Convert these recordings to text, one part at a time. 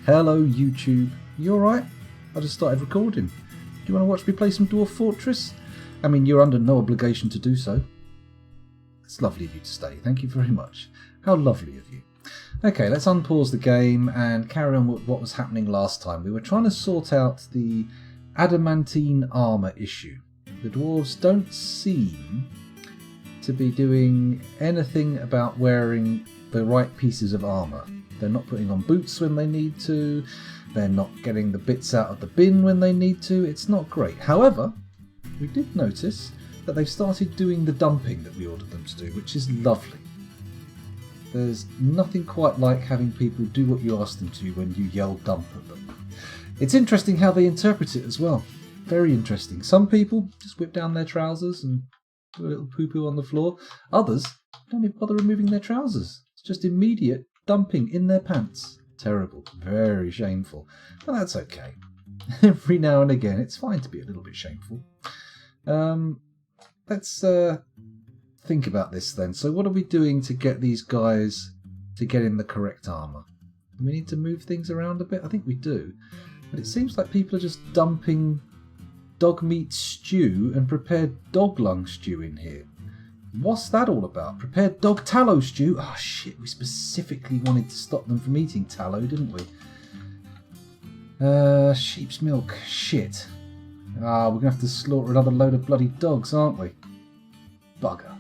Hello YouTube, you alright? I just started recording. Do you want to watch me play some Dwarf Fortress? I mean, you're under no obligation to do so. It's lovely of you to stay, thank you very much. How lovely of you. Okay, let's unpause the game and carry on with what was happening last time. We were trying to sort out the adamantine armour issue. The dwarves don't seem to be doing anything about wearing the right pieces of armour. They're not putting on boots when they need to. They're not getting the bits out of the bin when they need to. It's not great. However, we did notice that they've started doing the dumping that we ordered them to do, which is lovely. There's nothing quite like having people do what you ask them to when you yell dump at them. It's interesting how they interpret it as well. Very interesting. Some people just whip down their trousers and do a little poo-poo on the floor. Others don't even bother removing their trousers. It's just immediate dumping in their pants. Terrible. Very shameful. But that's okay. Every now and again, it's fine to be a little bit shameful. Let's think about this then. So what are we doing to get these guys to get in the correct armour? Do we need to move things around a bit? I think we do. But it seems like people are just dumping dog meat stew and prepared dog lung stew in here. What's that all about? Prepared dog tallow stew? Oh shit, we specifically wanted to stop them from eating tallow, didn't we? Sheep's milk. Shit. We're going to have to slaughter another load of bloody dogs, aren't we? Bugger.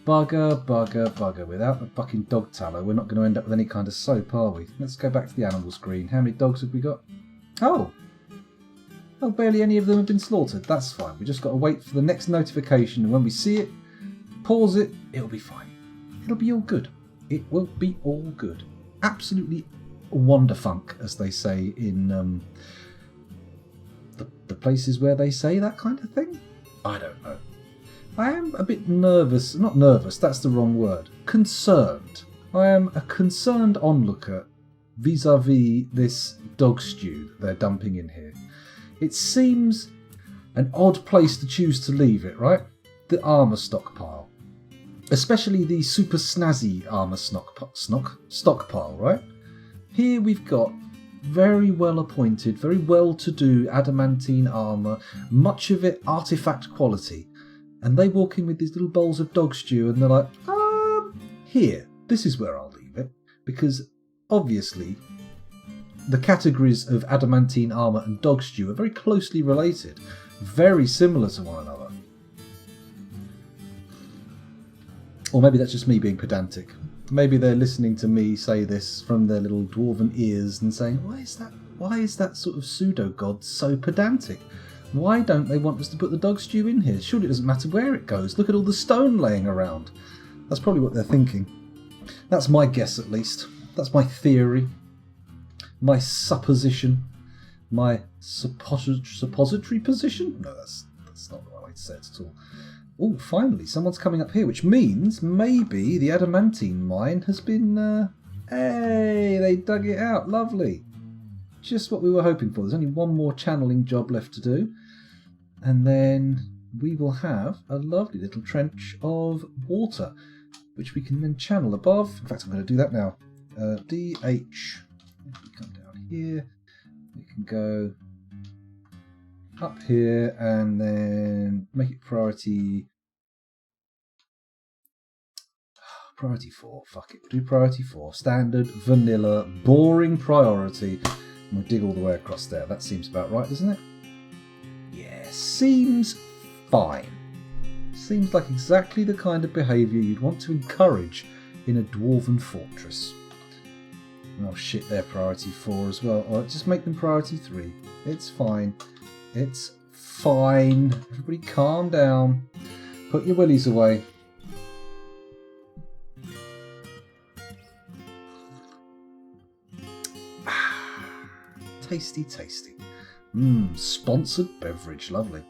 Bugger, bugger, bugger. Without the fucking dog tallow, we're not going to end up with any kind of soap, are we? Let's go back to the animal screen. How many dogs have we got? Oh, barely any of them have been slaughtered. That's fine. We just got to wait for the next notification, and when we see it, pause it, it'll be fine. It'll be all good. It will be all good. Absolutely wonderfunk, as they say in the places where they say that kind of thing. I don't know. I am a bit nervous. Not nervous, that's the wrong word. Concerned. I am a concerned onlooker vis-a-vis this dog stew they're dumping in here. It seems an odd place to choose to leave it, right? The armour stockpile. Especially the super snazzy armour stockpile, right? Here we've got very well appointed, very well to do adamantine armour, much of it artifact quality. And they walk in with these little bowls of dog stew and they're like, here, this is where I'll leave it. Because obviously the categories of adamantine armour and dog stew are very closely related, very similar to one another. Or maybe that's just me being pedantic. Maybe they're listening to me say this from their little dwarven ears and saying, why is that sort of pseudo-god so pedantic? Why don't they want us to put the dog stew in here? Surely it doesn't matter where it goes. Look at all the stone laying around. That's probably what they're thinking. That's my guess, at least. That's my theory. My supposition. My suppository position? No, that's not the right way to say it at all. Oh, finally, someone's coming up here, which means maybe the adamantine mine has been... Hey, they dug it out. Lovely. Just what we were hoping for. There's only one more channeling job left to do. And then we will have a lovely little trench of water, which we can then channel above. In fact, I'm going to do that now. DH. If we come down here, we can go up here and then make it priority 4. Fuck it, we'll do priority 4. Standard, vanilla, boring priority. And we'll dig all the way across there. That seems about right, doesn't it? Yeah, seems fine. Seems like exactly the kind of behaviour you'd want to encourage in a dwarven fortress. Oh shit, they're priority 4 as well. Alright, just make them priority 3. It's fine. It's fine. Everybody calm down. Put your willies away. Tasty, tasty. Sponsored beverage. Lovely.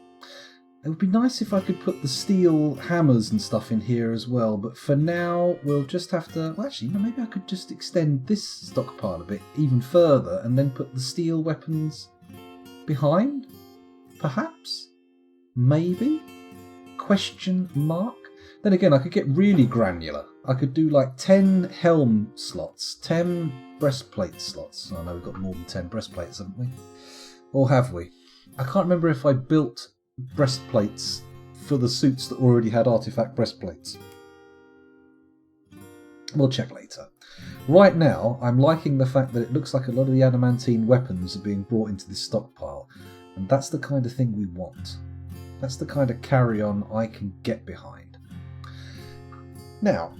It would be nice if I could put the steel hammers and stuff in here as well, but for now we'll just have to... Well, actually, maybe I could just extend this stockpile a bit even further and then put the steel weapons behind? Perhaps? Maybe? Question mark? Then again, I could get really granular. I could do like 10 helm slots, 10 breastplate slots. I know we've got more than 10 breastplates, haven't we? Or have we? I can't remember if I built breastplates for the suits that already had artifact breastplates. We'll check later. Right now, I'm liking the fact that it looks like a lot of the adamantine weapons are being brought into this stockpile. And that's the kind of thing we want. That's the kind of carry-on I can get behind. Now,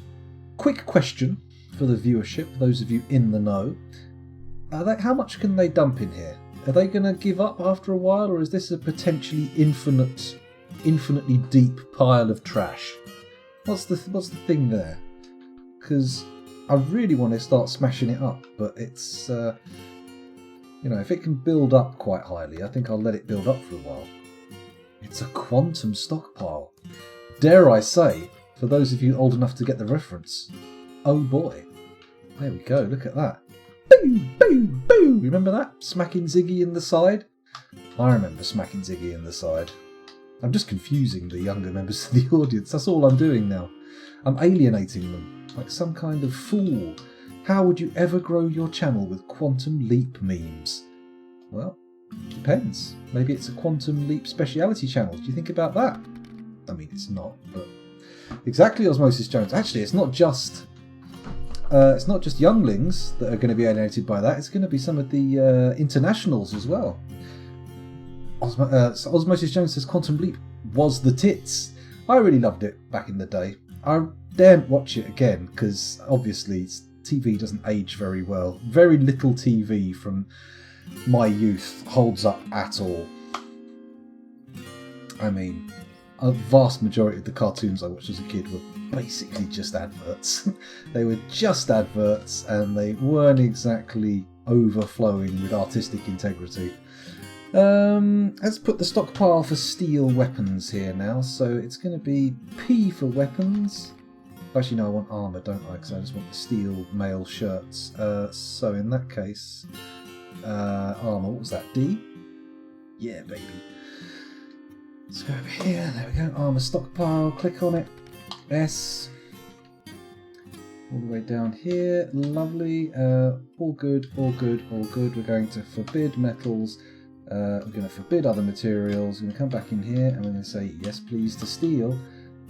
quick question for the viewership, those of you in the know. How much can they dump in here? Are they going to give up after a while, or is this a potentially infinitely deep pile of trash? What's the thing there? Because I really want to start smashing it up, but it's, if it can build up quite highly, I think I'll let it build up for a while. It's a quantum stockpile. Dare I say, for those of you old enough to get the reference, oh boy. There we go, look at that. Boom, boom, boom! Remember that? Smacking Ziggy in the side? I remember smacking Ziggy in the side. I'm just confusing the younger members of the audience. That's all I'm doing now. I'm alienating them, like some kind of fool. How would you ever grow your channel with Quantum Leap memes? Well, depends. Maybe it's a Quantum Leap speciality channel. Do you think about that? I mean, it's not, but... Exactly, Osmosis Jones. Actually, it's not just younglings that are going to be alienated by that. It's going to be some of the internationals as well. Osmosis Jones says Quantum Leap was the tits. I really loved it back in the day. I daren't watch it again because obviously TV doesn't age very well. Very little TV from my youth holds up at all. I mean, a vast majority of the cartoons I watched as a kid were basically just adverts. They were just adverts and they weren't exactly overflowing with artistic integrity. Let's put the stockpile for steel weapons here now. So it's going to be P for weapons. Actually, no, I want armour, don't I? Because I just want the steel mail shirts. So in that case, armour, what was that? D? Yeah, baby. Let's go over here. There we go. Armour stockpile. Click on it. S. All the way down here. Lovely. All good, all good, all good. We're going to forbid metals. We're going to forbid other materials. We're going to come back in here and we're going to say yes please to steel.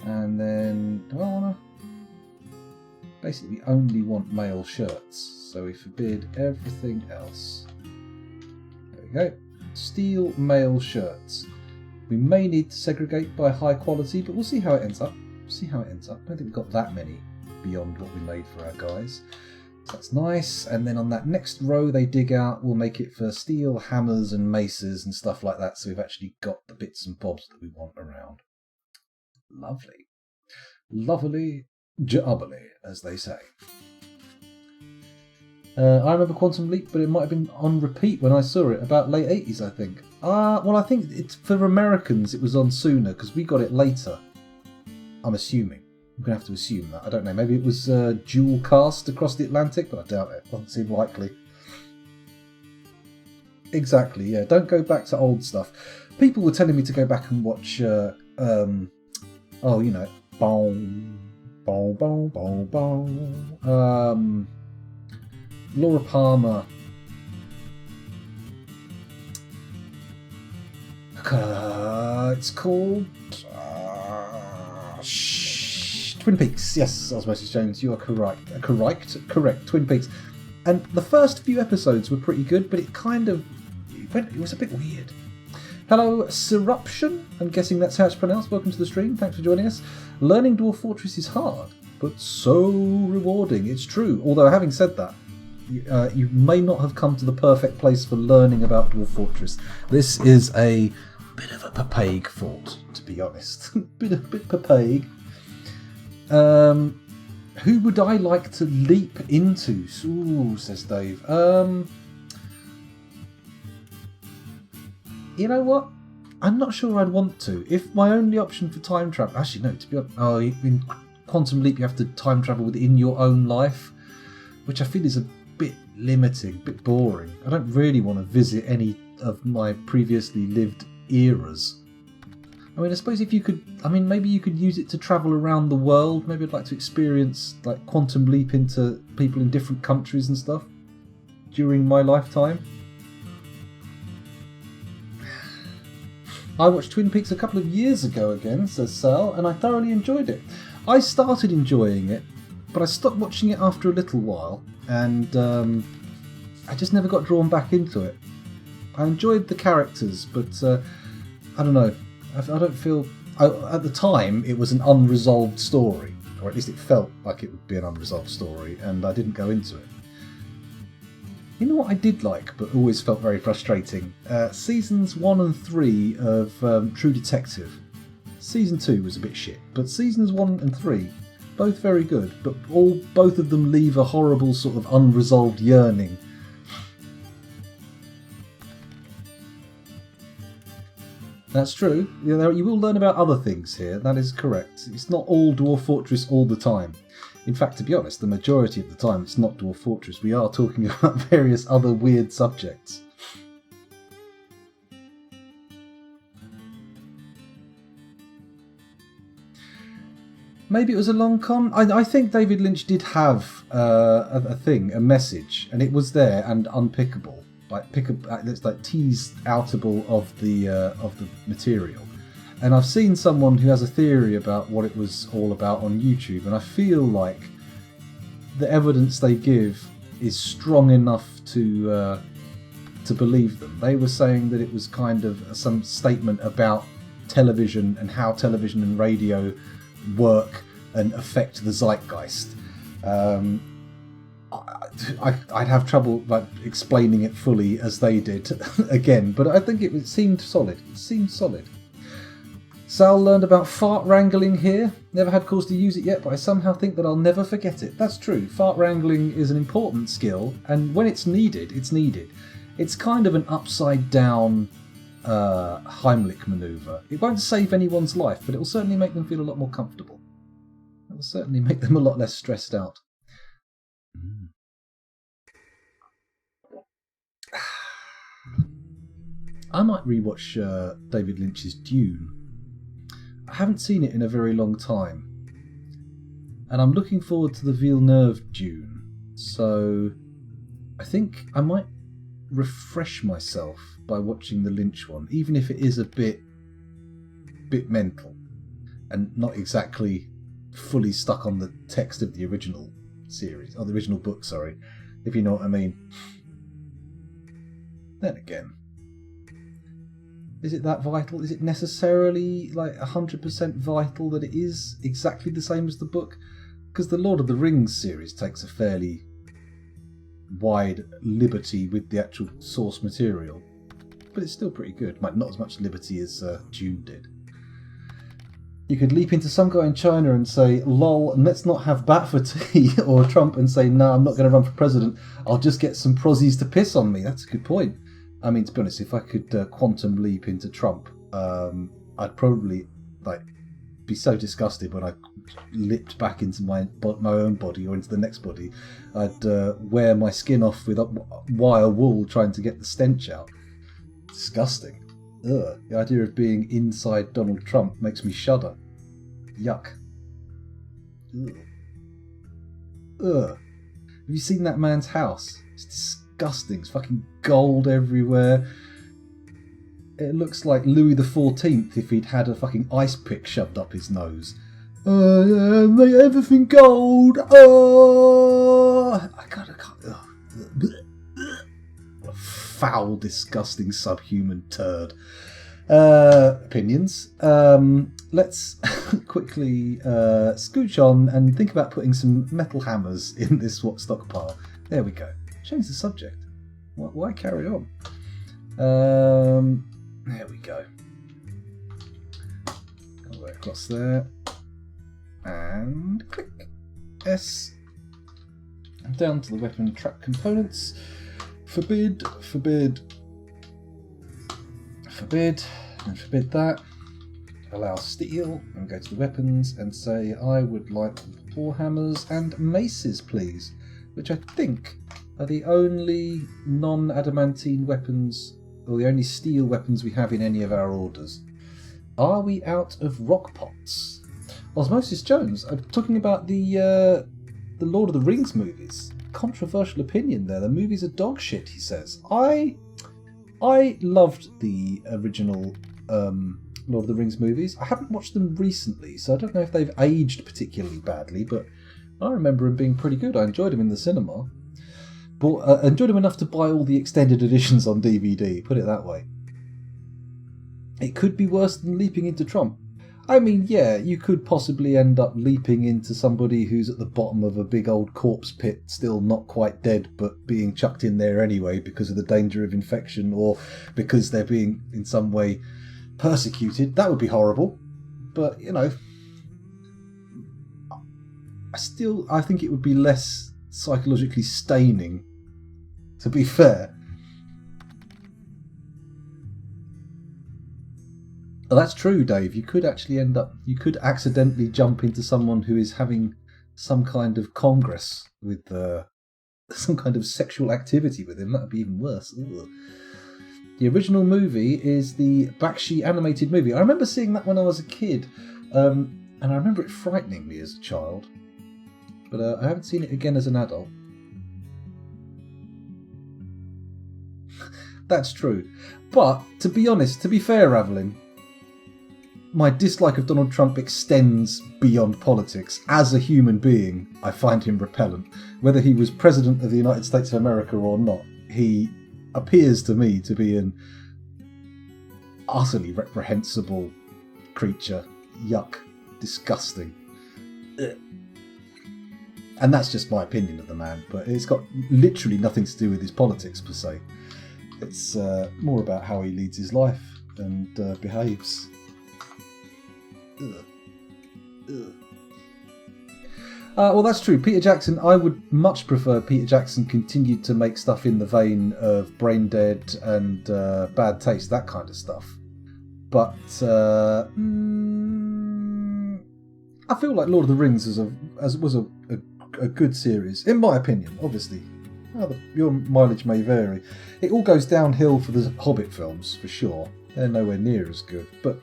And then, do I want to? Basically, we only want male shirts. So we forbid everything else. There we go. Steel male shirts. We may need to segregate by high quality, but we'll see how it ends up. See how it ends up. I don't think we've got that many beyond what we made for our guys. So that's nice. And then on that next row they dig out, we'll make it for steel hammers and maces and stuff like that. So we've actually got the bits and bobs that we want around. Lovely. Lovely jubbly, as they say. I remember Quantum Leap, but it might have been on repeat when I saw it, about late 80s, I think. Well, I think it's for Americans it was on sooner, because we got it later. I'm assuming. I'm going to have to assume that. I don't know. Maybe it was dual cast across the Atlantic, but I doubt it. Doesn't seem likely. Exactly, yeah. Don't go back to old stuff. People were telling me to go back and watch, boom, boom, boom, boom, boom. Laura Palmer. It's called Twin Peaks. Yes, Osmosis Jones, you are correct. Correct. Twin Peaks. And the first few episodes were pretty good, but it was a bit weird. Hello, Siruption. I'm guessing that's how it's pronounced. Welcome to the stream. Thanks for joining us. Learning Dwarf Fortress is hard, but so rewarding. It's true. Although, having said that, you may not have come to the perfect place for learning about Dwarf Fortress. This is a bit of a papague fort, to be honest. bit papague. Who would I like to leap into? Ooh, says Dave. You know what? I'm not sure I'd want to. If my only option for time travel... Actually, no, to be honest... in Quantum Leap you have to time travel within your own life, which I feel is a bit limiting, a bit boring. I don't really want to visit any of my previously lived eras. I I mean, I suppose if you could, maybe you could use it to travel around the world. Maybe I'd like to experience, like, quantum leap into people in different countries and stuff during my lifetime. I watched Twin Peaks a couple of years ago again, says Sal, and I thoroughly enjoyed it. I started enjoying it, but I stopped watching it after a little while, and I just never got drawn back into it. I enjoyed the characters, but I don't know. I don't feel... at the time, it was an unresolved story, or at least it felt like it would be an unresolved story, and I didn't go into it. You know what I did like, but always felt very frustrating? Seasons 1 and 3 of True Detective. Season 2 was a bit shit, but seasons 1 and 3, both very good, but both of them leave a horrible sort of unresolved yearning. That's true. You will learn about other things here, that is correct. It's not all Dwarf Fortress all the time. In fact, to be honest, the majority of the time it's not Dwarf Fortress. We are talking about various other weird subjects. Maybe it was a long con. I think David Lynch did have a message, and it was there and unpickable. It's like teased outable of the material. And I've seen someone who has a theory about what it was all about on YouTube, and I feel like the evidence they give is strong enough to believe them. They were saying that it was kind of some statement about television and how television and radio work and affect the zeitgeist. I'd have trouble explaining it fully as they did again, but I think it seemed solid. It seemed solid. Sal learned about fart wrangling here. Never had cause to use it yet, but I somehow think that I'll never forget it. That's true. Fart wrangling is an important skill, and when it's needed, it's needed. It's kind of an upside down Heimlich manoeuvre. It won't save anyone's life, but it will certainly make them feel a lot more comfortable. It will certainly make them a lot less stressed out. I might rewatch David Lynch's Dune. I haven't seen it in a very long time, and I'm looking forward to the Villeneuve Dune, so I think I might refresh myself by watching the Lynch one, even if it is a bit mental and not exactly fully stuck on the text of the original series, or the original book, sorry, if you know what I mean. Then again, is it that vital? Is it necessarily 100% vital that it is exactly the same as the book? Because the Lord of the Rings series takes a fairly wide liberty with the actual source material, but it's still pretty good. Not as much liberty as Dune did. You could leap into some guy in China and say, lol, and let's not have bat for tea, or Trump and say, no, I'm not going to run for president, I'll just get some prozzies to piss on me. That's a good point. I mean, to be honest, if I could quantum leap into Trump, I'd probably be so disgusted when I lipped back into my own body or into the next body. I'd wear my skin off with wire wool trying to get the stench out. Disgusting. Ugh. The idea of being inside Donald Trump makes me shudder. Yuck. Ugh. Ugh. Have you seen that man's house? It's disgusting. It's fucking gold everywhere. It looks like Louis XIV if he'd had a fucking ice pick shoved up his nose. Make everything gold. I can't. What a foul, disgusting, subhuman turd. Opinions. Let's quickly scooch on and think about putting some metal hammers in this stockpile. There we go. Change the subject. Why carry on? There we go. All the way across there. And click. S. And down to the weapon trap components. Forbid, forbid, forbid, and forbid that. Allow steel, and go to the weapons and say I would like warhammers and maces, please. Which I think are the only non-adamantine weapons, or the only steel weapons we have in any of our orders. Are we out of rock pots? Osmosis Jones, I'm talking about the Lord of the Rings movies. Controversial opinion there. The movies are dog shit, he says. I loved the original Lord of the Rings movies. I haven't watched them recently, so I don't know if they've aged particularly badly, but I remember them being pretty good. I enjoyed them in the cinema. But enjoyed them enough to buy all the extended editions on DVD, put it that way. It could be worse than leaping into Trump. I mean, yeah, you could possibly end up leaping into somebody who's at the bottom of a big old corpse pit, still not quite dead, but being chucked in there anyway because of the danger of infection or because they're being in some way persecuted. That would be horrible. But, you know, I think it would be less psychologically staining, to be fair. Oh, that's true, Dave. You could accidentally jump into someone who is having some kind of congress with some kind of sexual activity with him. That would be even worse. Ugh. The original movie is the Bakshi animated movie. I remember seeing that when I was a kid, and I remember it frightening me as a child. But I haven't seen it again as an adult. That's true. But, to be honest, to be fair, Ravelin, my dislike of Donald Trump extends beyond politics. As a human being, I find him repellent. Whether he was President of the United States of America or not, he appears to me to be an utterly reprehensible creature. Yuck. Disgusting. Ugh. And that's just my opinion of the man, but it's got literally nothing to do with his politics per se. It's more about how he leads his life and behaves. Ugh. Ugh. Well, that's true. Peter Jackson, I would much prefer Peter Jackson continued to make stuff in the vein of Brain Dead and Bad Taste, that kind of stuff. But I feel like Lord of the Rings was a good series, in my opinion, obviously. Your mileage may vary. It all goes downhill for the Hobbit films, for sure. They're nowhere near as good. But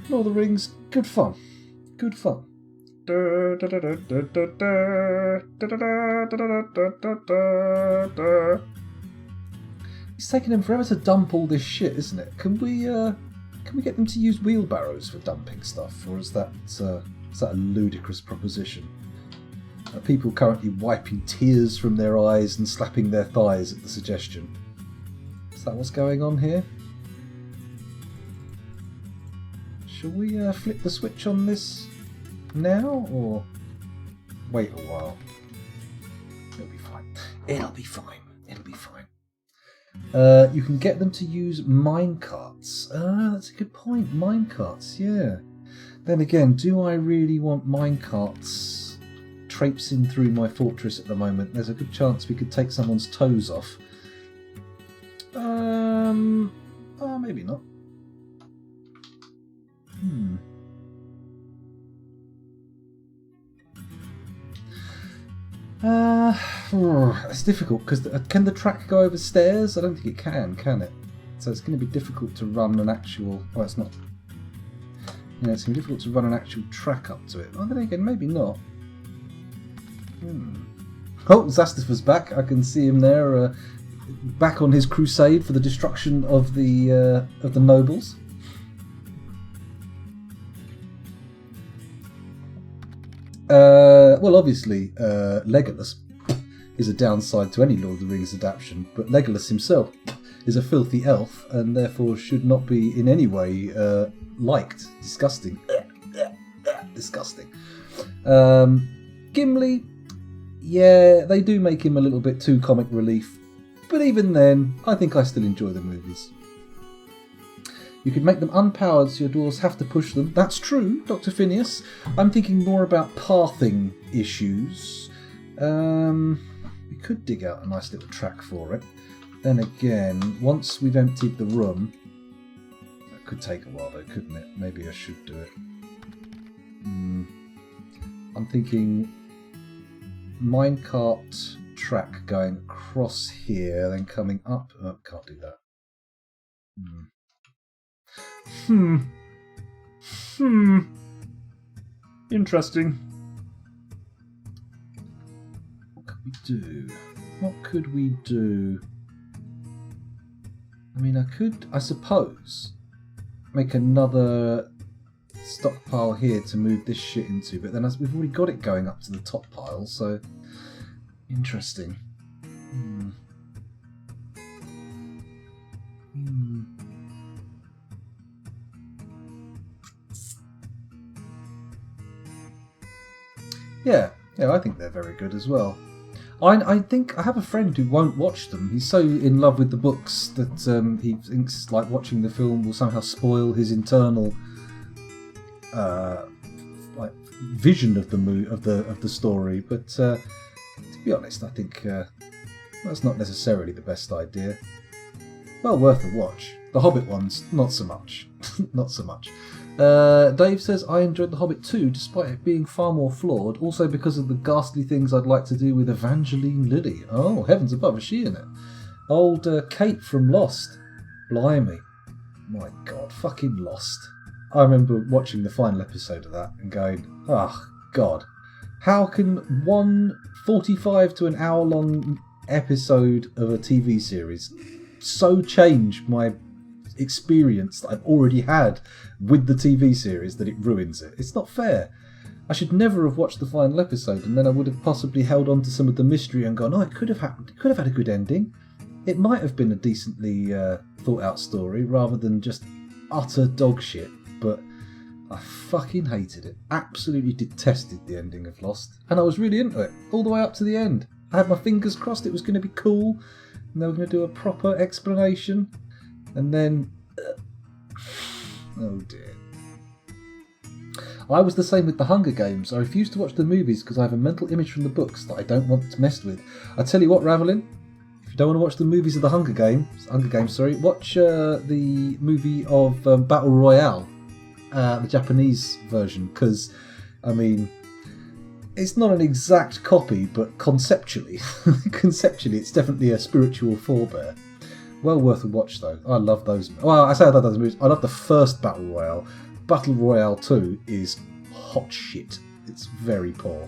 Lord of the Rings, good fun. Good fun. It's taking them forever to dump all this shit, isn't it? Can we get them to use wheelbarrows for dumping stuff, or is that a ludicrous proposition? Are people currently wiping tears from their eyes and slapping their thighs at the suggestion? Is that what's going on here? Shall we flip the switch on this now, or wait a while? It'll be fine. It'll be fine. It'll be fine. You can get them to use minecarts. That's a good point. Minecarts, yeah. Then again, do I really want minecarts traipsing through my fortress at the moment? There's a good chance we could take someone's toes off. Maybe not. It's difficult because can the track go over stairs? I don't think it can it? So it's going to be difficult to run an actual. Well, it's not. Yeah, it's going to be difficult to run an actual track up to it. Well, then again, maybe not. Oh, Zastifa's back. I can see him there, back on his crusade for the destruction of the nobles. Well, obviously, Legolas is a downside to any Lord of the Rings adaptation, but Legolas himself is a filthy elf and therefore should not be in any way liked. Disgusting. Disgusting. Gimli, yeah, they do make him a little bit too comic relief, but even then, I think I still enjoy the movies. You could make them unpowered so your dwarves have to push them. That's true, Dr. Phineas. I'm thinking more about pathing issues. We could dig out a nice little track for it. Then again, once we've emptied the room... That could take a while though, couldn't it? Maybe I should do it. I'm thinking minecart track going across here, then coming up... Oh, can't do that. Interesting. What could we do? What could we do? I mean, I suppose, make another stockpile here to move this shit into, but then we've already got it going up to the top pile, so interesting. Yeah, I think they're very good as well. I think I have a friend who won't watch them. He's so in love with the books that he thinks like watching the film will somehow spoil his internal like vision of the story. But to be honest, I think that's not necessarily the best idea. Well worth a watch. The Hobbit ones, not so much. Not so much. Dave says, I enjoyed The Hobbit too, despite it being far more flawed, also because of the ghastly things I'd like to do with Evangeline Lilly. Oh, heavens above, is she in it? Old Kate from Lost. Blimey. My God, fucking Lost. I remember watching the final episode of that and going, oh, God. How can one 45 to an hour long episode of a TV series so change my experience that I've already had with the TV series that it ruins it? It's not fair. I should never have watched the final episode, and then I would have possibly held on to some of the mystery and gone, oh, it could have happened. It could have had a good ending. It might have been a decently thought out story rather than just utter dog shit, but I fucking hated it. Absolutely detested the ending of Lost, and I was really into it all the way up to the end. I had my fingers crossed it was going to be cool and they were going to do a proper explanation. And then, oh dear. I was the same with the Hunger Games. I refused to watch the movies because I have a mental image from the books that I don't want to mess with. I tell you what, Ravelin, if you don't want to watch the movies of the Hunger Games, watch the movie of Battle Royale, the Japanese version, because, I mean, it's not an exact copy, but conceptually, it's definitely a spiritual forebear. Well worth a watch, though. I love those. Well, I say I love those movies. I love the first Battle Royale. Battle Royale 2 is hot shit. It's very poor.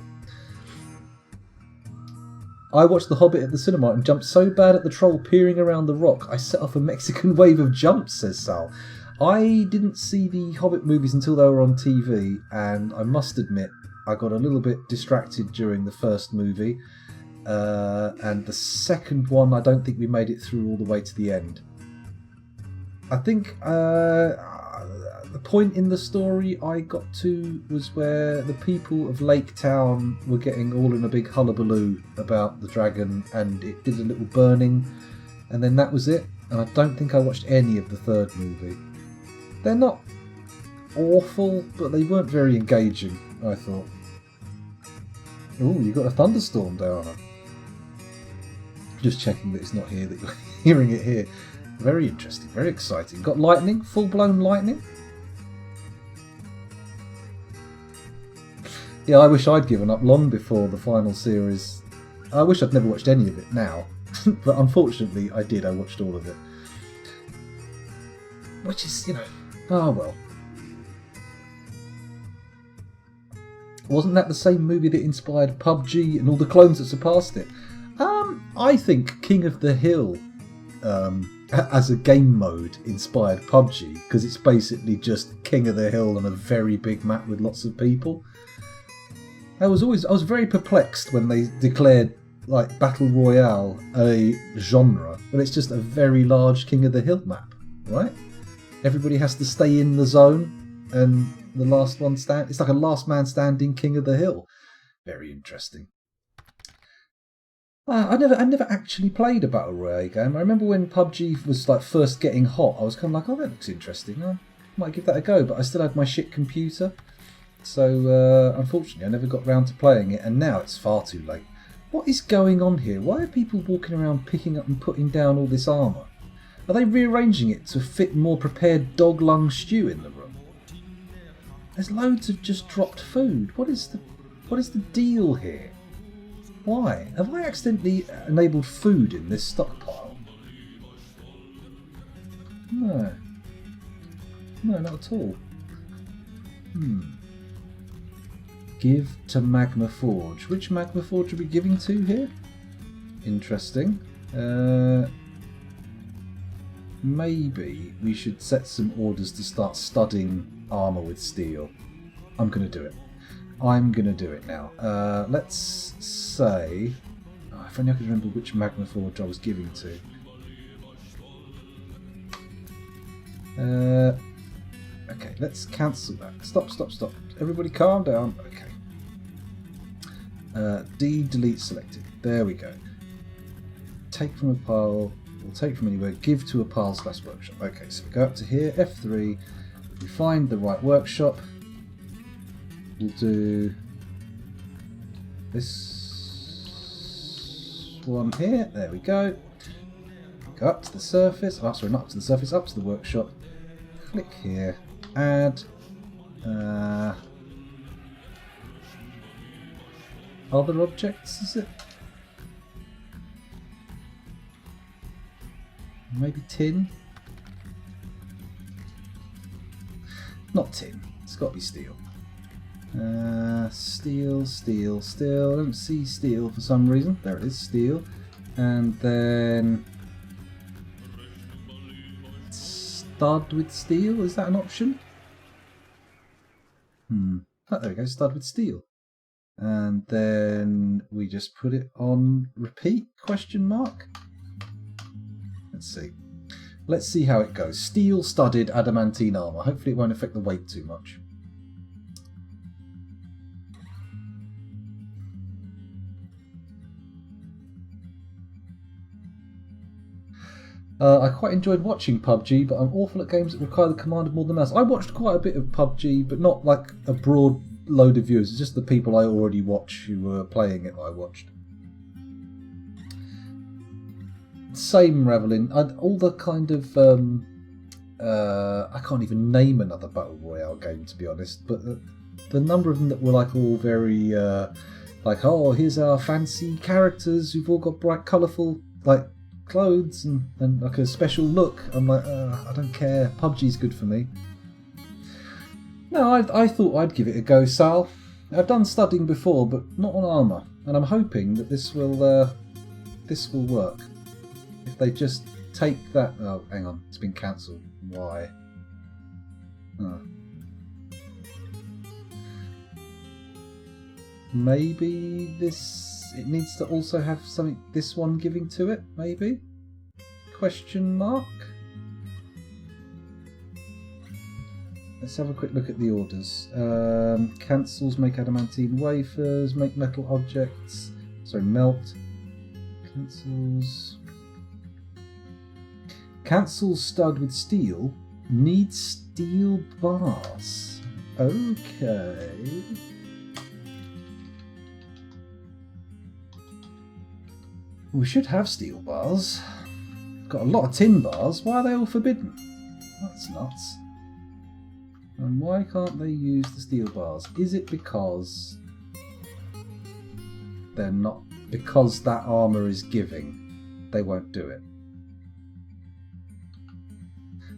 I watched The Hobbit at the cinema and jumped so bad at the troll peering around the rock, I set off a Mexican wave of jumps, says Sal. I didn't see the Hobbit movies until they were on TV, and I must admit, I got a little bit distracted during the first movie. And the second one, I don't think we made it through all the way to the end. I think the point in the story I got to was where the people of Lake Town were getting all in a big hullabaloo about the dragon, and it did a little burning, and then that was it. And I don't think I watched any of the third movie. They're not awful, but they weren't very engaging, I thought. Oh, you got a thunderstorm, Diana. Just checking that it's not here, that you're hearing it here. Very interesting, very exciting. Got lightning, full-blown lightning. Yeah, I wish I'd given up long before the final series. I wish I'd never watched any of it now. But unfortunately, I did. I watched all of it. Which is, oh well. Wasn't that the same movie that inspired PUBG and all the clones that surpassed it? I think King of the Hill, as a game mode, inspired PUBG, because it's basically just King of the Hill on a very big map with lots of people. I was very perplexed when they declared like Battle Royale a genre, when it's just a very large King of the Hill map, right? Everybody has to stay in the zone, and the last one stand. It's like a last man standing King of the Hill. Very interesting. I never actually played a Battle Royale game. I remember when PUBG was like first getting hot, I was kind of like, oh, that looks interesting. I might give that a go, but I still had my shit computer. So, unfortunately, I never got round to playing it, and now it's far too late. What is going on here? Why are people walking around picking up and putting down all this armour? Are they rearranging it to fit more prepared dog lung stew in the room? There's loads of just dropped food. What is the deal here? Why? Have I accidentally enabled food in this stockpile? No. No, not at all. Give to Magma Forge. Which Magma Forge are we giving to here? Interesting. Maybe we should set some orders to start studying armour with steel. I'm going to do it. I'm going to do it now. Let's say... Oh, if only I could remember which Magma Forge I was giving to. Okay, let's cancel that. Stop. Everybody calm down. Okay. Delete selected. There we go. Take from a pile... We'll take from anywhere, give to a pile/workshop. Okay, so we go up to here, F3, we find the right workshop. We'll do this one here, there we go. Go up to the surface, oh sorry, not up to the surface, up to the workshop. Click here, add other objects, is it? Maybe tin? Not tin. It's got to be steel. Steel. I don't see steel for some reason. There it is, steel. And then... stud with steel? Is that an option? Oh, there we go. Stud with steel. And then we just put it on repeat? Question mark? Let's see how it goes. Steel studded adamantine armour. Hopefully it won't affect the weight too much. I quite enjoyed watching PUBG, but I'm awful at games that require the command of more than mouse. I watched quite a bit of PUBG, but not like a broad load of viewers. It's just the people I already watch who were playing it that I watched. Same Revelin, all the kind of I can't even name another battle royale game to be honest, but the number of them that were like all very like, oh, here's our fancy characters who've all got bright colourful like clothes and like a special look. I'm like, I don't care. PUBG's good for me. No, I thought I'd give it a go, Sal. I've done studying before, but not on armour, and I'm hoping that this will work. If they just take that... Oh, hang on. It's been cancelled. Why? Oh. Maybe this... It needs to also have something... This one giving to it, maybe? Question mark? Let's have a quick look at the orders. Cancels, make adamantine wafers, make metal objects. Sorry, melt. Cancels... Cancel stud with steel. Needs steel bars. Okay. We should have steel bars. Got a lot of tin bars. Why are they all forbidden? That's nuts. And why can't they use the steel bars? Is it because they're not... Because that armour is giving, they won't do it?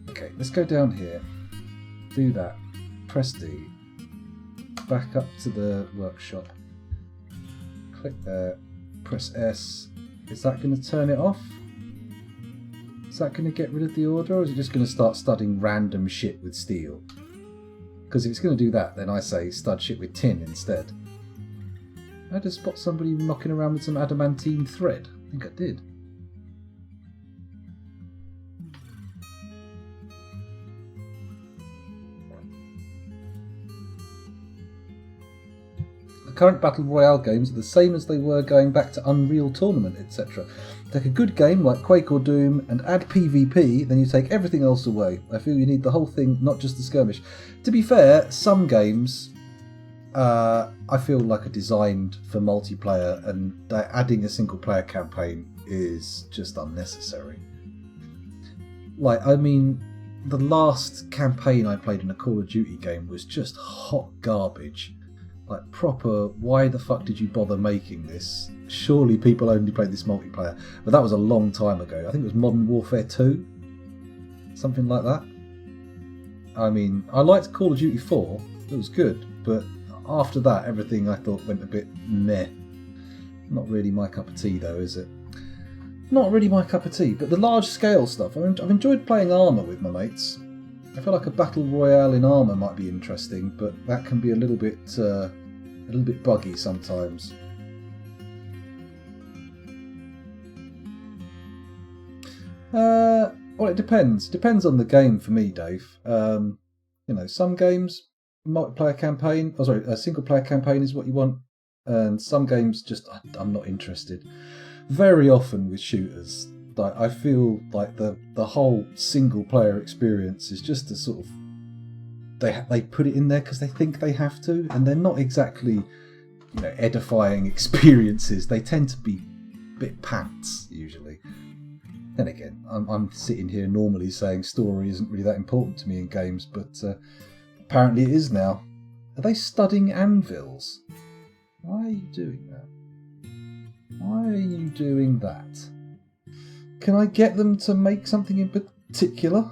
Okay, let's go down here, do that, press D, back up to the workshop, click there, press S. Is that going to turn it off? Is that going to get rid of the order, or is it just going to start studying random shit with steel? Because if it's going to do that, then I say stud shit with tin instead. I just spot somebody knocking around with some adamantine thread. I think I did. Current Battle Royale games are the same as they were going back to Unreal Tournament, etc. Take a good game like Quake or Doom and add PvP, then you take everything else away. I feel you need the whole thing, not just the skirmish. To be fair, some games I feel like are designed for multiplayer, and adding a single player campaign is just unnecessary. Like, I mean, the last campaign I played in a Call of Duty game was just hot garbage. Like, proper, why the fuck did you bother making this? Surely people only played this multiplayer. But that was a long time ago. I think it was Modern Warfare 2. Something like that. I mean, I liked Call of Duty 4, It was good, but after that, everything I thought went a bit meh. Not really my cup of tea, though, is it? Not really my cup of tea, but the large-scale stuff, I've enjoyed playing Armour with my mates. I feel like a battle royale in Armour might be interesting, but that can be a little bit buggy sometimes. Well, it depends. Depends on the game for me, Dave. Some games, multiplayer campaign, a single-player campaign is what you want, and some games just I'm not interested. Very often with shooters, like I feel like the whole single-player experience is just a sort of they put it in there because they think they have to, and they're not exactly edifying experiences. They tend to be a bit pants usually. Then again, I'm sitting here normally saying story isn't really that important to me in games, but apparently it is now. Are they studying anvils? Why are you doing that? Why are you doing that? Can I get them to make something in particular?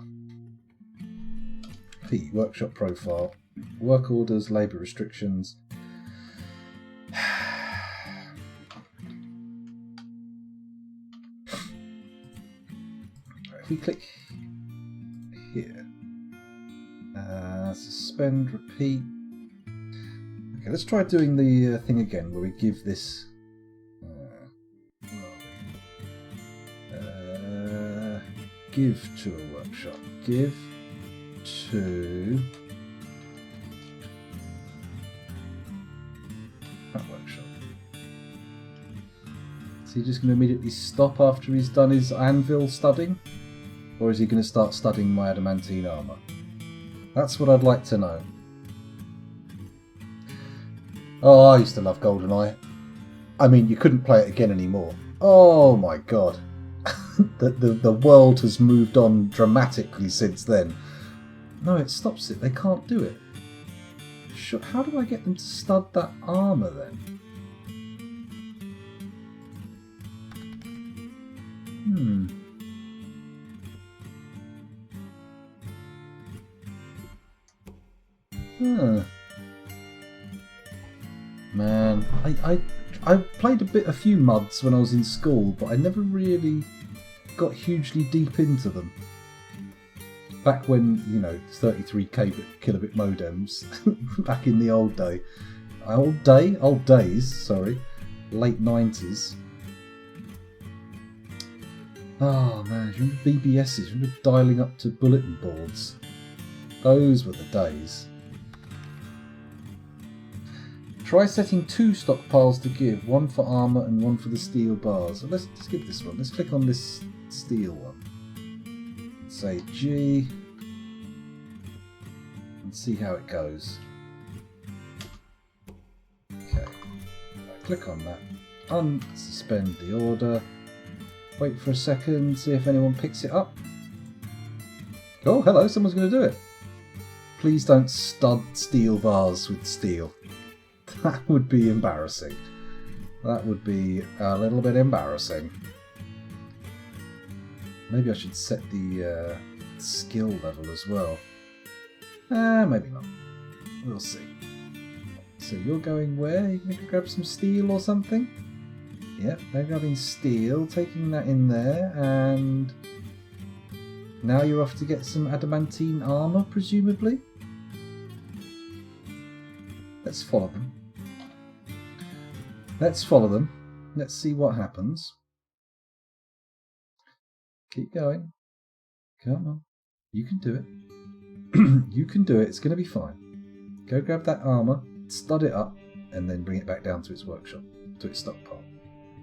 P, workshop profile, work orders, labour restrictions. If we click here, suspend, repeat. Okay, let's try doing the thing again where we give this. Give to a workshop. Give to that workshop. Is he just going to immediately stop after he's done his anvil studying? Or is he going to start studying my adamantine armour? That's what I'd like to know. Oh, I used to love GoldenEye. I mean, you couldn't play it again anymore. Oh my god. The world has moved on dramatically since then. No, it stops it. They can't do it. How do I get them to stud that armour then? Man, I played a few mods when I was in school, but I never really got hugely deep into them. Back when, 33 kilobit modems, back in the old days, late 90s. Oh man, remember BBSs? Remember dialing up to bulletin boards? Those were the days. Try setting 2 stockpiles to give, one for armour and one for the steel bars. So let's give this one. Let's click on this steel one. Say G and see how it goes. Okay, click on that. Unsuspend the order. Wait for a second, see if anyone picks it up. Oh, hello, someone's going to do it. Please don't stud steel bars with steel. That would be embarrassing. That would be a little bit embarrassing. Maybe I should set the skill level as well. Maybe not. We'll see. So you're going where? You going to grab some steel or something? Yep, they're grabbing steel, taking that in there, and now you're off to get some adamantine armour, presumably? Let's follow them. Let's follow them. Let's see what happens. Keep going. Come on. You can do it. You can do it. It's going to be fine. Go grab that armour, stud it up, and then bring it back down to its workshop, to its stockpile.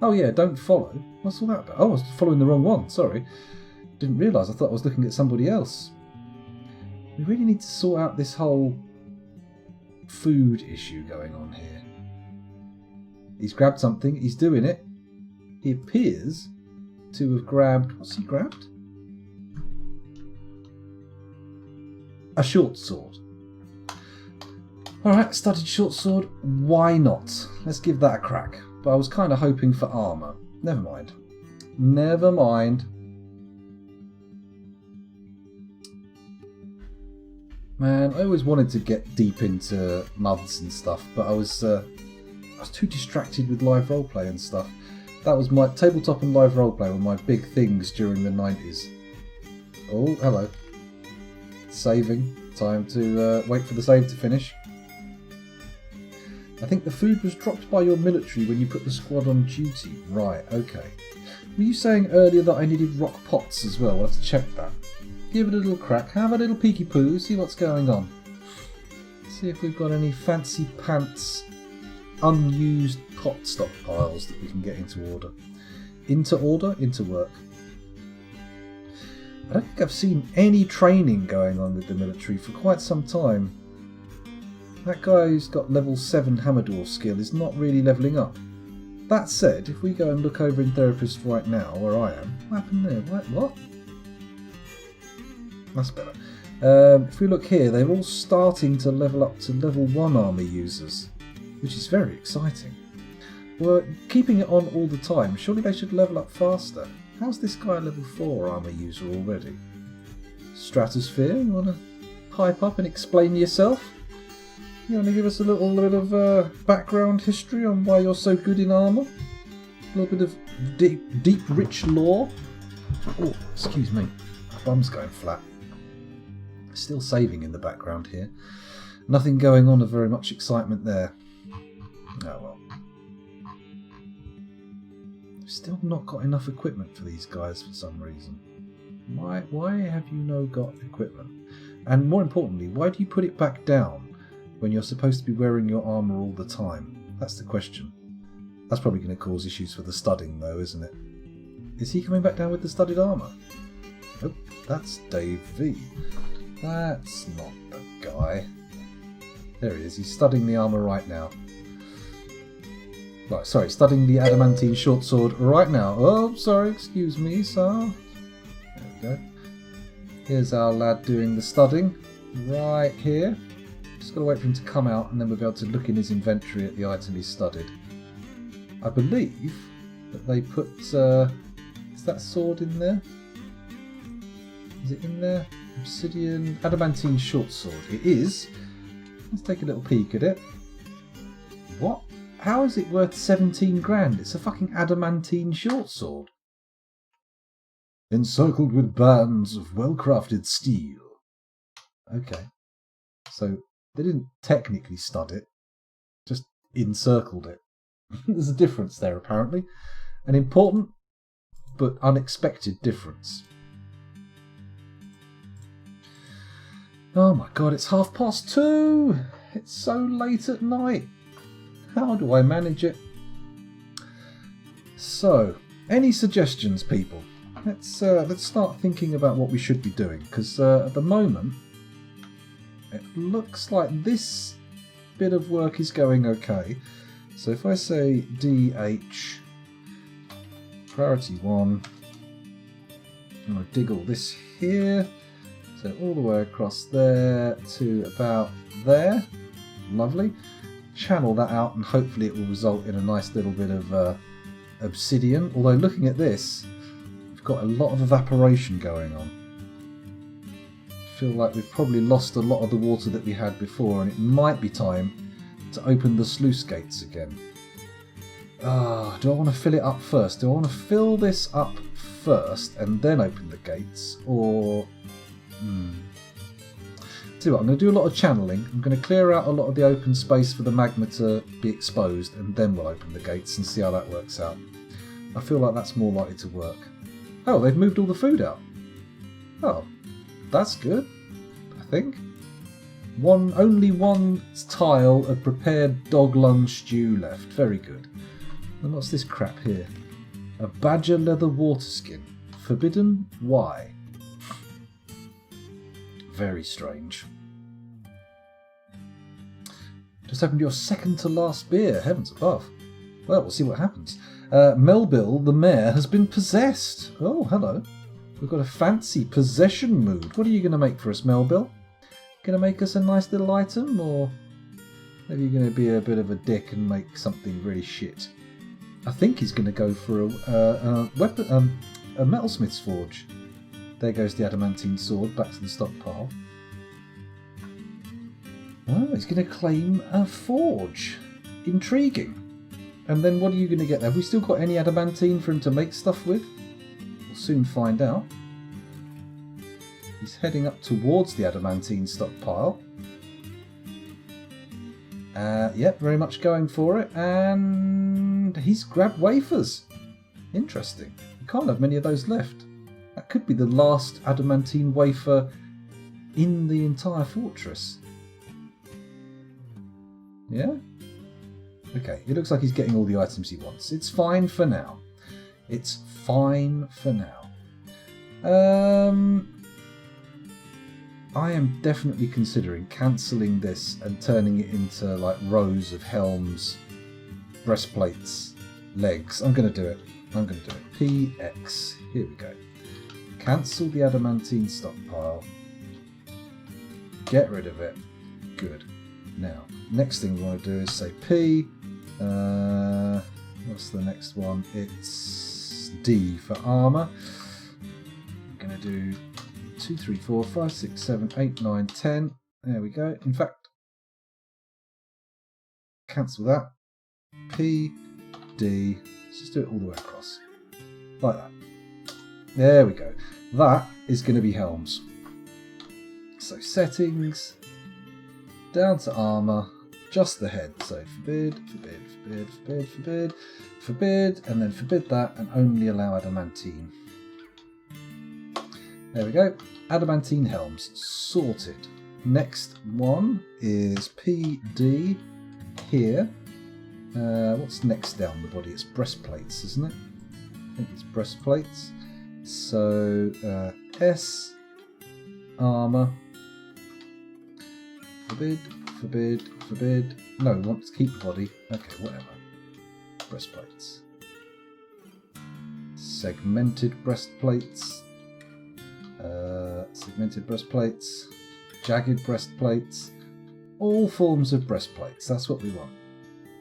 Oh yeah, don't follow. What's all that about? Oh, I was following the wrong one. Sorry. Didn't realise. I thought I was looking at somebody else. We really need to sort out this whole food issue going on here. He's grabbed something. He's doing it. He appears to have grabbed... What's he grabbed? A short sword. Alright, studied short sword. Why not? Let's give that a crack. But I was kind of hoping for armour. Never mind. Never mind. Man, I always wanted to get deep into MUDs and stuff, but I was too distracted with live roleplay and stuff. That was my tabletop and live roleplay were my big things during the 90s. Oh, hello. Saving. Time to wait for the save to finish. I think the food was dropped by your military when you put the squad on duty. Right, okay. Were you saying earlier that I needed rock pots as well? We'll have to check that. Give it a little crack. Have a little peeky poo. See what's going on. See if we've got any fancy pants unused pot stockpiles that we can get into order. Into order? Into work. I don't think I've seen any training going on with the military for quite some time. That guy who's got level 7 Hammerdorf skill is not really levelling up. That said, if we go and look over in Therapist right now, where I am... What happened there? What? That's better. If we look here, they're all starting to level up to level 1 armour users, which is very exciting. Well, keeping it on all the time, surely they should level up faster. How's this guy a level 4 armour user already? Stratosphere, you want to pipe up and explain yourself? You want to give us a little bit of background history on why you're so good in armour? A little bit of deep, rich lore? Oh, excuse me. My bum's going flat. Still saving in the background here. Nothing going on of very much excitement there. Oh well. Still not got enough equipment for these guys for some reason. Why have you no got equipment? And more importantly, why do you put it back down when you're supposed to be wearing your armour all the time? That's the question. That's probably going to cause issues for the studding though, isn't it? Is he coming back down with the studded armour? Nope, that's Dave V. That's not the guy. There he is, he's studying the armour right now. Right, sorry, studying the adamantine short sword right now. Oh, sorry, excuse me, sir. There we go. Here's our lad doing the studying right here. Just got to wait for him to come out and then we'll be able to look in his inventory at the item he's studied. I believe that they put... is that sword in there? Is it in there? Obsidian adamantine short sword. It is. Let's take a little peek at it. What? How is it worth 17 grand? It's a fucking adamantine short sword. Encircled with bands of well-crafted steel. Okay. So they didn't technically stud it, just encircled it. There's a difference there apparently. An important but unexpected difference. Oh my god, it's 2:30! It's so late at night. How do I manage it? So, any suggestions, people? Let's start thinking about what we should be doing, because at the moment it looks like this bit of work is going okay. So if I say DH priority 1, I'm going to dig all this here. So all the way across there to about there. Lovely. Channel that out and hopefully it will result in a nice little bit of obsidian. Although looking at this, we've got a lot of evaporation going on. I feel like we've probably lost a lot of the water that we had before and it might be time to open the sluice gates again. Do I want to fill it up first? Do I want to fill this up first and then open the gates? Or... See what, I'm going to do a lot of channeling. I'm going to clear out a lot of the open space for the magma to be exposed and then we'll open the gates and see how that works out. I feel like that's more likely to work. Oh, they've moved all the food out. Oh, that's good, I think. Only one tile of prepared dog lung stew left. Very good. And what's this crap here? A badger leather water skin. Forbidden? Why? Very strange. Just opened your second to last beer. Heavens above. Well, we'll see what happens. Melville, the mayor, has been possessed. Oh, hello. We've got a fancy possession mood. What are you going to make for us, Melville? Going to make us a nice little item, or maybe you're going to be a bit of a dick and make something really shit? I think he's going to go for a metalsmith's forge. There goes the adamantine sword back to the stockpile. Oh, he's going to claim a forge. Intriguing. And then what are you going to get? Have we still got any adamantine for him to make stuff with? We'll soon find out. He's heading up towards the adamantine stockpile. Yep, very much going for it. And he's grabbed wafers. Interesting. We can't have many of those left. That could be the last adamantine wafer in the entire fortress. Yeah? Okay, it looks like he's getting all the items he wants. It's fine for now. It's fine for now. I am definitely considering cancelling this and turning it into like rows of helms, breastplates, legs. I'm going to do it. I'm going to do it. PX. Here we go. Cancel the adamantine stockpile. Get rid of it. Good. Now, next thing we want to do is say P. What's the next one? It's D for armour. I'm going to do 2, 3, 4, 5, 6, 7, 8, 9, 10. There we go. In fact, cancel that. P, D. Let's just do it all the way across. Like that. There we go. That is going to be helms. So settings, down to armour, just the head. So forbid, forbid, forbid, forbid, forbid, forbid, and then forbid that and only allow adamantine. There we go. Adamantine helms. Sorted. Next one is PD here. What's next down the body? It's breastplates, isn't it? I think it's breastplates. So S, armour. Forbid, forbid, forbid. No, we want to keep the body. Okay, whatever. Breastplates. Segmented breastplates. Segmented breastplates. Jagged breastplates. All forms of breastplates. That's what we want.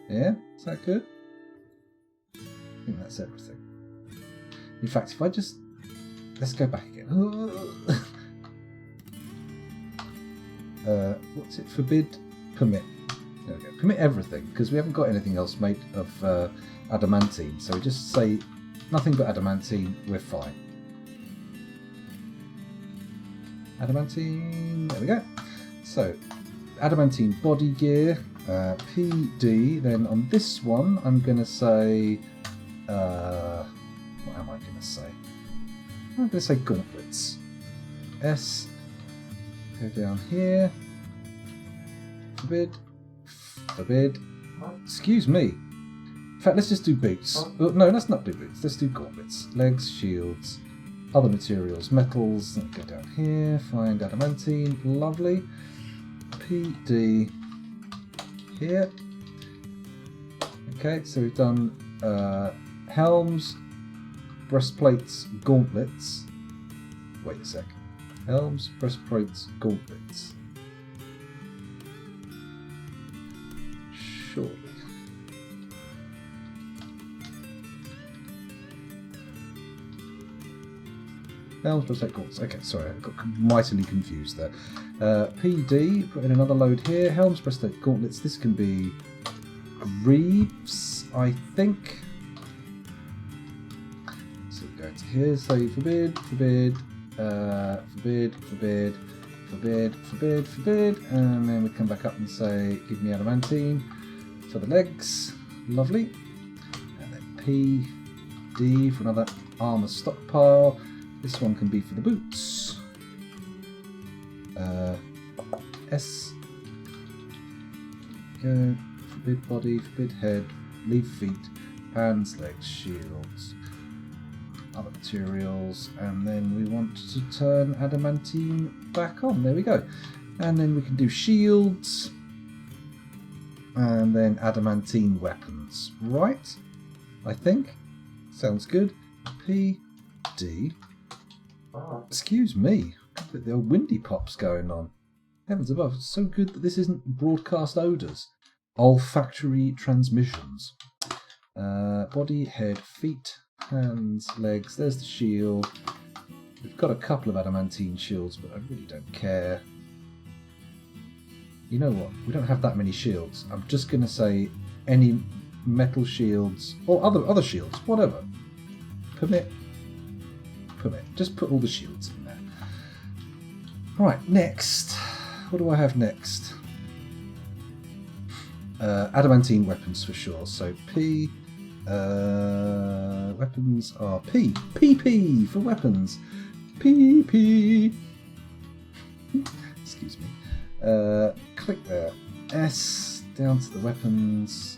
Yeah? Is that good? I think that's everything. In fact, if I just... Let's go back again. What's it? Forbid, permit. There we go. Permit everything, because we haven't got anything else made of adamantine. So we just say nothing but adamantine, we're fine. Adamantine, there we go. So, adamantine body gear, PD. Then on this one, I'm going to say, what am I going to say? I'm going to say gauntlets. S, go down here. Forbid, forbid. Excuse me. In fact, let's just do boots. Oh, no, let's not do boots. Let's do gauntlets. Legs, shields, other materials, metals. Let's go down here. Find adamantine. Lovely. PD here. Okay, so we've done helms, breastplates, gauntlets. Wait a sec. Helms, breastplates, gauntlets. Surely. Helms, breastplate, gauntlets. Okay, sorry, I got mightily confused there. PD, put in another load here. Helms, breastplate, gauntlets. This can be greaves, I think. So we go to here, say forbid, forbid, forbid, forbid, forbid, forbid, forbid, and then we come back up and say, give me adamantine for the legs. Lovely. And then PD for another armour stockpile. This one can be for the boots. S. Go. Forbid body, forbid head, leave feet, hands, legs, shields, other materials, and then we want to turn adamantine back on. There we go. And then we can do shields, and then adamantine weapons. Right? I think. Sounds good. P, D. Excuse me. There are windy pops going on. Heavens above, it's so good that this isn't broadcast odours. Olfactory transmissions. Body, head, feet, hands, legs. There's the shield. We've got a couple of adamantine shields, but I really don't care. You know what? We don't have that many shields. I'm just going to say any metal shields or other shields, whatever. Permit. Just put all the shields in there. Right, next. What do I have next? Adamantine weapons for sure. So P. Weapons are P. PP for weapons. PP. Excuse me. Click there. S down to the weapons.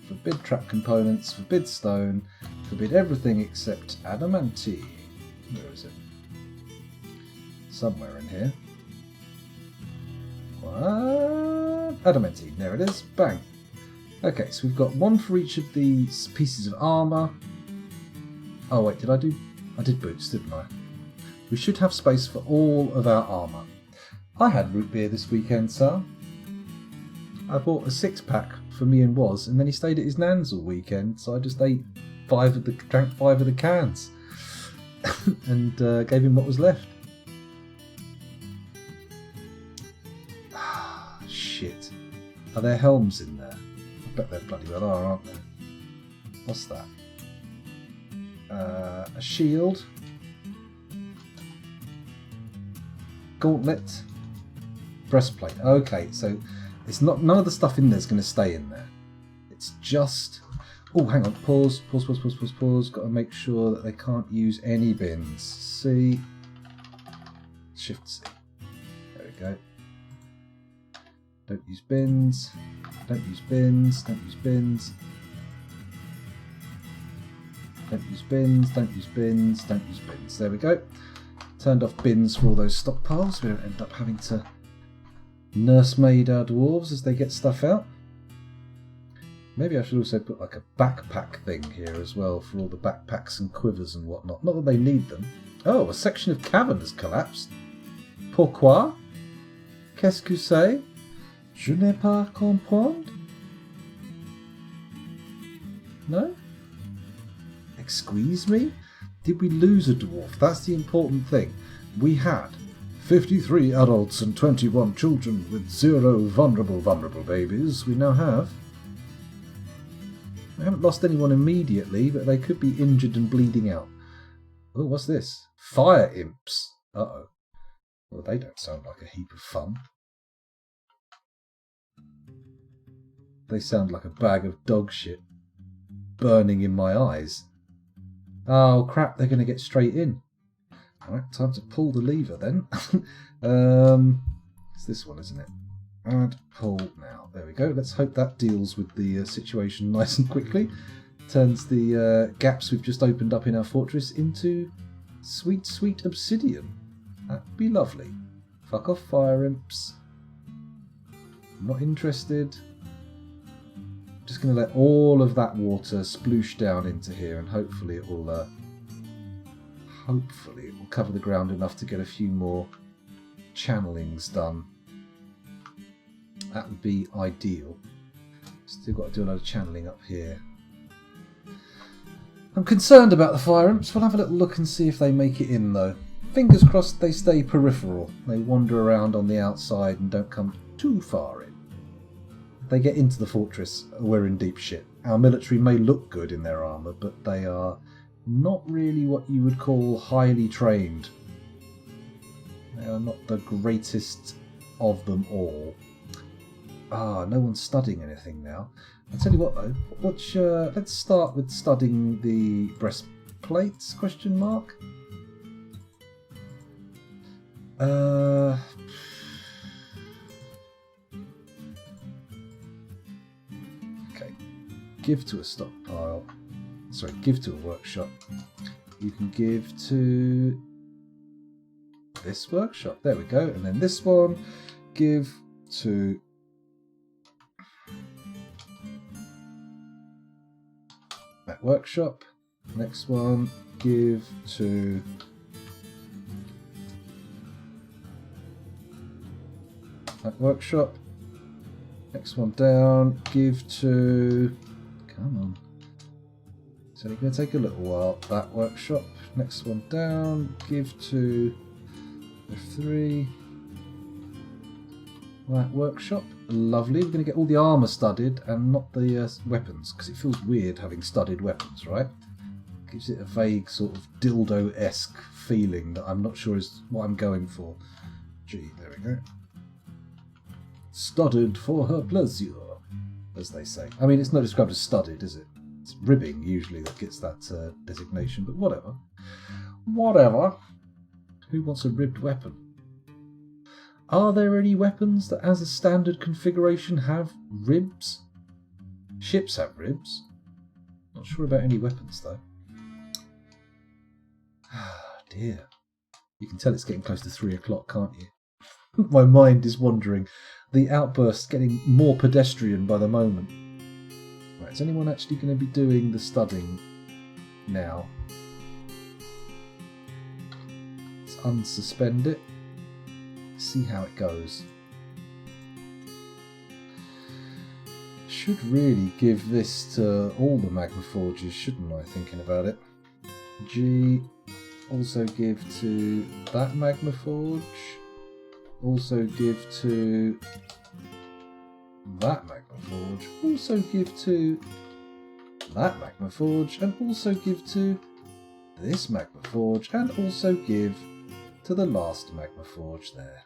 Forbid trap components. Forbid stone. Forbid everything except adamantine. Where is it? Somewhere in here. What? Adamantine. There it is. Bang. Okay, so we've got one for each of these pieces of armour. Oh wait, I did boots, didn't I? We should have space for all of our armour. I had root beer this weekend, sir. I bought a 6-pack for me and Woz, and then he stayed at his nan's all weekend, so I just drank 5 of the cans and gave him what was left. Shit. Are there helms in there? I bet there bloody well are, aren't there? What's that? A shield. Gauntlet. Breastplate. Okay, so it's not, none of the stuff in there is going to stay in there. It's just... Oh, hang on. Pause. Got to make sure that they can't use any bins. C. Shift C. There we go. Don't use bins. Don't use bins. Don't use bins. Don't use bins. Don't use bins. Don't use bins. There we go. Turned off bins for all those stockpiles. We don't end up having to nursemaid our dwarves as they get stuff out. Maybe I should also put like a backpack thing here as well for all the backpacks and quivers and whatnot. Not that they need them. Oh, a section of cavern has collapsed. Pourquoi? Qu'est-ce que c'est? Je n'ai pas comprendre. No? Excuse me? Did we lose a dwarf? That's the important thing. We had 53 adults and 21 children with 0 vulnerable babies. We now have... We haven't lost anyone immediately, but they could be injured and bleeding out. Oh, what's this? Fire imps. Uh-oh. Well, they don't sound like a heap of fun. They sound like a bag of dog shit burning in my eyes. Oh crap, they're going to get straight in. Alright, time to pull the lever then. It's this one, isn't it? And pull now. There we go. Let's hope that deals with the situation nice and quickly. Turns the gaps we've just opened up in our fortress into sweet, sweet obsidian. That'd be lovely. Fuck off, fire imps. Not interested. Just going to let all of that water sploosh down into here, and hopefully it will cover the ground enough to get a few more channelings done. That would be ideal. Still got to do a lot of channeling up here. I'm concerned about the fire imps. We'll have a little look and see if they make it in though. Fingers crossed they stay peripheral. They wander around on the outside and don't come too far in. If they get into the fortress, we're in deep shit. Our military may look good in their armour, but they are not really what you would call highly trained. They are not the greatest of them all. Ah, no one's studying anything now. I'll tell you what though, let's start with studying the breastplates, question mark. Okay, give to a stockpile. Sorry, give to a workshop. You can give to this workshop. There we go. And then this one, give to that workshop. Next one, give to that workshop. Next one down, give to... Come on. It's only going to take a little while. That workshop. Next one down, give to F3. Right, workshop. Lovely. We're going to get all the armour studded and not the weapons, because it feels weird having studded weapons, right? Gives it a vague sort of dildo-esque feeling that I'm not sure is what I'm going for. Gee, there we go. Studded for her pleasure, as they say. I mean, it's not described as studded, is it? It's ribbing usually that gets that designation, but whatever. Whatever. Who wants a ribbed weapon? Are there any weapons that, as a standard configuration, have ribs? Ships have ribs. Not sure about any weapons, though. Ah, dear. You can tell it's getting close to 3 o'clock, can't you? My mind is wandering. The outburst's getting more pedestrian by the moment. Right, is anyone actually going to be doing the studding now? Let's unsuspend it. See how it goes. Should really give this to all the Magma Forges, shouldn't I, thinking about it? G. Also give to that Magma Forge. Also give to that Magma Forge. Also give to that Magma Forge. And also give to this Magma Forge. And also give to the last Magma Forge there.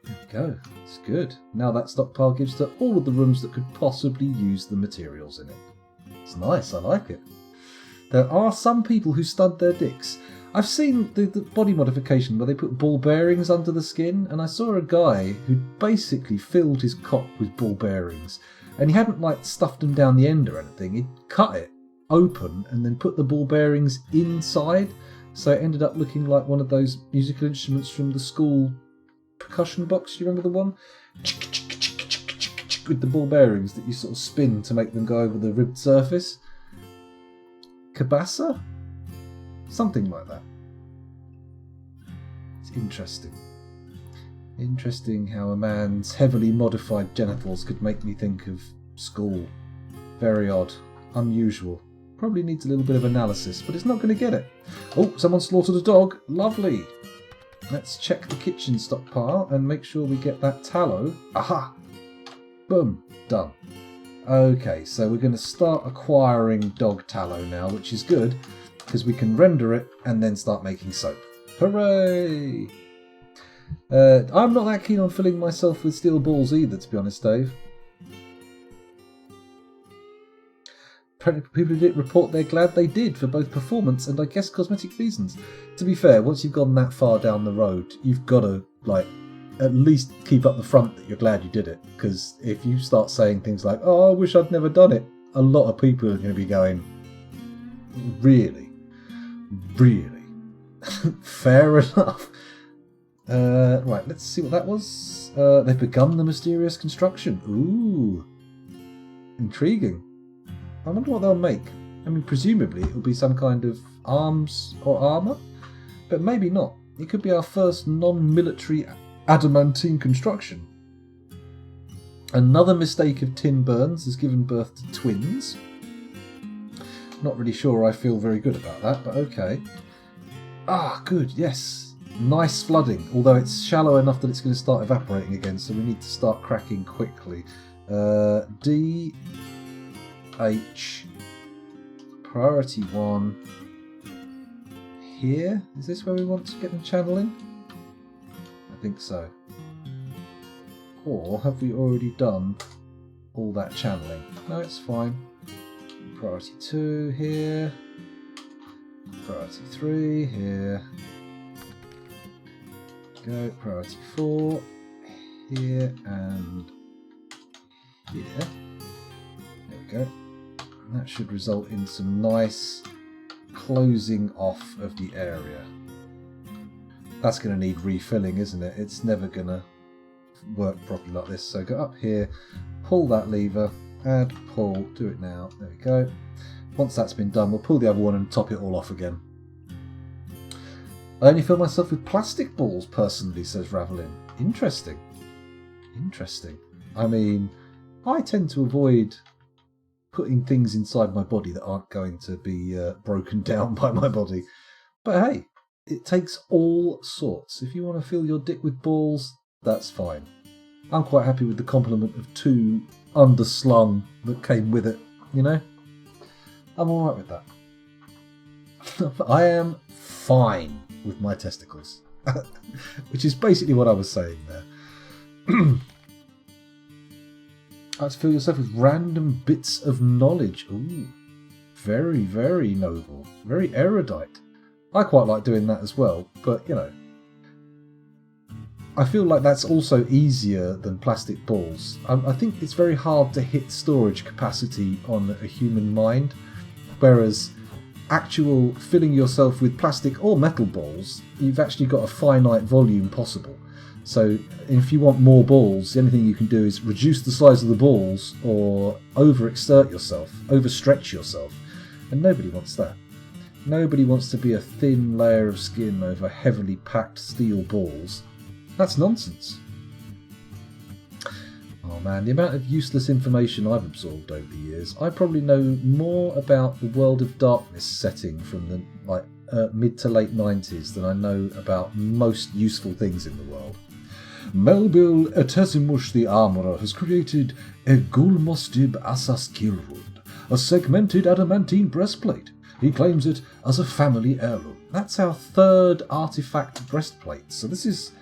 There we go. It's good. Now that stockpile gives to all of the rooms that could possibly use the materials in it. It's nice. I like it. There are some people who stud their dicks. I've seen the body modification where they put ball bearings under the skin, and I saw a guy who basically filled his cock with ball bearings, and he hadn't like stuffed them down the end or anything. He'd cut it open and then put the ball bearings inside, so it ended up looking like one of those musical instruments from the school percussion box. You remember the one? With the ball bearings that you sort of spin to make them go over the ribbed surface. Cabasa? Something like that. It's interesting. Interesting how a man's heavily modified genitals could make me think of school. Very odd. Unusual. Probably needs a little bit of analysis, but it's not going to get it. Oh, someone slaughtered a dog. Lovely. Let's check the kitchen stockpile and make sure we get that tallow. Aha! Boom. Done. Okay, so we're going to start acquiring dog tallow now, which is good, because we can render it and then start making soap. Hooray! I'm not that keen on filling myself with steel balls either, to be honest, Dave. Apparently people who didn't report they're glad they did, for both performance and I guess cosmetic reasons. To be fair, once you've gone that far down the road, you've got to, like, at least keep up the front that you're glad you did it, because if you start saying things like, oh, I wish I'd never done it, a lot of people are going to be going, really? Really? Fair enough. Right, let's see what that was. They've begun the mysterious construction. Ooh. Intriguing. I wonder what they'll make. I mean, presumably it will be some kind of arms or armour, but maybe not. It could be our first non-military adamantine construction. Another mistake of Tin Burns has given birth to twins. Not really sure I feel very good about that, but okay. Ah, good, yes. Nice flooding, although it's shallow enough that it's going to start evaporating again, so we need to start cracking quickly. D, H, priority 1. Here? Is this where we want to get them channeling? I think so. Or have we already done all that channeling? No, it's fine. Priority 2 here. Priority 3 here. Go. Priority 4 here and here. There we go. And that should result in some nice closing off of the area. That's going to need refilling, isn't it? It's never going to work properly like this. So go up here, pull that lever, add, pull, do it now. There we go. Once that's been done, we'll pull the other one and top it all off again. I only fill myself with plastic balls, personally, says Ravelin. Interesting. Interesting. I mean, I tend to avoid putting things inside my body that aren't going to be broken down by my body. But hey, it takes all sorts. If you want to fill your dick with balls, that's fine. I'm quite happy with the compliment of 2 underslung that came with it, you know? I'm alright with that. I am fine with my testicles. Which is basically what I was saying there. I like to fill yourself with random bits of knowledge. Ooh, very, very noble. Very erudite. I quite like doing that as well, but, you know, I feel like that's also easier than plastic balls. I think it's very hard to hit storage capacity on a human mind, whereas actual filling yourself with plastic or metal balls, you've actually got a finite volume possible. So if you want more balls, the only thing you can do is reduce the size of the balls or overexert yourself, overstretch yourself, and nobody wants that. Nobody wants to be a thin layer of skin over heavily packed steel balls. That's nonsense. Oh man, the amount of useless information I've absorbed over the years. I probably know more about the World of Darkness setting from the mid to late 90s than I know about most useful things in the world. Melbil Etesimush the Armourer has created a Gulmostib Asas Kilrud, a segmented adamantine breastplate. He claims it as a family heirloom. That's our 3rd artifact breastplate, so this is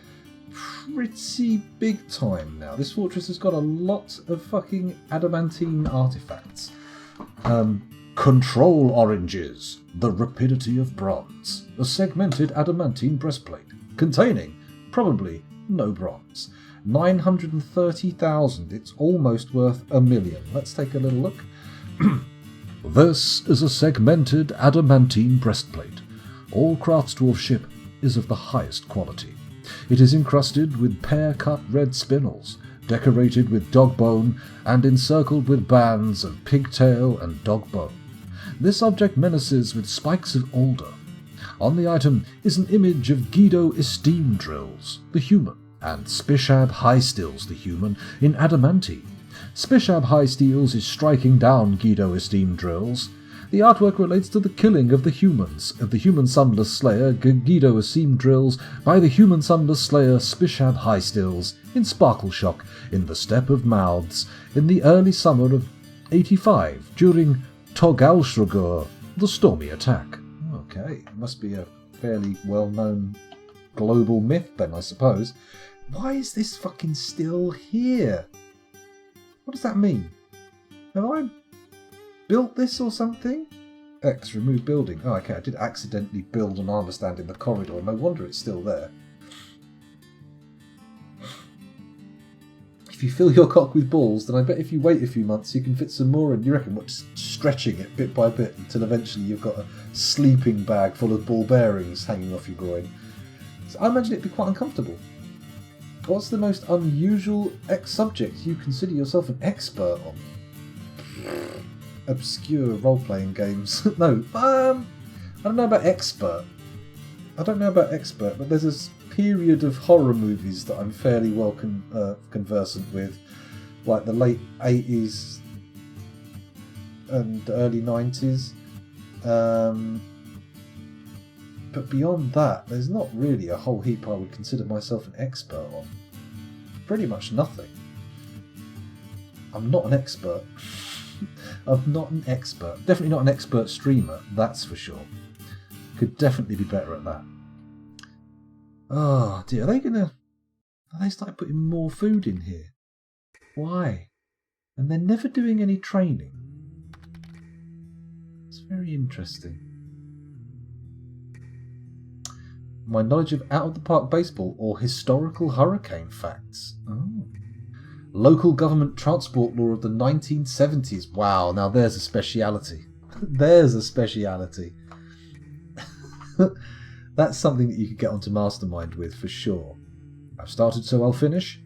pretty big time now. This fortress has got a lot of fucking adamantine artifacts. Control oranges, the rapidity of bronze, a segmented adamantine breastplate, containing, probably, no bronze. 930,000, it's almost worth $1 million. Let's take a little look. This is a segmented adamantine breastplate. All craftsdwarfship is of the highest quality. It is encrusted with pear-cut red spinels, decorated with dog bone, and encircled with bands of pigtail and dog bone. This object menaces with spikes of alder. On the item is an image of Guido Esteem Drills, the human, and Spishab Highstills, the human, in adamantine. Spishab Highstills is striking down Guido Esteem Drills. The artwork relates to the killing of the human sunless slayer Guido Esteem Drills by the human sunless slayer Spishab Highstills in Sparkleshock in the Steppe of Mouths in the early summer of 85 during Togalshrugur, the stormy attack. Okay, must be a fairly well-known global myth then, I suppose. Why is this fucking still here? What does that mean? Have I built this or something? X, remove building. Oh, okay, I did accidentally build an armour stand in the corridor. No wonder it's still there. If you fill your cock with balls, then I bet if you wait a few months you can fit some more in. You reckon what, just stretching it bit by bit until eventually you've got a sleeping bag full of ball bearings hanging off your groin. So I imagine it'd be quite uncomfortable. What's the most unusual subject you consider yourself an expert on? Obscure role-playing games. No, I don't know about expert. But there's this period of horror movies that I'm fairly well conversant with, like the late 80s and early 90s. But beyond that, there's not really a whole heap I would consider myself an expert on. Pretty much nothing. I'm not an expert. I'm not an expert. Definitely not an expert streamer, that's for sure. Could definitely be better at that. Oh dear, are they starting putting more food in here? Why? And they're never doing any training. It's very interesting. My knowledge of out-of-the-park baseball or historical hurricane facts. Oh. Local government transport law of the 1970s. Wow, now there's a speciality. There's a speciality. That's something that you could get onto Mastermind with for sure. I've started, so I'll finish.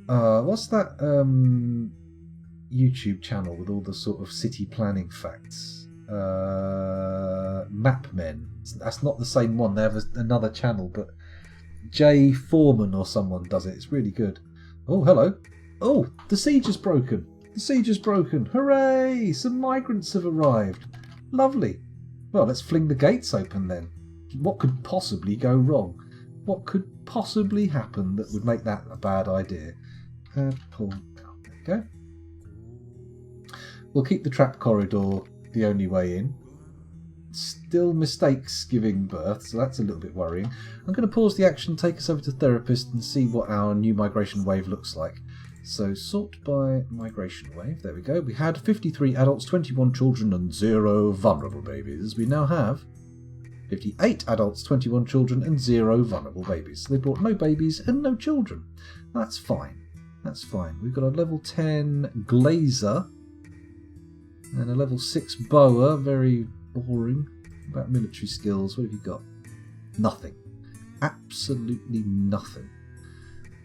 What's that YouTube channel with all the sort of city planning facts? Map Men. That's not the same one. They have another channel, but Jay Foreman or someone does it. It's really good. Oh, hello. Oh, the siege is broken. The siege is broken. Hooray! Some migrants have arrived. Lovely. Well, let's fling the gates open then. What could possibly go wrong? what could possibly happen that would make that a bad idea. Pull down. There we go. We'll keep the trap corridor the only way in. Still mistakes giving birth, so that's a little bit worrying. I'm going to pause the action, take us over to therapist, and see what our new migration wave looks like. So sort by migration wave. There we go. We had 53 adults, 21 children, and 0 vulnerable babies. We now have 58 adults, 21 children, and 0 vulnerable babies. So they brought no babies and no children. That's fine. That's fine. We've got a level 10 glazer and a level 6 boa. Very boring. About military skills. What have you got? Nothing. Absolutely nothing.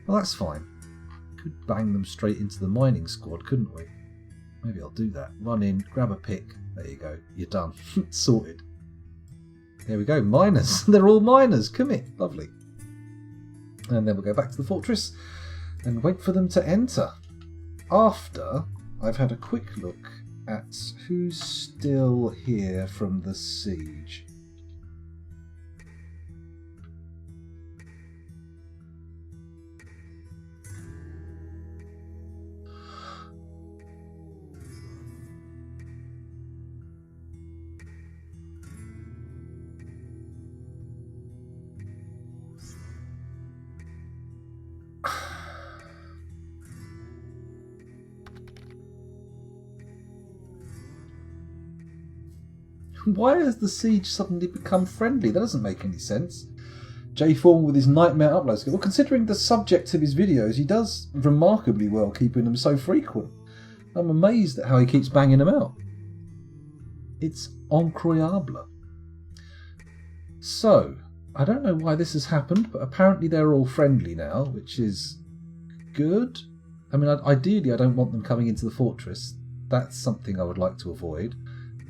Well, that's fine. Could bang them straight into the mining squad, couldn't we? Maybe I'll do that. Run in, grab a pick. There you go. You're done. Sorted. There we go. Miners. They're all miners. Come here. Lovely. And then we'll go back to the fortress and wait for them to enter. After I've had a quick look at who's still here from the siege. Why has the siege suddenly become friendly? That doesn't make any sense. J Form with his nightmare uploads. Well, considering the subject of his videos, he does remarkably well keeping them so frequent. I'm amazed at how he keeps banging them out. It's incroyable. So, I don't know why this has happened, but apparently they're all friendly now, which is good. I mean, ideally I don't want them coming into the fortress. That's something I would like to avoid.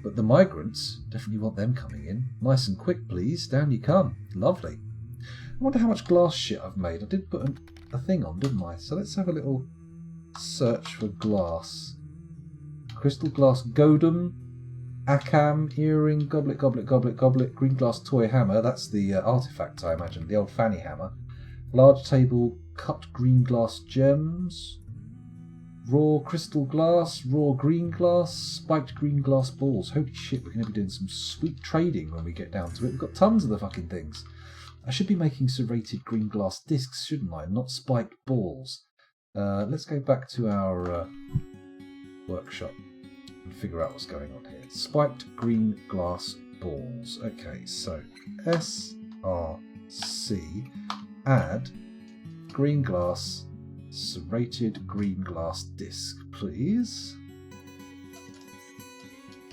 But the migrants, definitely want them coming in. Nice and quick, please. Down you come. Lovely. I wonder how much glass shit I've made. I did put a thing on, didn't I? So let's have a little search for glass. Crystal glass godum, akam, earring, goblet, goblet, goblet, goblet, green glass toy hammer. That's the artifact, I imagine. The old fanny hammer. Large table, cut green glass gems. Raw crystal glass, raw green glass, spiked green glass balls. Holy shit, we're going to be doing some sweet trading when we get down to it. We've got tons of the fucking things. I should be making serrated green glass discs, shouldn't I? Not spiked balls. Let's go back to our workshop and figure out what's going on here. Spiked green glass balls. Okay, so SRC, add green glass, serrated green glass disc, please.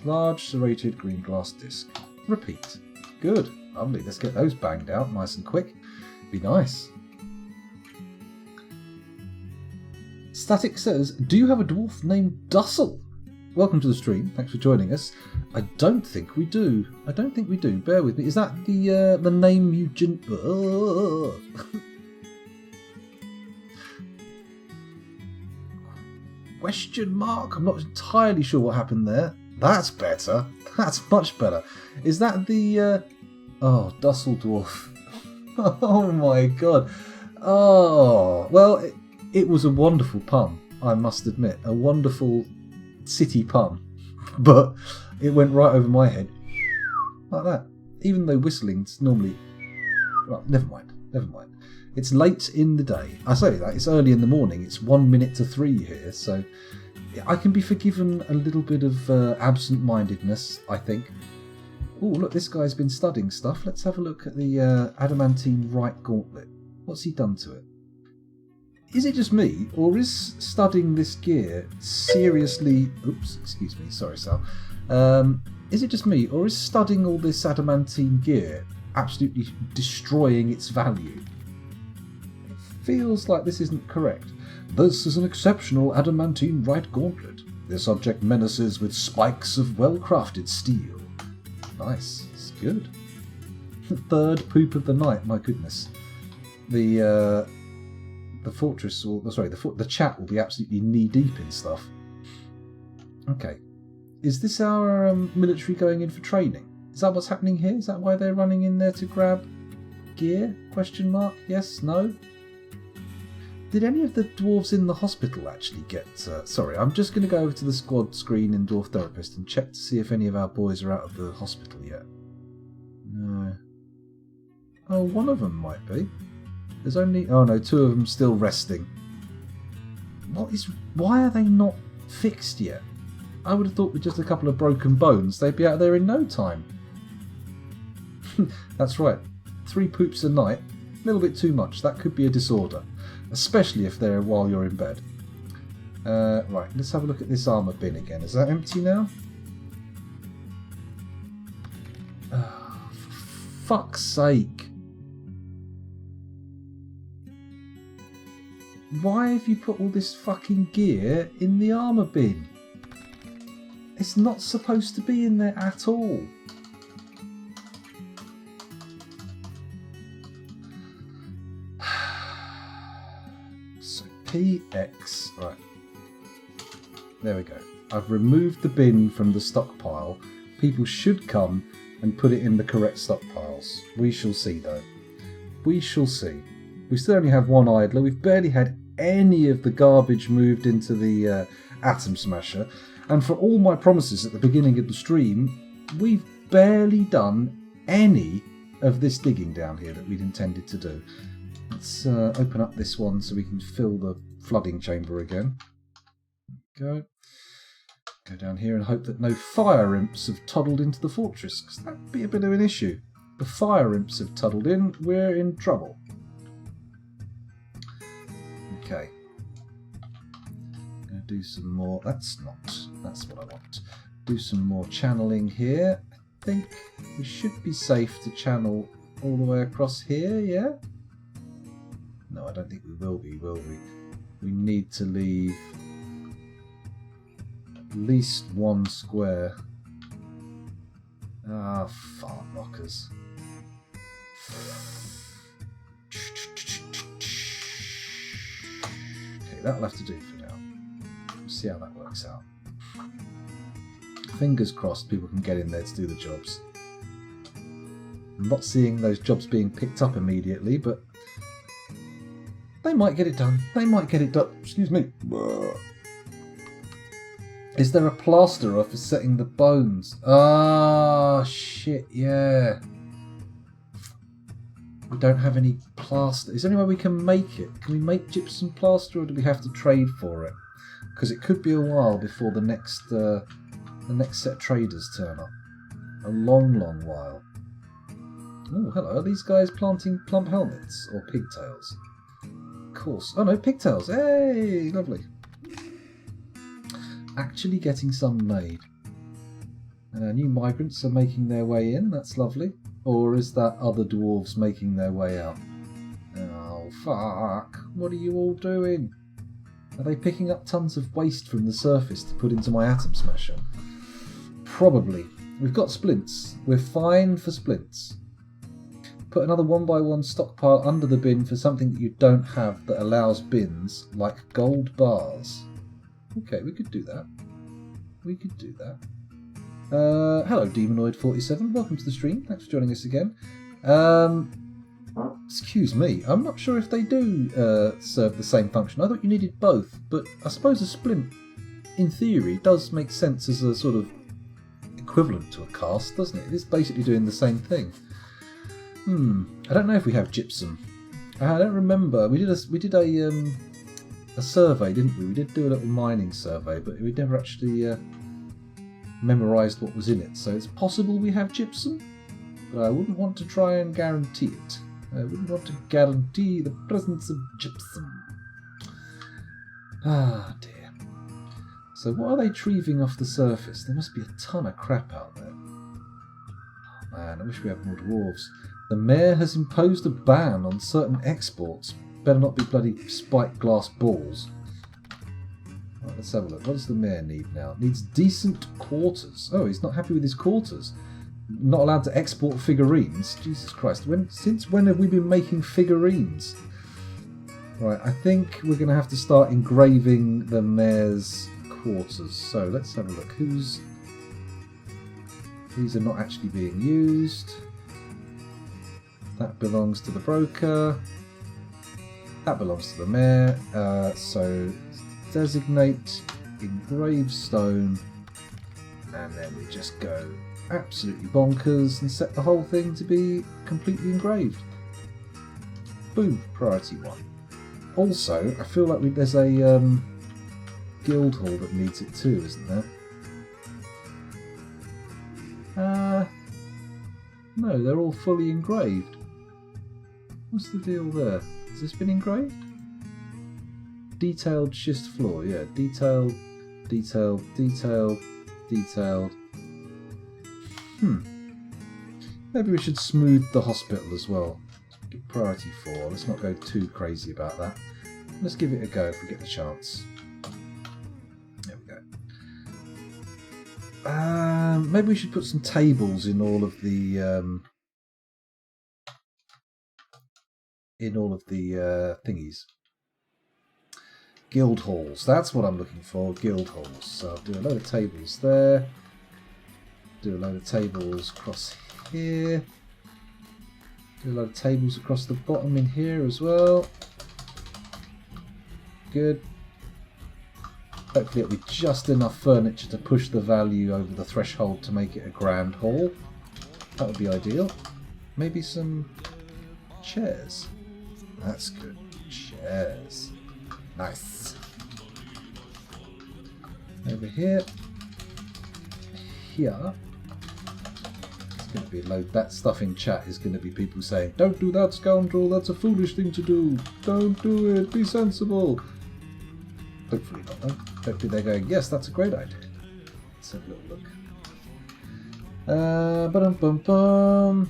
Large serrated green glass disc. Repeat. Good. Lovely. Let's get those banged out nice and quick. Be nice. Static says, do you have a dwarf named Dussel? Welcome to the stream. Thanks for joining us. I don't think we do. I don't think we do. Bear with me. Is that the name you... Question mark? I'm not entirely sure what happened there. That's better. That's much better. Is that the... Oh, Dusseldorf. Oh my god. Oh, well, it was a wonderful pun, I must admit. A wonderful city pun. But it went right over my head. Like that. Even though whistling's normally... Well, never mind. Never mind. It's late in the day. I say that, it's early in the morning. It's 1 minute to 3 here, so I can be forgiven a little bit of absent-mindedness, I think. Oh, look, this guy's been studying stuff. Let's have a look at the adamantine right gauntlet. What's he done to it? Is it just me, or is studying this gear seriously... Oops, excuse me, sorry, Sal. Is it just me, or is studying all this adamantine gear absolutely destroying its value? Feels like this isn't correct. This is an exceptional adamantine right gauntlet. This object menaces with spikes of well-crafted steel. Nice. It's good. Third poop of the night, my goodness. The fortress, or sorry, the chat will be absolutely knee-deep in stuff. Okay. Is this our military going in for training? Is that what's happening here? Is that why they're running in there to grab gear? Question mark. Yes, no? Did any of the dwarves in the hospital actually get... sorry, I'm just going to go over to the squad screen in Dwarf Therapist and check to see if any of our boys are out of the hospital yet. No. Oh, one of them might be. There's only... Oh no, two of them still resting. Why are they not fixed yet? I would have thought with just a couple of broken bones they'd be out there in no time. That's right. 3 poops a night. A little bit too much. That could be a disorder. Especially if they're while you're in bed. Right, let's have a look at this armour bin again. Is that empty now? Oh, for fuck's sake. Why have you put all this fucking gear in the armour bin? It's not supposed to be in there at all. So PX, right. There we go. I've removed the bin from the stockpile. People should come and put it in the correct stockpiles. We shall see though. We shall see. We still only have one idler. We've barely had any of the garbage moved into the Atom Smasher. And for all my promises at the beginning of the stream, we've barely done any of this digging down here that we'd intended to do. Let's open up this one so we can fill the flooding chamber again. Go down here and hope that no fire imps have toddled into the fortress, because that'd be a bit of an issue. The fire imps have toddled in, we're in trouble. Okay. Gonna do some more. That's what I want. Do some more channeling here. I think we should be safe to channel all the way across here, yeah? No, I don't think we will be, will we? We need to leave at least one square. Ah, fart knockers. Okay, that'll have to do for now. We'll see how that works out. Fingers crossed people can get in there to do the jobs. I'm not seeing those jobs being picked up immediately, but they might get it done. They might get it done. Excuse me. Is there a plasterer for setting the bones? Ah, shit, yeah. We don't have any plaster. Is there any way we can make it? Can we make gypsum plaster, or do we have to trade for it? Because it could be a while before the next set of traders turn up. A long, long while. Oh, hello. Are these guys planting plump helmets or pigtails? Of course. Oh no, pigtails. Hey, lovely. Actually getting some made. And our new migrants are making their way in. That's lovely. Or is that other dwarves making their way out? Oh, fuck. What are you all doing? Are they picking up tons of waste from the surface to put into my Atom Smasher? Probably. We've got splints. We're fine for splints. Put another 1x1 stockpile under the bin for something that you don't have that allows bins, like gold bars. Okay, we could do that. We could do that. Hello, Demonoid47. Welcome to the stream. Thanks for joining us again. Excuse me. I'm not sure if they do serve the same function. I thought you needed both, but I suppose a splint, in theory, does make sense as a sort of equivalent to a cast, doesn't it? It is basically doing the same thing. I don't know if we have gypsum. I don't remember. We did a survey, didn't we? We did do a little mining survey, but we never actually memorised what was in it. So it's possible we have gypsum, but I wouldn't want to try and guarantee it. I wouldn't want to guarantee the presence of gypsum. Ah, dear. So what are they retrieving off the surface? There must be a ton of crap out there. Oh man, I wish we had more dwarves. The mayor has imposed a ban on certain exports. Better not be bloody spiked glass balls. Right, let's have a look. What does the mayor need now? Needs decent quarters. Oh, he's not happy with his quarters. Not allowed to export figurines. Jesus Christ. Since when have we been making figurines? Right, I think we're going to have to start engraving the mayor's quarters. So let's have a look. These are not actually being used. That belongs to the broker. That belongs to the mayor. So designate engraved stone, and then we just go absolutely bonkers and set the whole thing to be completely engraved. Boom, priority 1. Also, I feel like there's a guild hall that needs it too, isn't there? No, they're all fully engraved. What's the deal there? Has this been engraved? Detailed schist floor, yeah. Detailed, detailed, detailed, detailed. Maybe we should smooth the hospital as well. Get priority 4. Let's not go too crazy about that. Let's give it a go if we get the chance. There we go. Maybe we should put some tables in all of the thingies. Guild halls. That's what I'm looking for. Guild halls. So I'll do a load of tables there. Do a load of tables across here. Do a load of tables across the bottom in here as well. Good. Hopefully it'll be just enough furniture to push the value over the threshold to make it a grand hall. That would be ideal. Maybe some chairs. That's good. Chairs. Nice. Over here. Here. It's going to be a load. That stuff in chat is going to be people saying, "Don't do that, scoundrel. That's a foolish thing to do. Don't do it. Be sensible." Hopefully not, though. Hopefully they're going, "Yes, that's a great idea." Let's have a little look. Ba-dum-bum-bum.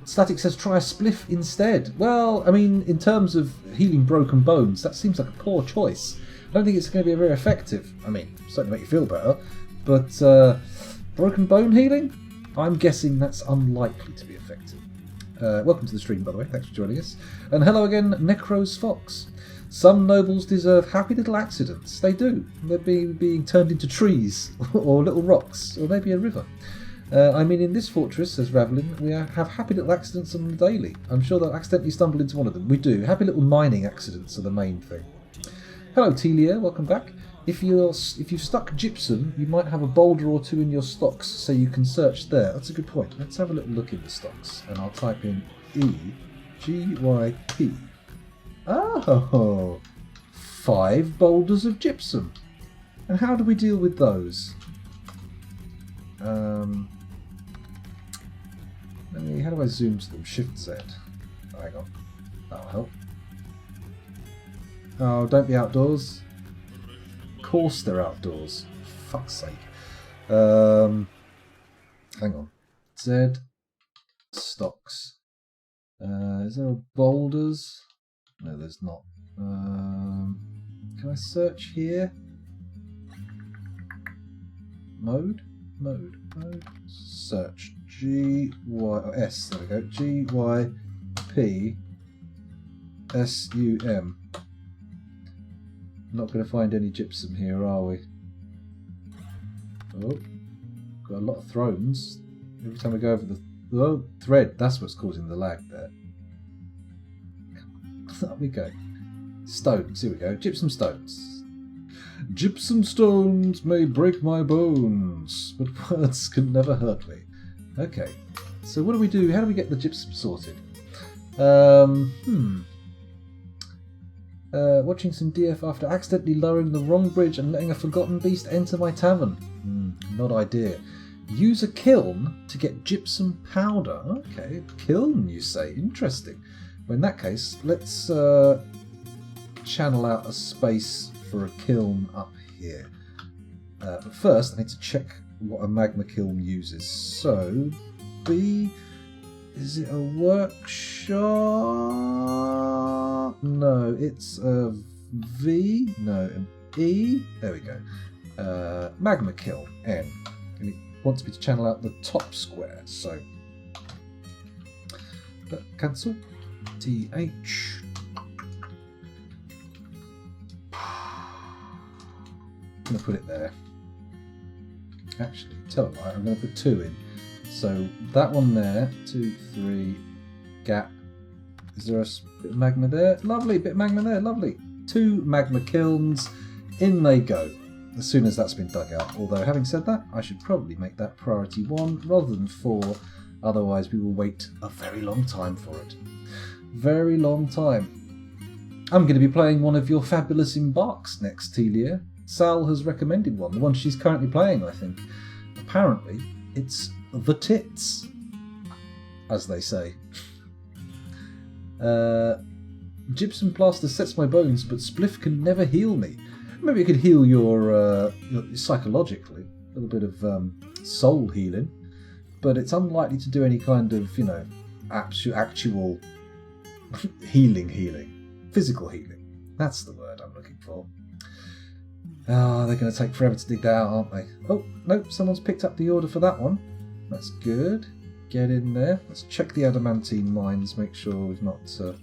Static says try a spliff instead. Well, I mean, in terms of healing broken bones, that seems like a poor choice. I don't think it's going to be very effective. I mean, certainly make you feel better. But broken bone healing? I'm guessing that's unlikely to be effective. Welcome to the stream, by the way. Thanks for joining us. And hello again, Necros Fox. Some nobles deserve happy little accidents. They do. They're being turned into trees, or little rocks, or maybe a river. I mean, in this fortress, says Ravelin, we have happy little accidents on the daily. I'm sure they'll accidentally stumble into one of them. We do. Happy little mining accidents are the main thing. Hello, Telia. Welcome back. If you've stuck gypsum, you might have a boulder or two in your stocks, so you can search there. That's a good point. Let's have a little look in the stocks, and I'll type in EGYP. Oh, 5 boulders of gypsum. And how do we deal with those? How do I zoom to them? Shift Z. Hang on. That'll help. Oh, don't be outdoors. Of course they're outdoors. For fuck's sake. Hang on. Z. Stocks. Is there a boulders? No, there's not. Can I search here? Mode? Mode. Search. S. There we go. GYPSUM. Not going to find any gypsum here, are we? Oh, got a lot of thrones. Every time we go over the thread, that's what's causing the lag there. There we go. Stones. Here we go. Gypsum stones. Gypsum stones may break my bones, but words can never hurt me. Okay. So what do we do? How do we get the gypsum sorted? Watching some DF after accidentally lowering the wrong bridge and letting a forgotten beast enter my tavern. Not ideal. Use a kiln to get gypsum powder. Okay, kiln, you say. Interesting. Well, in that case, let's channel out a space for a kiln up here. But first, I need to check what a magma kiln uses. So, B... Is it a workshop? No, it's a V. No, an E. There we go. Magma kiln, N. And it wants me to channel out the top square. So, cancel. TH. I'm going to put it there. Actually, tell me, I'm going to put 2 in. So that one there, 2, 3, gap. Is there a bit of magma there? Lovely, bit of magma there, lovely. 2 magma kilns, in they go, as soon as that's been dug out. Although, having said that, I should probably make that priority 1 rather than 4, otherwise we will wait a very long time for it. Very long time. I'm going to be playing one of your fabulous embarks next, Telia. Sal has recommended one, the one she's currently playing, I think. Apparently, it's the tits, as they say. Gypsum plaster sets my bones, but spliff can never heal me. Maybe it could heal your psychologically, a little bit of soul healing, but it's unlikely to do any kind of, actual healing, physical healing. That's the word I'm looking for. Ah, they're going to take forever to dig that out, aren't they? Oh, nope, someone's picked up the order for that one. That's good. Get in there. Let's check the adamantine mines, make sure we've not got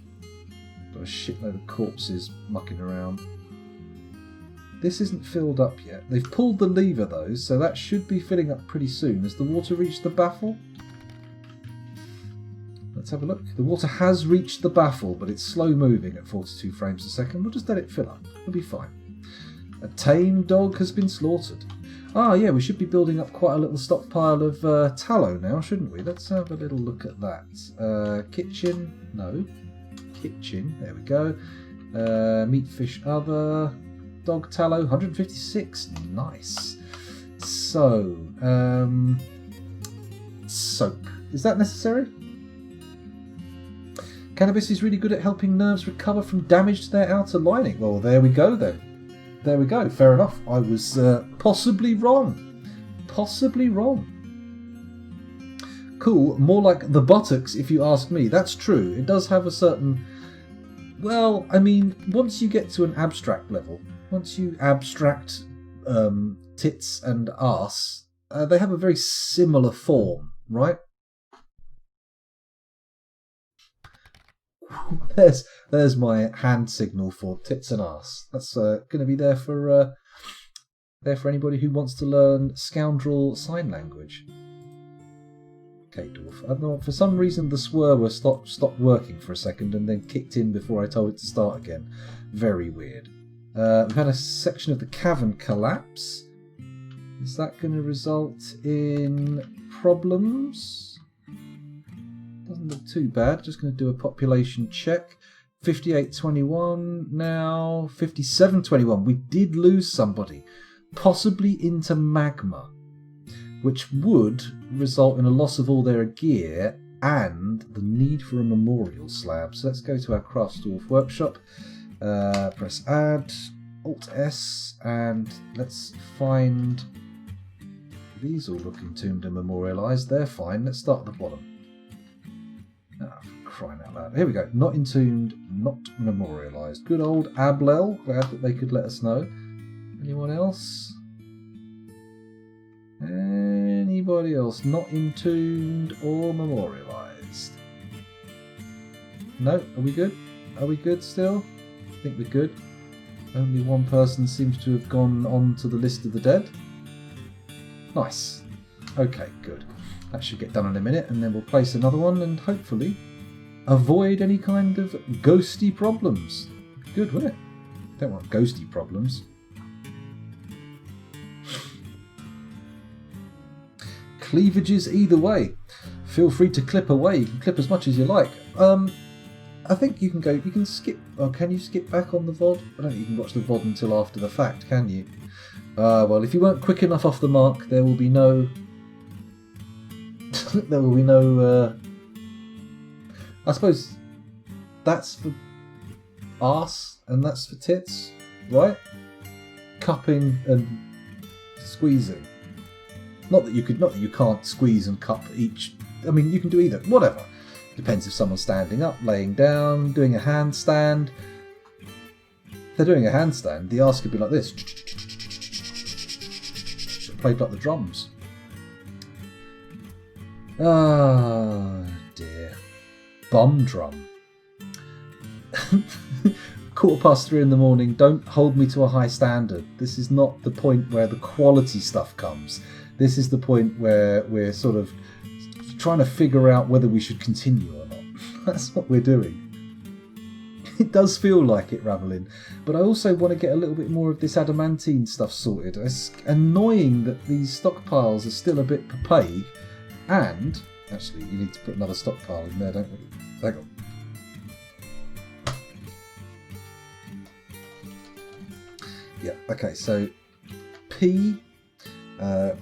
a shitload of corpses mucking around. This isn't filled up yet. They've pulled the lever though, so that should be filling up pretty soon. Has the water reached the baffle? Let's have a look. The water has reached the baffle, but it's slow moving at 42 frames a second. We'll just let it fill up. It'll be fine. A tame dog has been slaughtered. Ah, yeah, we should be building up quite a little stockpile of tallow now, shouldn't we? Let's have a little look at that. Kitchen, no. Kitchen, there we go. Meat, fish, other. Dog tallow, 156. Nice. So, soap. Is that necessary? Cannabis is really good at helping nerves recover from damage to their outer lining. Well, there we go then. There we go. Fair enough. I was possibly wrong. Possibly wrong. Cool. More like the buttocks, if you ask me. That's true. It does have a certain... Well, I mean, once you get to an abstract level, once you abstract tits and arse, they have a very similar form, right? There's my hand signal for tits and arse. That's going to be there for anybody who wants to learn scoundrel sign language. Okay, Dwarf. I don't know, for some reason the swerver stopped working for a second and then kicked in before I told it to start again. Very weird. We've had a section of the cavern collapse. Is that going to result in problems? Doesn't look too bad. Just going to do a population check. 5821 now. 5721. We did lose somebody. Possibly into magma, which would result in a loss of all their gear and the need for a memorial slab. So let's go to our Craftsdwarf workshop. Press add, Alt S, and let's find... These all look entombed and memorialised. They're fine. Let's start at the bottom. Ah, for crying out loud. Here we go. Not entombed, not memorialised. Good old Ablel. Glad that they could let us know. Anyone else? Anybody else? Not entombed or memorialised? No? Are we good? Are we good still? I think we're good. Only one person seems to have gone on to the list of the dead. Nice. Okay, good. That should get done in a minute, and then we'll place another one and hopefully avoid any kind of ghosty problems. Good, wouldn't it? Don't want ghosty problems. Cleavages either way. Feel free to clip away. You can clip as much as you like. I think you can go. You can skip. Oh, can you skip back on the VOD? I don't think you can watch the VOD until after the fact, can you? Well, if you weren't quick enough off the mark, there will be no. There will be no. I suppose that's for arse and that's for tits, right? Cupping and squeezing. Not that you can't squeeze and cup each. I mean, you can do either. Whatever. Depends if someone's standing up, laying down, doing a handstand. If they're doing a handstand, the arse could be like this. Played like the drums. Ah, dear. Bum drum. 3:15 in the morning. Don't hold me to a high standard. This is not the point where the quality stuff comes. This is the point where we're sort of trying to figure out whether we should continue or not. That's what we're doing. It does feel like it, Ravelin, but I also want to get a little bit more of this adamantine stuff sorted. It's annoying that these stockpiles are still a bit plague, and actually you need to put another stockpile in there, don't we? Hang on. Yeah, okay, so P,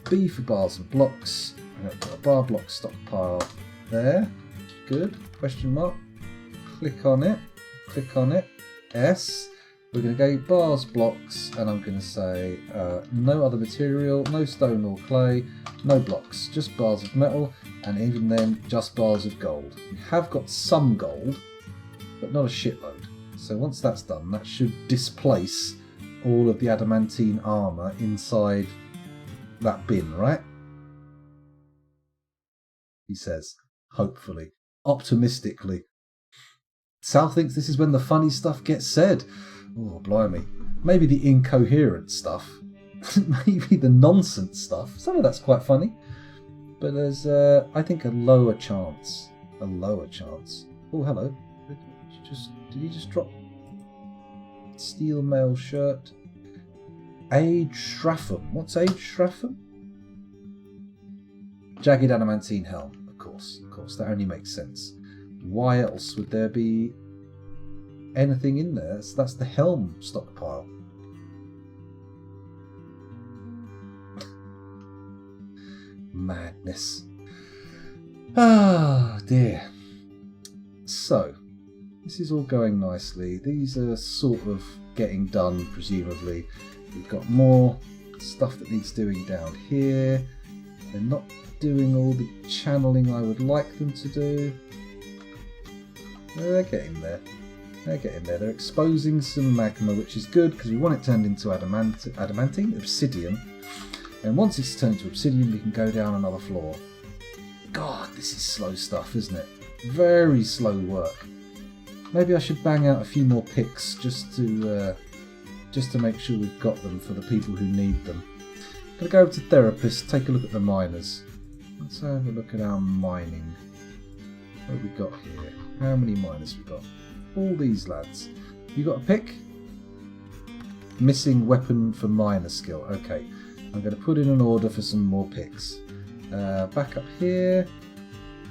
B for bars and blocks. I'm going to put a bar block stockpile there. Good. Question mark. Click on it. Click on it. S. We're going to go bars, blocks, and I'm going to say no other material, no stone or clay, no blocks, just bars of metal, and even then, just bars of gold. We have got some gold, but not a shitload. So once that's done, that should displace all of the adamantine armour inside that bin, right? He says, hopefully, optimistically. Sal thinks this is when the funny stuff gets said. Oh, blimey. Maybe the incoherent stuff. Maybe the nonsense stuff. Some of that's quite funny. But there's, I think, a lower chance. A lower chance. Oh, hello. Did you just drop steel mail shirt? Age Shraffam. What's Age Shraffam? Jagged adamantine helm. Of course. That only makes sense. Why else would there be anything in there? So that's the helm stockpile. Madness. Ah, dear. So, this is all going nicely. These are sort of getting done, presumably. We've got more stuff that needs doing down here. They're not doing all the channeling I would like them to do. They're getting there. They're exposing some magma, which is good because we want it turned into adamantine, obsidian. And once it's turned into obsidian, we can go down another floor. God, this is slow stuff, isn't it? Very slow work. Maybe I should bang out a few more picks just to make sure we've got them for the people who need them. Gonna go over to therapist, take a look at the miners. Let's have a look at our mining. What have we got here? How many miners we got? All these lads. You got a pick? Missing weapon for miner skill. Okay, I'm going to put in an order for some more picks. Back up here.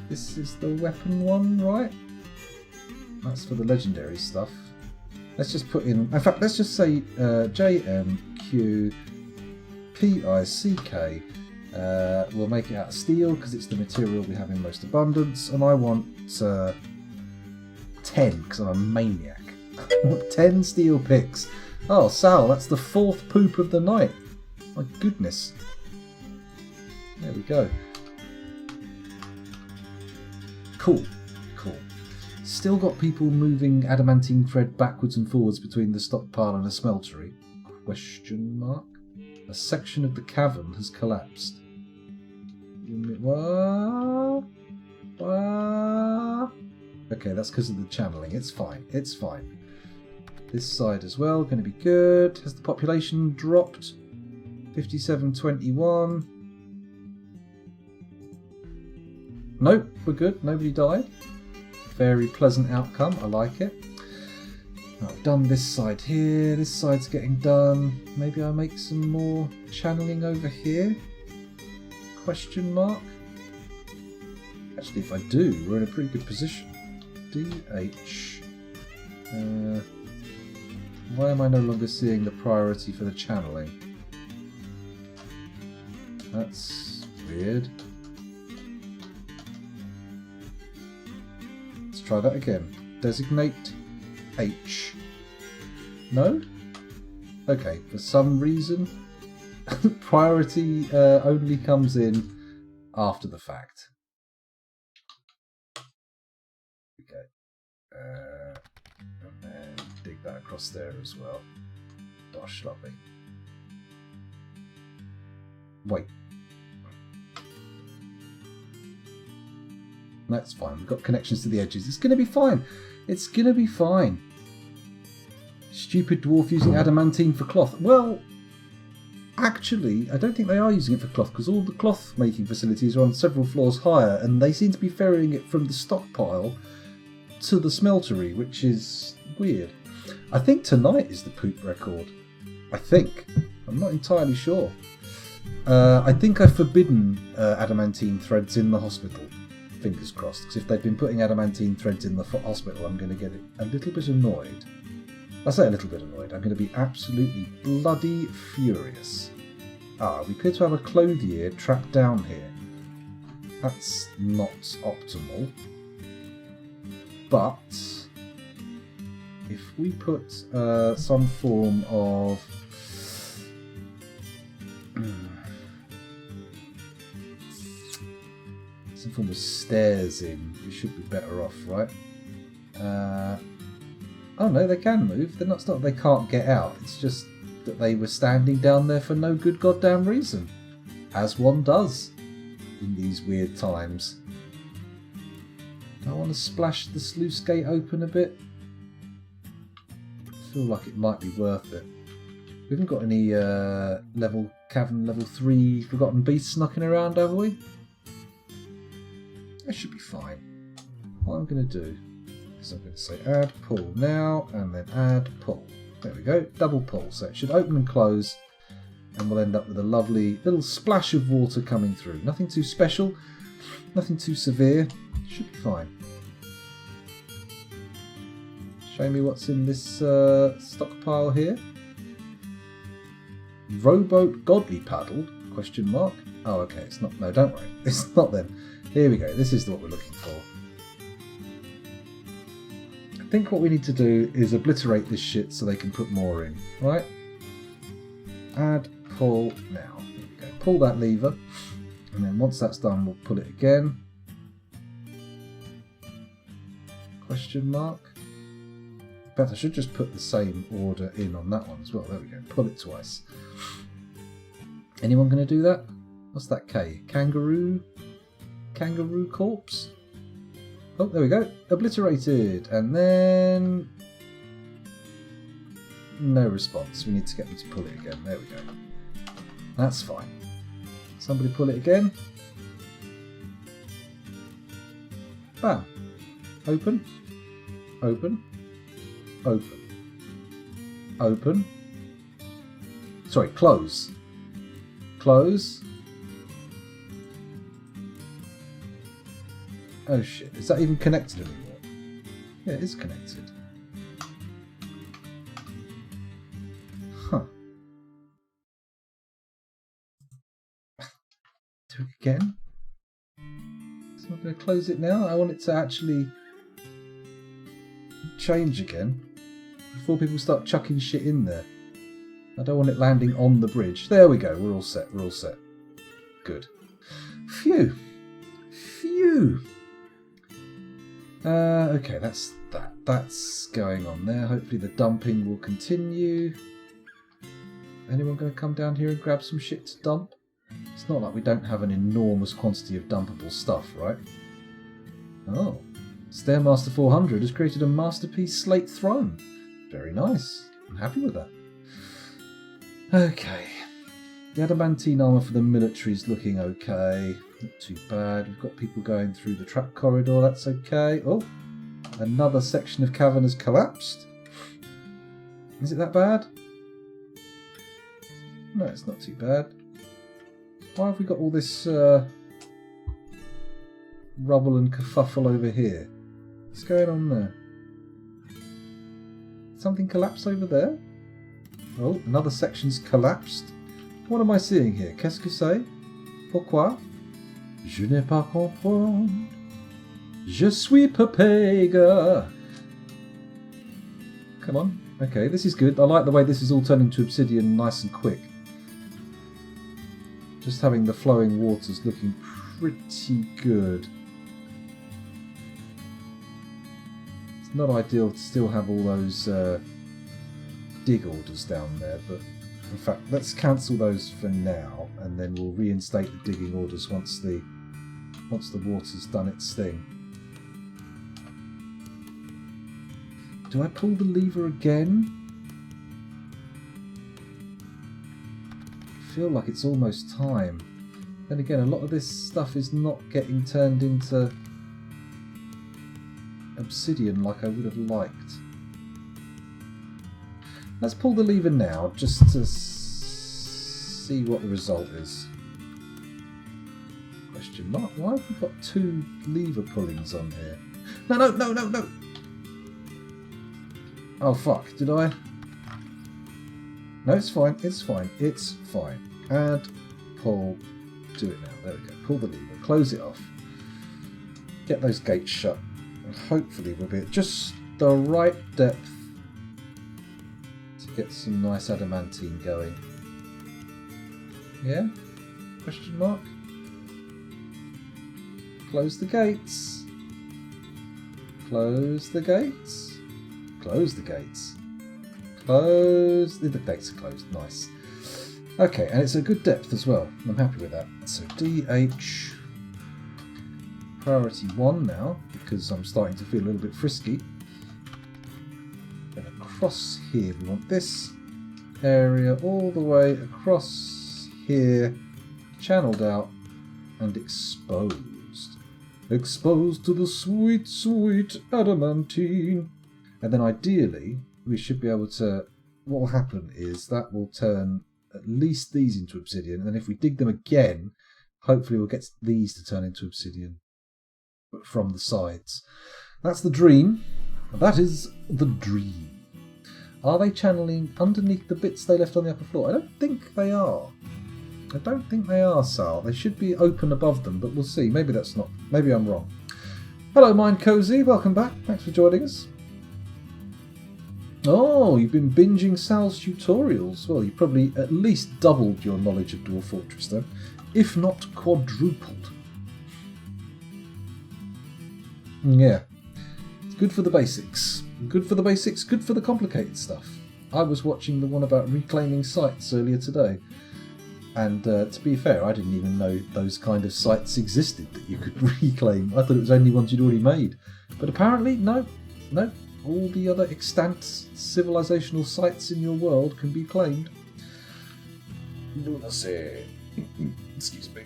This is the weapon one, right? That's for the legendary stuff. Let's just put in fact, let's just say JMQPICK. We'll make it out of steel because it's the material we have in most abundance, and I want 10 because I'm a maniac. I want 10 steel picks. Oh, Sal, that's the 4th poop of the night. My goodness. There we go. Cool. Still got people moving adamantine thread backwards and forwards between the stockpile and a smeltery. Question mark. A section of the cavern has collapsed. What? Okay, that's because of the channeling. It's fine. This side as well, going to be good. Has the population dropped? 5721. Nope, we're good. Nobody died. Very pleasant outcome. I like it. I've done this side here. This side's getting done. Maybe I make some more channeling over here? Question mark. Actually, if I do, we're in a pretty good position. DH. Why am I no longer seeing the priority for the channeling? That's weird. Let's try that again. Designate H. No? Okay, for some reason, priority only comes in after the fact. Okay. And then dig that across there as well. Gosh, lovely. Wait. That's fine. We've got connections to the edges. It's going to be fine. It's going to be fine. Stupid dwarf using adamantine for cloth. Well, actually, I don't think they are using it for cloth because all the cloth making facilities are on several floors higher and they seem to be ferrying it from the stockpile to the smeltery, which is weird. I think tonight is the poop record. I think. I'm not entirely sure. I think I've forbidden adamantine threads in the hospital. Fingers crossed, because if they've been putting adamantine threads in the hospital, I'm going to get a little bit annoyed. I say a little bit annoyed. I'm going to be absolutely bloody furious. We appear to have a clothier trapped down here. That's not optimal. But if we put some form of stairs in, we should be better off, right? Oh no, they can move. They're not. They can't get out. It's just that they were standing down there for no good goddamn reason, as one does in these weird times. Do I want to splash the sluice gate open a bit? I feel like it might be worth it. We haven't got any cavern level 3 forgotten beasts knocking around, have we? That should be fine. What I'm going to do is I'm going to say add pull now, and then add pull. There we go, double pull. So it should open and close, and we'll end up with a lovely little splash of water coming through. Nothing too special, nothing too severe. Should be fine. Show me what's in this stockpile here. Rowboat godly paddle? Question mark. Oh, okay. It's not. No, don't worry. It's not them. Here we go. This is what we're looking for. I think what we need to do is obliterate this shit so they can put more in. Right? Add pull now. Here we go. Pull that lever, and then once that's done, we'll pull it again. Question mark. In fact, I should just put the same order in on that one as well. There we go. Pull it twice. Anyone going to do that? What's that K? Kangaroo? Kangaroo corpse? Oh, there we go. Obliterated. And then... no response. We need to get them to pull it again. There we go. That's fine. Somebody pull it again. Bam. Open. Open. Open. Open. Sorry, close. Close. Oh shit, is that even connected anymore? Yeah, it is connected. Huh. Do it again? So I'm going to close it now. I want it to actually change again before people start chucking shit in there. I don't want it landing on the bridge. There we go. We're all set. We're all set. Good. Phew. Phew. Okay, that's that. That's going on there. Hopefully the dumping will continue. Anyone going to come down here and grab some shit to dump? It's not like we don't have an enormous quantity of dumpable stuff, right? Oh. Stairmaster 400 has created a masterpiece slate throne. Very nice. I'm happy with that. Okay. The adamantine armour for the military is looking okay. Not too bad. We've got people going through the trap corridor. That's okay. Oh, another section of cavern has collapsed. Is it that bad? No, it's not too bad. Why have we got all this rubble and kerfuffle over here? What's going on there? Something collapsed over there? Oh, another section's collapsed. What am I seeing here? Qu'est-ce que c'est? Pourquoi? Je n'ai pas comprendre. Je suis Pepega. Come on. Okay, this is good. I like the way this is all turning to obsidian nice and quick. Just having the flowing waters looking pretty good. It's not ideal to still have all those dig orders down there, but in fact, let's cancel those for now, and then we'll reinstate the digging orders once the water's done its thing. Do I pull the lever again? I feel like it's almost time. Then again, a lot of this stuff is not getting turned into obsidian like I would have liked. Let's pull the lever now, just to see what the result is. Question mark. Why have we got 2 lever pullings on here? No, no, no, no, no! Oh fuck, did I? No, it's fine, it's fine, it's fine. Add, pull, do it now. There we go. Pull the lever, close it off. Get those gates shut. And hopefully we'll be at just the right depth to get some nice adamantine going. Yeah? Question mark? Close the gates. Close the gates. Close the gates. Close. The gates are closed. Nice. Okay, and it's a good depth as well. I'm happy with that. So DH priority 1 now, because I'm starting to feel a little bit frisky. And across here, we want this area all the way across here, channeled out and exposed. Exposed to the sweet, sweet adamantine. And then ideally, we should be able to... What will happen is that will turn at least these into obsidian, and then if we dig them again, hopefully we'll get these to turn into obsidian from the sides. That's the dream. That is the dream. Are they channeling underneath the bits they left on the upper floor? I don't think they are. I don't think they are, Sal. They should be open above them, but we'll see. Maybe that's not. Maybe I'm wrong. Hello, Mind Cozy. Welcome back. Thanks for joining us. Oh, you've been binging Sal's tutorials. Well, you probably at least doubled your knowledge of Dwarf Fortress then, if not quadrupled. Yeah, it's good for the basics. Good for the basics, good for the complicated stuff. I was watching the one about reclaiming sites earlier today, and to be fair, I didn't even know those kind of sites existed that you could reclaim. I thought it was only ones you'd already made. But apparently, no. All the other extant civilizational sites in your world can be claimed. Lunacy. Excuse me.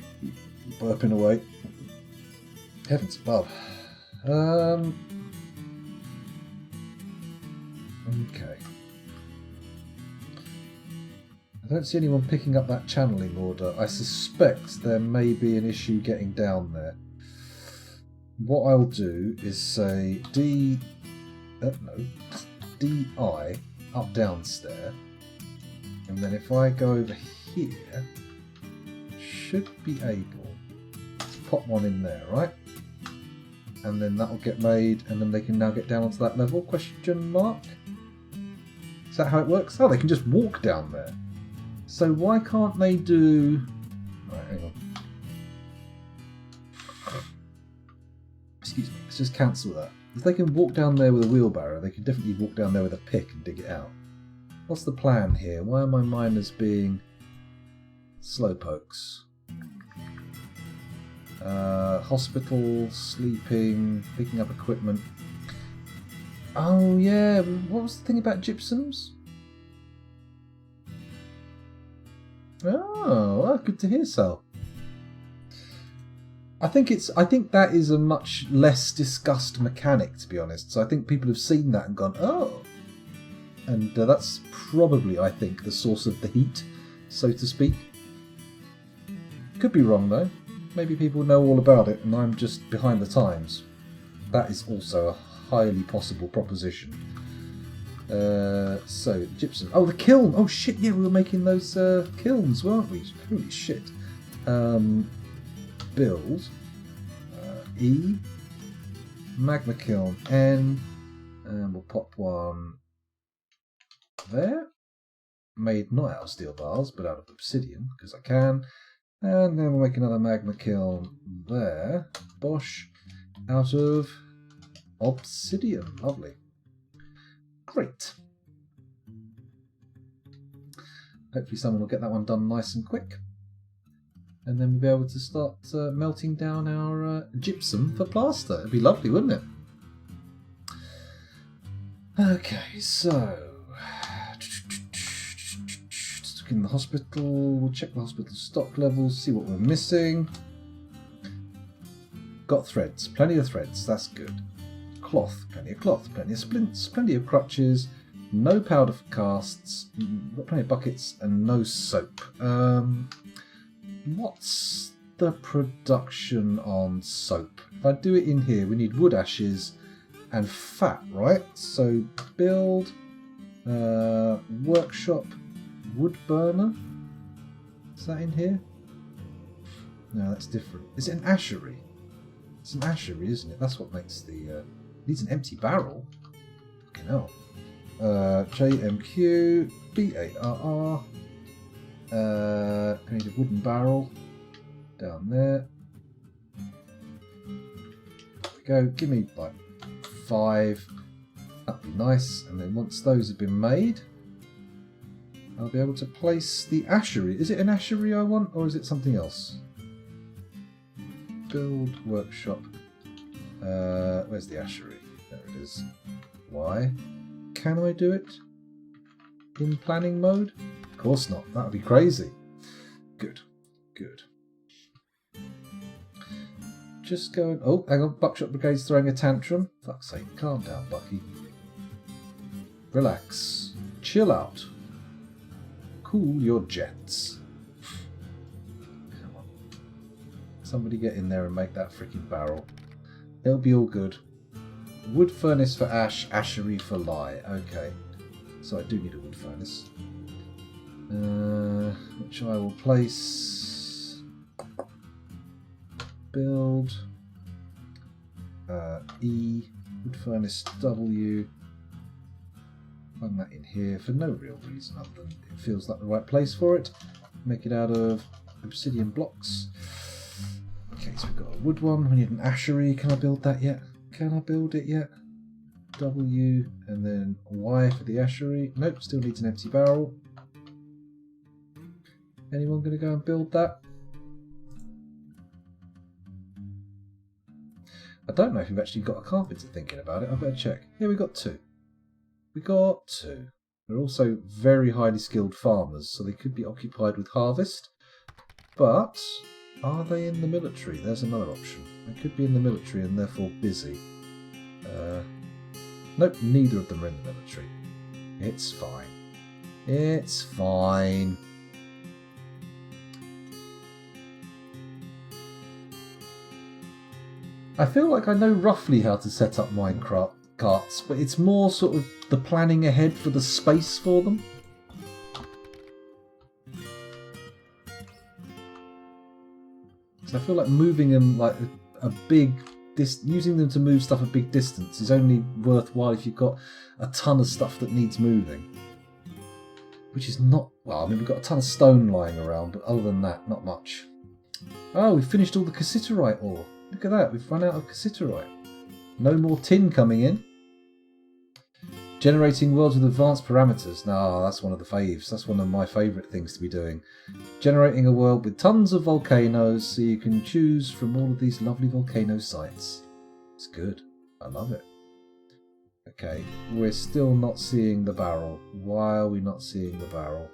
Burping away. Heavens above. Okay. I don't see anyone picking up that channeling order. I suspect there may be an issue getting down there. What I'll do is say DI up down stair, and then if I go over here, should be able to pop one in there, right? And then that'll get made, and then they can now get down onto that level? Question mark? Is that how it works? Oh, they can just walk down there. So why can't they do... Right, hang on. Excuse me, let's just cancel that. If they can walk down there with a wheelbarrow, they can definitely walk down there with a pick and dig it out. What's the plan here? Why are my miners being slowpokes? Hospital, sleeping, picking up equipment. Oh yeah, what was the thing about gypsums? Oh, well, good to hear, Sal. I think that is a much less discussed mechanic, to be honest. So I think people have seen that and gone, oh. And that's probably, I think, the source of the heat, so to speak. Could be wrong, though. Maybe people know all about it and I'm just behind the times. That is also a highly possible proposition. So, gypsum. Oh, the kiln! Oh shit, yeah, we were making those kilns, weren't we? Holy shit. Build. E. Magma kiln. N. And we'll pop one there. Made not out of steel bars, but out of obsidian, because I can. And then we'll make another magma kiln there. Bosh. Out of obsidian. Lovely. Great. Hopefully someone will get that one done nice and quick. And then we'll be able to start melting down our gypsum for plaster. It'd be lovely, wouldn't it? Okay, so... Just look in the hospital. We'll check the hospital stock levels, see what we're missing. Got threads. Plenty of threads. That's good. cloth, plenty of splints, plenty of crutches, no powder for casts, got plenty of buckets, and no soap. What's the production on soap? If I do it in here, we need wood ashes and fat, right? So build, workshop, wood burner. Is that in here? No, that's different. Is it an ashery? It's an ashery, isn't it? That's what makes the... needs an empty barrel. Fucking hell. JMQ, BARR. I need a wooden barrel. Down there. There we go. Give me like 5. That'd be nice. And then once those have been made, I'll be able to place the ashery. Is it an ashery I want, or is it something else? Build workshop. Where's the ashery? There it is. Why? Can I do it in planning mode? Of course not. That would be crazy. Good. Good. Just going... Oh, hang on. Buckshot Brigade's throwing a tantrum. Fuck's sake. Calm down, Bucky. Relax. Chill out. Cool your jets. Come on. Somebody get in there and make that freaking barrel. It'll be all good. Wood furnace for ash, ashery for lye. Okay. So I do need a wood furnace. Which I will place. Build. E. Wood furnace W. Plug that in here for no real reason other than it feels like the right place for it. Make it out of obsidian blocks. Okay, so we've got a wood one. We need an ashery. Can I build that yet? Can I build it yet? W and then Y for the ashery. Nope, still needs an empty barrel. Anyone going to go and build that? I don't know if you've actually got a carpenter thinking about it. I better check. Here we got 2. We got 2. They're also very highly skilled farmers, so they could be occupied with harvest. But are they in the military? There's another option. They could be in the military and therefore busy. Nope, neither of them are in the military. It's fine. It's fine. I feel like I know roughly how to set up Minecraft carts, but it's more sort of the planning ahead for the space for them. So I feel like moving them like a big using them to move stuff a big distance is only worthwhile if you've got a ton of stuff that needs moving. Which is not... Well, I mean, we've got a ton of stone lying around, but other than that, not much. Oh, we've finished all the cassiterite ore. Look at that, we've run out of cassiterite. No more tin coming in. Generating worlds with advanced parameters. Nah, that's one of the faves. That's one of my favourite things to be doing. Generating a world with tons of volcanoes so you can choose from all of these lovely volcano sites. It's good. I love it. Okay, we're still not seeing the barrel. Why are we not seeing the barrel?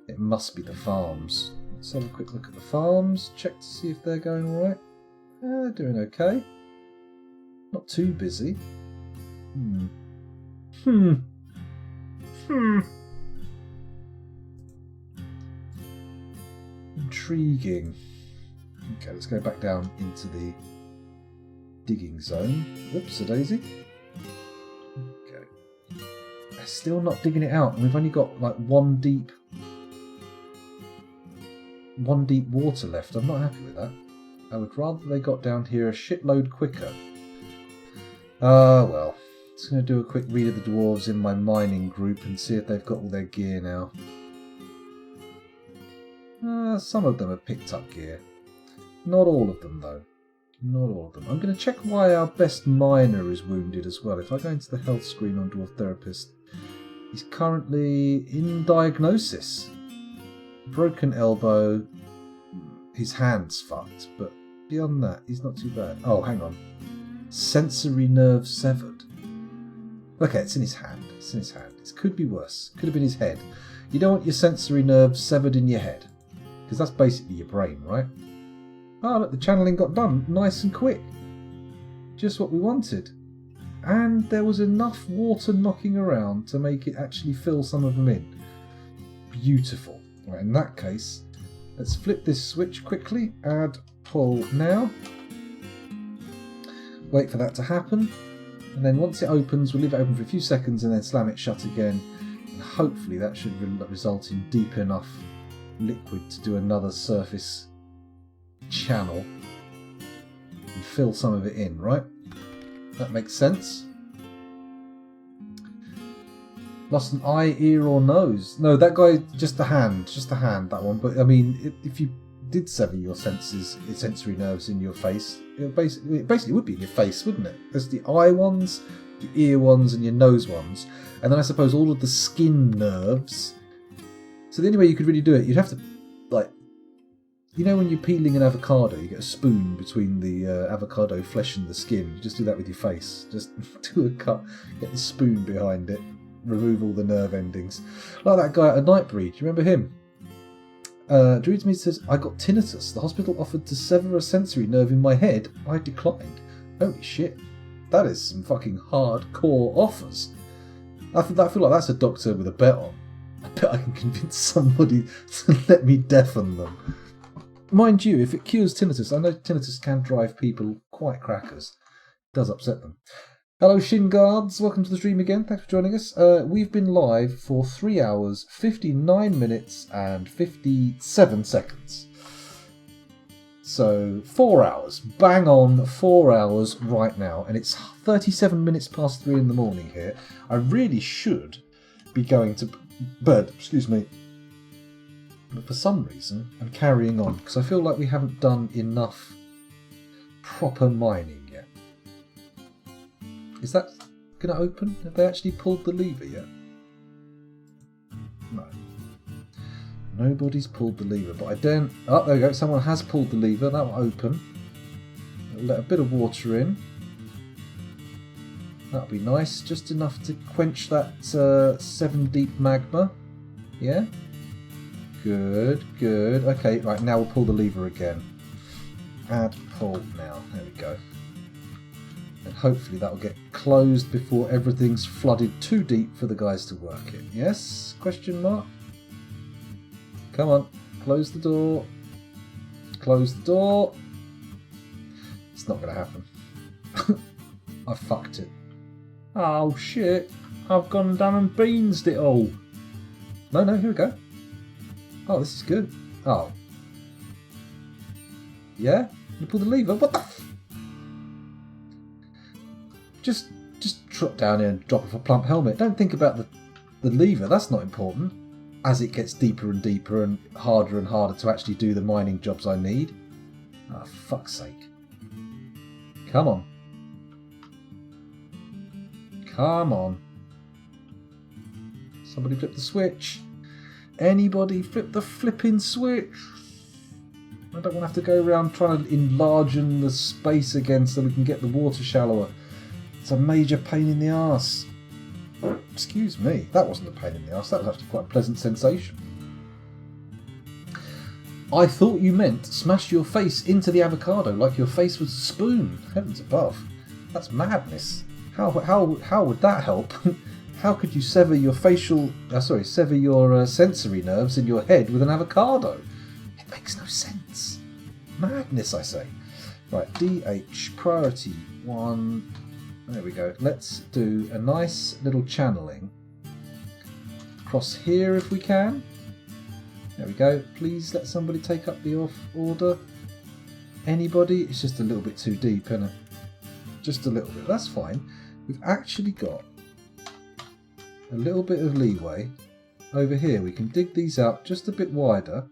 It must be the farms. Let's have a quick look at the farms. Check to see if they're going alright. They're doing okay. Not too busy. Intriguing. Okay, let's go back down into the digging zone. Whoops, a daisy. Okay. They're still not digging it out, and we've only got like one deep water left. I'm not happy with that. I would rather they got down here a shitload quicker. Well. Just going to do a quick read of the dwarves in my mining group and see if they've got all their gear now. Some of them have picked up gear. Not all of them, though. Not all of them. I'm going to check why our best miner is wounded as well. If I go into the health screen on Dwarf Therapist, he's currently in diagnosis. Broken elbow. His hand's fucked, but beyond that, he's not too bad. Oh, hang on. Sensory nerve severed. Okay, it's in his hand. It's in his hand. It could be worse. Could have been his head. You don't want your sensory nerves severed in your head, because that's basically your brain, right? Oh, look, the channeling got done nice and quick. Just what we wanted. And there was enough water knocking around to make it actually fill some of them in. Beautiful. Right, in that case, let's flip this switch quickly. Add pull now. Wait for that to happen. And then once it opens, we'll leave it open for a few seconds and then slam it shut again. And hopefully that should result in deep enough liquid to do another surface channel and fill some of it in, right? That makes sense. Lost an eye, ear or nose? No, that guy, just a hand, that one. But I mean, if you did sever your sensory nerves in your face, it basically would be in your face, wouldn't it? There's the eye ones, your ear ones and your nose ones. And then I suppose all of the skin nerves. So the only way you could really do it, you'd have to, like, you know when you're peeling an avocado, you get a spoon between the avocado flesh and the skin. You just do that with your face. Just do a cut, get the spoon behind it, remove all the nerve endings. Like that guy at Nightbreed, do you remember him? Druidsmead says, I got tinnitus. The hospital offered to sever a sensory nerve in my head. I declined. Holy shit. That is some fucking hardcore offers. I feel like that's a doctor with a bet on. I bet I can convince somebody to let me deafen them. Mind you, if it cures tinnitus, I know tinnitus can drive people quite crackers. It does upset them. Hello Shin Guards, welcome to the stream again, thanks for joining us. We've been live for 3 hours, 59 minutes and 57 seconds. So 4 hours, bang on 4 hours right now, and it's 37 minutes past 3 in the morning here. I really should be going to bed, but for some reason I'm carrying on, because I feel like we haven't done enough proper mining yet. Is that going to open? Have they actually pulled the lever yet? No. Nobody's pulled the lever, but I don't... Oh, there we go. Someone has pulled the lever. That will open. It'll let a bit of water in. That'll be nice. Just enough to quench that 7 deep magma. Yeah? Good, good. Okay, right, now we'll pull the lever again. Add pull now. There we go. And hopefully that will get closed before everything's flooded too deep for the guys to work in. Yes? Question mark? Come on. Close the door. Close the door. It's not going to happen. I fucked it. Oh shit. I've gone down and beansed it all. No, here we go. Oh, this is good. Oh. Yeah? You pull the lever? What the f... Just drop down here and drop off a plump helmet. Don't think about the lever. That's not important. As it gets deeper and deeper and harder to actually do the mining jobs I need. Ah, fuck's sake. Come on. Come on. Somebody flip the switch. Anybody flip the flipping switch. I don't want to have to go around trying to enlarge the space again so we can get the water shallower. It's a major pain in the arse. Excuse me, that wasn't a pain in the arse, that was actually quite a pleasant sensation. I thought you meant smash your face into the avocado like your face was a spoon. Heavens above. That's madness. How would that help? How could you sever your sever your sensory nerves in your head with an avocado? It makes no sense. Madness, I say. Right, DH, priority 1. There we go. Let's do a nice little channeling across here if we can. There we go. Please let somebody take up the order. Anybody? It's just a little bit too deep, isn't it? Just a little bit. That's fine. We've actually got a little bit of leeway over here. We can dig these out just a bit wider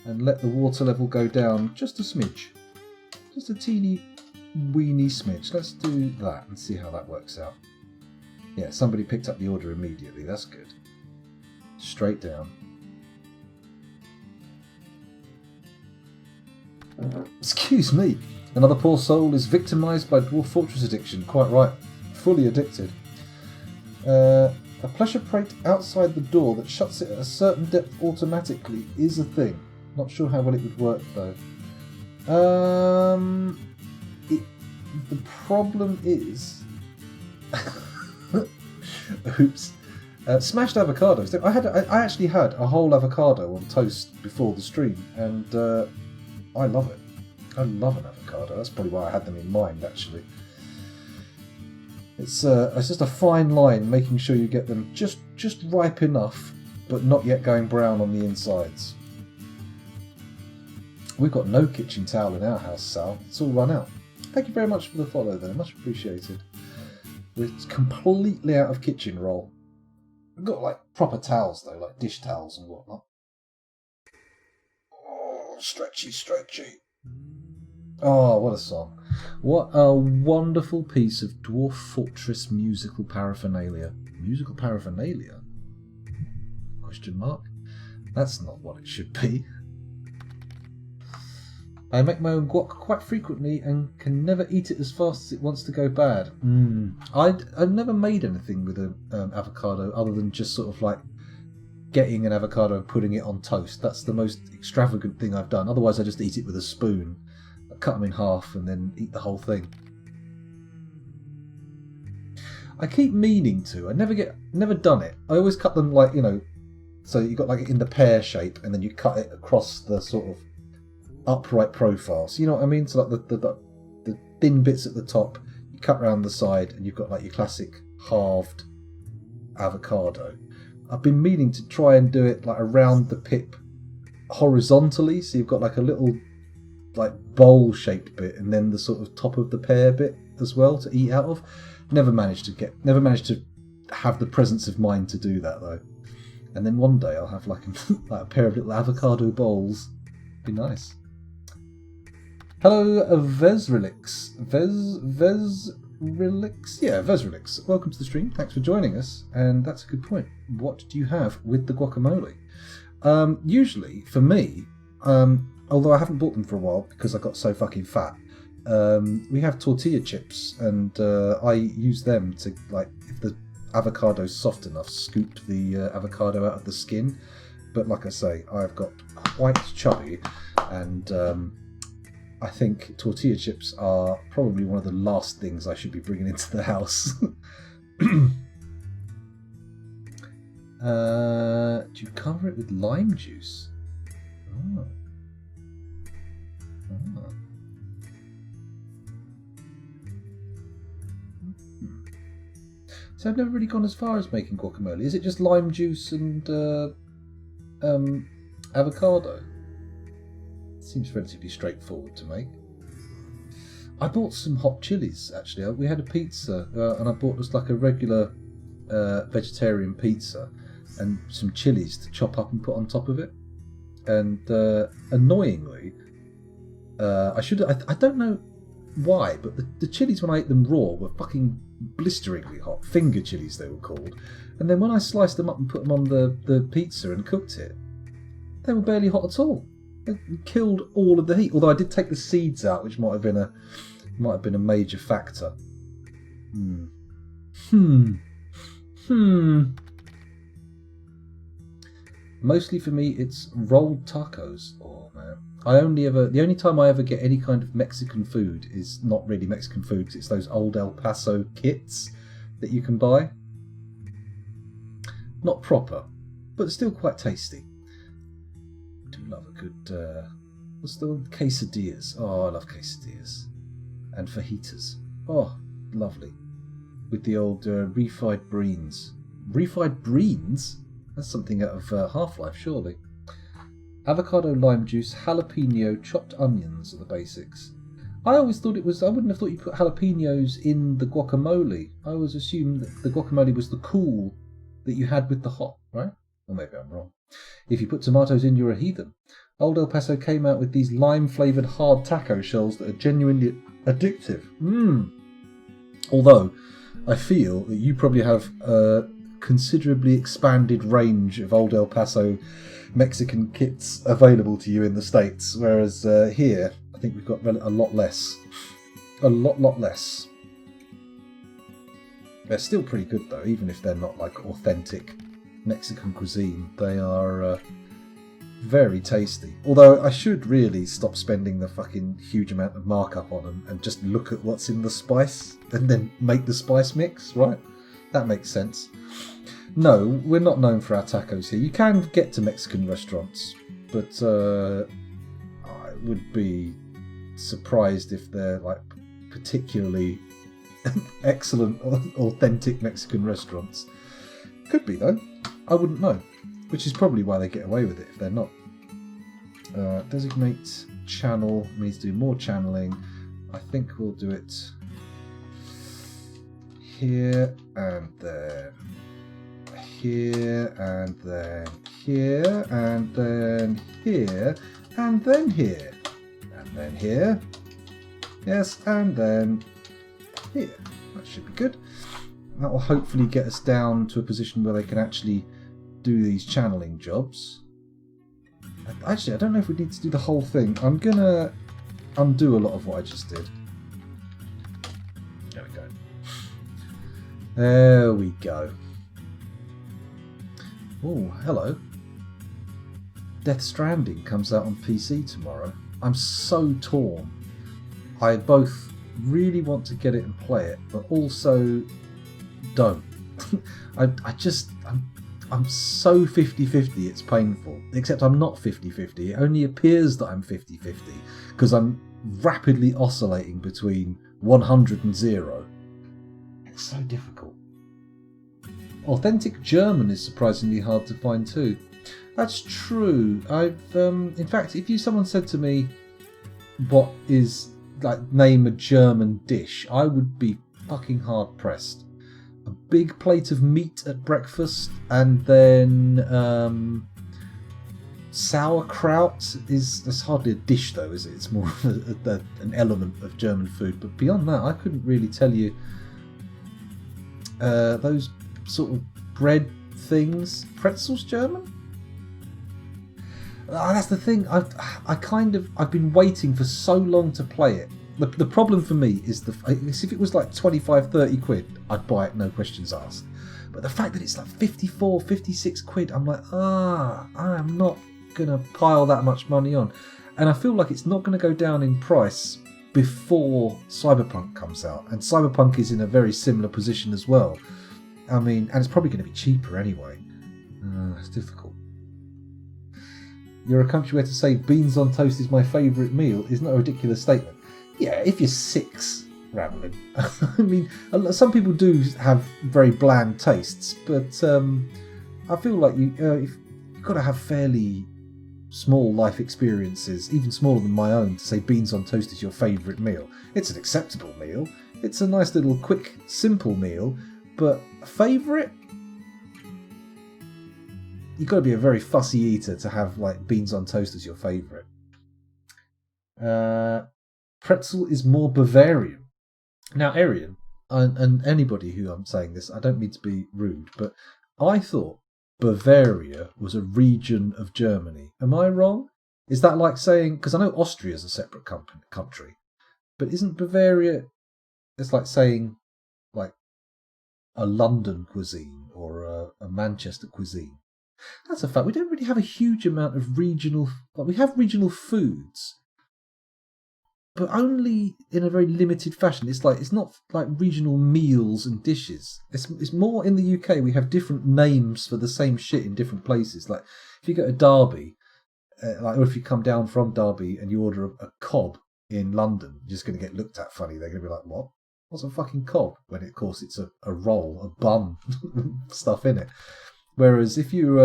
and let the water level go down just a smidge. Just a teeny weeny smidge. Let's do that and see how that works out. Yeah, somebody picked up the order immediately. That's good. Straight down. Excuse me. Another poor soul is victimised by Dwarf Fortress addiction. Quite right. Fully addicted. A pressure plate outside the door that shuts it at a certain depth automatically is a thing. Not sure how well it would work though. The problem is... Oops. Smashed avocados. I actually had a whole avocado on toast before the stream, and I love it. I love an avocado. That's probably why I had them in mind, actually. It's just a fine line, making sure you get them just ripe enough, but not yet going brown on the insides. We've got no kitchen towel in our house, Sal. It's all run out. Thank you very much for the follow, though. Much appreciated. We're completely out of kitchen roll. We've got like proper towels, though, like dish towels and whatnot. Oh, stretchy, stretchy. Oh, what a song. What a wonderful piece of Dwarf Fortress musical paraphernalia. Musical paraphernalia? Question mark? That's not what it should be. I make my own guac quite frequently and can never eat it as fast as it wants to go bad. I've never made anything with an avocado other than just sort of like getting an avocado and putting it on toast. That's the most extravagant thing I've done. Otherwise I just eat it with a spoon. I cut them in half and then eat the whole thing. I keep meaning to. I never done it. I always cut them like, so you got like in the pear shape and then you cut it across the sort of upright profile. So you know what I mean? So like the thin bits at the top, you cut around the side and you've got like your classic halved avocado. I've been meaning to try and do it like around the pip horizontally, so you've got like a little like bowl shaped bit and then the sort of top of the pear bit as well to eat out of. Never managed to have the presence of mind to do that though. And then one day I'll have like a pair of little avocado bowls. Be nice. Hello, Vesrelix. Vesrelix? Yeah, Vesrelix. Welcome to the stream. Thanks for joining us. And that's a good point. What do you have with the guacamole? Usually, for me, although I haven't bought them for a while because I got so fucking fat, we have tortilla chips, and I use them to, like, if the avocado's soft enough, scoop the avocado out of the skin. But like I say, I've got quite chubby, and I think tortilla chips are probably one of the last things I should be bringing into the house. Do you cover it with lime juice? Oh. Oh. So I've never really gone as far as making guacamole. Is it just lime juice and avocado? Seems relatively straightforward to make. I bought some hot chilies actually. We had a pizza and I bought just like a regular vegetarian pizza and some chilies to chop up and put on top of it. And annoyingly, I don't know why, but the chilies when I ate them raw were fucking blisteringly hot. Finger chilies they were called. And then when I sliced them up and put them on the pizza and cooked it, they were barely hot at all. It killed all of the heat. Although I did take the seeds out, which might have been a major factor. Mostly for me, it's rolled tacos. Oh man, the only time I ever get any kind of Mexican food is not really Mexican food, because it's those old El Paso kits that you can buy. Not proper, but still quite tasty. Do love a good what's the one? Quesadillas. Oh, I love quesadillas. And fajitas. Oh, lovely. With the old refried beans. Refried beans? That's something out of Half-Life, surely. Avocado, lime juice, jalapeno, chopped onions are the basics. I always thought I wouldn't have thought you put jalapenos in the guacamole. I always assumed that the guacamole was the cool that you had with the hot, right? Or maybe I'm wrong. If you put tomatoes in, you're a heathen. Old El Paso came out with these lime-flavoured hard taco shells that are genuinely addictive. Although, I feel that you probably have a considerably expanded range of old El Paso Mexican kits available to you in the States, whereas here, I think we've got a lot less. A lot less. They're still pretty good though, even if they're not like authentic Mexican cuisine. They are Very tasty. Although I should really stop spending the fucking huge amount of markup on them and just look at what's in the spice and then make the spice mix, right? That makes sense. No, we're not known for our tacos here. You can get to Mexican restaurants, but I would be surprised if they're like particularly excellent, authentic Mexican restaurants. Could be though. I wouldn't know. Which is probably why they get away with it if they're not. Designate channel means do more channeling. I think we'll do it here and then here and then here and then here and then here and then here. Yes, and then here. That should be good. That will hopefully get us down to a position where they can actually do these channeling jobs. Actually, I don't know if we need to do the whole thing. I'm gonna undo a lot of what I just did. There we go. There we go. Oh, hello. Death Stranding comes out on PC tomorrow. I'm so torn. I both really want to get it and play it, but also don't. I'm so 50-50 it's painful. Except I'm not 50-50. It only appears that I'm 50-50 because I'm rapidly oscillating between 100 and 0. It's so difficult. Authentic German is surprisingly hard to find too. That's true. In fact, if someone said to me, what is, like, name a German dish, I would be fucking hard pressed. A big plate of meat at breakfast, and then sauerkraut that's hardly a dish though, is it? It's more of an element of German food. But beyond that, I couldn't really tell you. Those sort of bread things, pretzels, German. That's the thing. I've been waiting for so long to play it. The problem for me is if it was like 25, 30 quid, I'd buy it, no questions asked. But the fact that it's like 54, 56 quid, I'm like, I am not going to pile that much money on. And I feel like it's not going to go down in price before Cyberpunk comes out. And Cyberpunk is in a very similar position as well. I mean, and it's probably going to be cheaper anyway. It's difficult. You're a country where to say beans on toast is my favourite meal is not a ridiculous statement. Yeah, if you're 6, Ramblin. I mean, some people do have very bland tastes, but I feel like you've got to have fairly small life experiences, even smaller than my own, to say beans on toast is your favourite meal. It's an acceptable meal. It's a nice little quick, simple meal, but favourite? You've got to be a very fussy eater to have like beans on toast as your favourite. Pretzel is more Bavarian. Now, Arian, and anybody who I'm saying this, I don't mean to be rude, but I thought Bavaria was a region of Germany. Am I wrong? Is that like saying, because I know Austria is a separate country, but isn't Bavaria, it's like saying like a London cuisine or a Manchester cuisine. That's a fact. We don't really have a huge amount of regional, like we have regional foods, but only in a very limited fashion. It's not like regional meals and dishes. It's more in the UK. We have different names for the same shit in different places. Like if you go to Derby, or if you come down from Derby and you order a cob in London, you're just going to get looked at funny. They're going to be like, "What? What's a fucking cob?" When of course it's a roll, a bun, stuff in it. Whereas if you,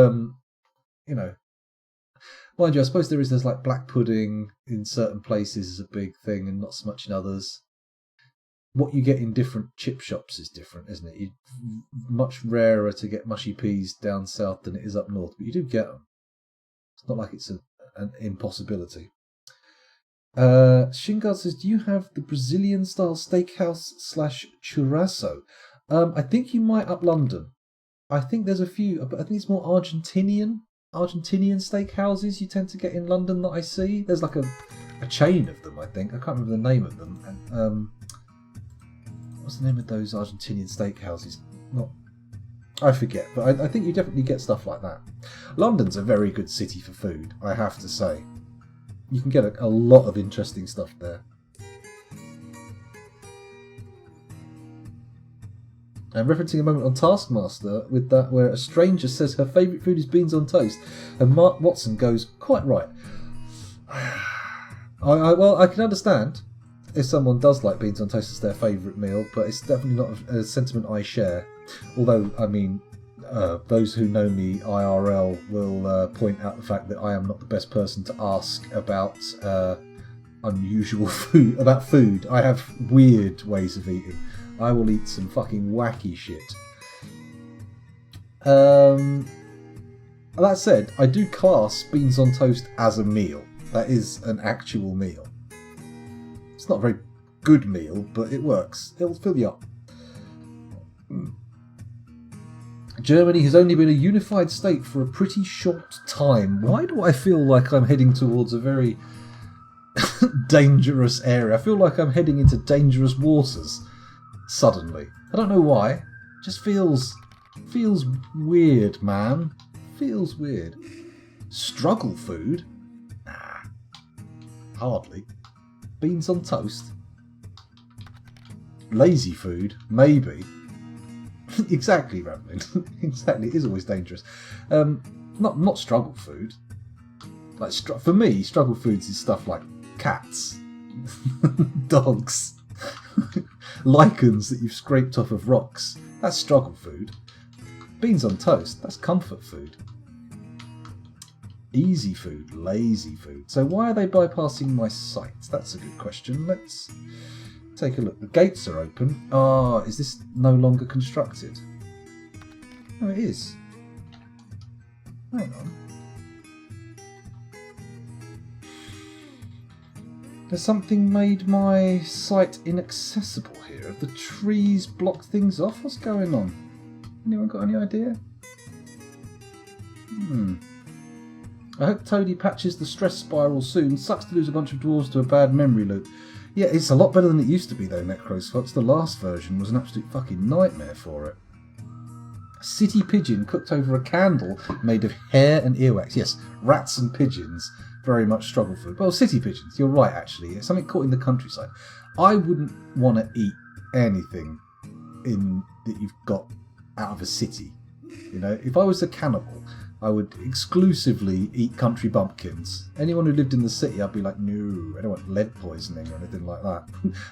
mind you, I suppose there's like black pudding in certain places is a big thing and not so much in others. What you get in different chip shops is different, isn't it? It's much rarer to get mushy peas down south than it is up north, but you do get them. It's not like it's an impossibility. Shingard says, do you have the Brazilian style steakhouse / churrasco? I think you might up London. I think there's a few, but I think it's more Argentinian steakhouses you tend to get in London that I see. There's like a chain of them, I think. I can't remember the name of them. And, what's the name of those Argentinian steakhouses? Not I forget, but I think you definitely get stuff like that. London's a very good city for food, I have to say. You can get a lot of interesting stuff there. And referencing a moment on Taskmaster with that where a stranger says her favourite food is beans on toast, and Mark Watson goes, quite right. Well, I can understand if someone does like beans on toast as their favourite meal, but it's definitely not a sentiment I share. Although, I mean, those who know me IRL will point out the fact that I am not the best person to ask about unusual food. About food, I have weird ways of eating. I will eat some fucking wacky shit. That said, I do class beans on toast as a meal. That is an actual meal. It's not a very good meal, but it works. It'll fill you up. Germany has only been a unified state for a pretty short time. Why do I feel like I'm heading towards a very dangerous area? I feel like I'm heading into dangerous waters suddenly. I don't know why. It just feels weird, man. Feels weird. Struggle food? Nah. Hardly. Beans on toast? Lazy food? Maybe. Exactly, Ramblin. Exactly, it is always dangerous. Not struggle food. Like for me, struggle foods is stuff like cats, dogs, lichens that you've scraped off of rocks. That's struggle food. Beans on toast, that's comfort food. Easy food, lazy food. So why are they bypassing my site? That's a good question. Let's take a look. The gates are open. Ah, is this no longer constructed? No, it is. Hang on. Has something made my site inaccessible here? Have the trees blocked things off? What's going on? Anyone got any idea? I hope Toadie patches the stress spiral soon. Sucks to lose a bunch of dwarves to a bad memory loop. Yeah, it's a lot better than it used to be though, Necros Fox. The last version was an absolute fucking nightmare for it. City pigeon cooked over a candle made of hair and earwax. Yes, rats and pigeons, very much struggle food. Well, city pigeons, you're right actually. It's something caught in the countryside. I wouldn't want to eat anything that you've got out of a city. You know, if I was a cannibal, I would exclusively eat country bumpkins. Anyone who lived in the city, I'd be like, no, I don't want lead poisoning or anything like that.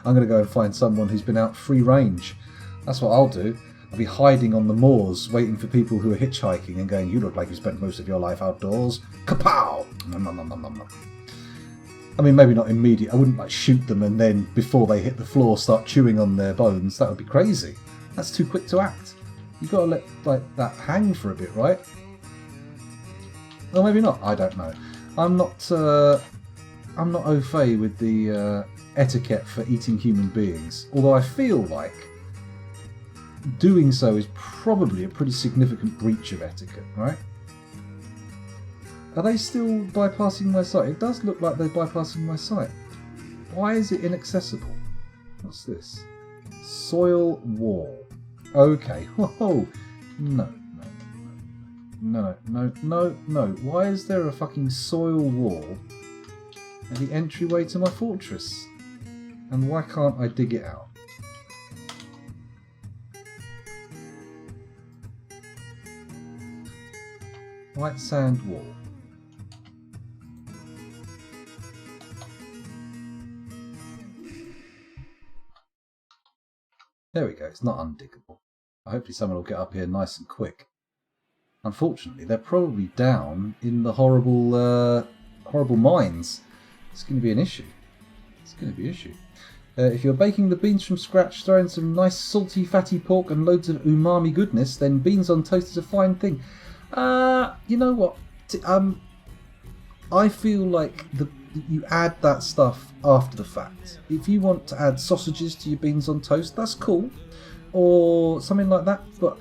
I'm going to go and find someone who's been out free range. That's what I'll do. I'll be hiding on the moors, waiting for people who are hitchhiking and going, you look like you spent most of your life outdoors. Kapow! I mean, maybe not immediate. I wouldn't like shoot them and then, before they hit the floor, start chewing on their bones. That would be crazy. That's too quick to act. You've got to let like that hang for a bit, right? Or maybe not. I don't know. I'm not au fait with the etiquette for eating human beings. Although I feel like doing so is probably a pretty significant breach of etiquette, right? Are they still bypassing my site? It does look like they're bypassing my site. Why is it inaccessible? What's this? Soil wall. Okay. Whoa. No. No. Why is there a fucking soil wall at the entryway to my fortress? And why can't I dig it out? White sand wall. There we go, it's not undiggable. Hopefully someone will get up here nice and quick. Unfortunately, they're probably down in the horrible mines. It's going to be an issue. If you're baking the beans from scratch, throw in some nice salty fatty pork and loads of umami goodness, then beans on toast is a fine thing. You know what? I feel like you add that stuff after the fact. If you want to add sausages to your beans on toast, that's cool. Or something like that, but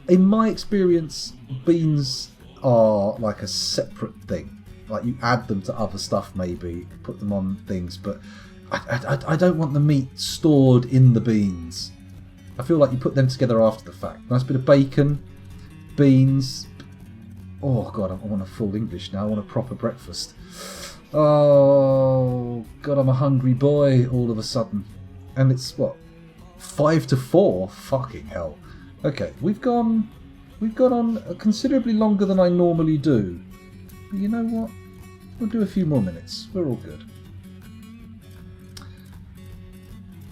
in my experience, beans are like a separate thing. Like you add them to other stuff, maybe put them on things, but I don't want the meat stored in the beans. I feel like you put them together after the fact. Nice bit of bacon, beans. Oh god, I want a full English now. I want a proper breakfast. Oh god, I'm a hungry boy all of a sudden. And it's what? 5 to 4? Fucking hell. Okay, we've gone on considerably longer than I normally do. But you know what? We'll do a few more minutes. We're all good.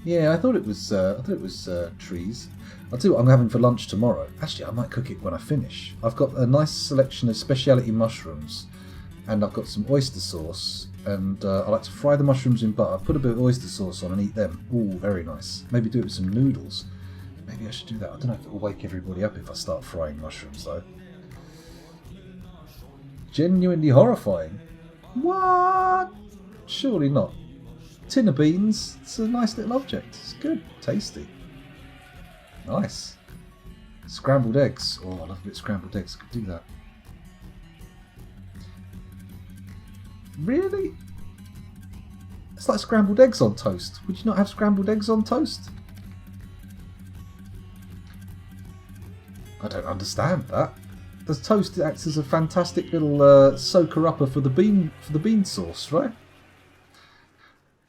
Yeah, I thought it was trees. I'll tell you what I'm having for lunch tomorrow. Actually, I might cook it when I finish. I've got a nice selection of speciality mushrooms, and I've got some oyster sauce, and I like to fry the mushrooms in butter, put a bit of oyster sauce on and eat them. Ooh, very nice. Maybe do it with some noodles. Maybe I should do that. I don't know if it'll wake everybody up if I start frying mushrooms, though. Genuinely horrifying. What? Surely not. Tin of beans. It's a nice little object. It's good. Tasty. Nice. Scrambled eggs. Oh, I love a bit of scrambled eggs. I could do that. Really? It's like scrambled eggs on toast. Would you not have scrambled eggs on toast? I don't understand that. Does toast acts as a fantastic little soaker-upper for the bean sauce, right?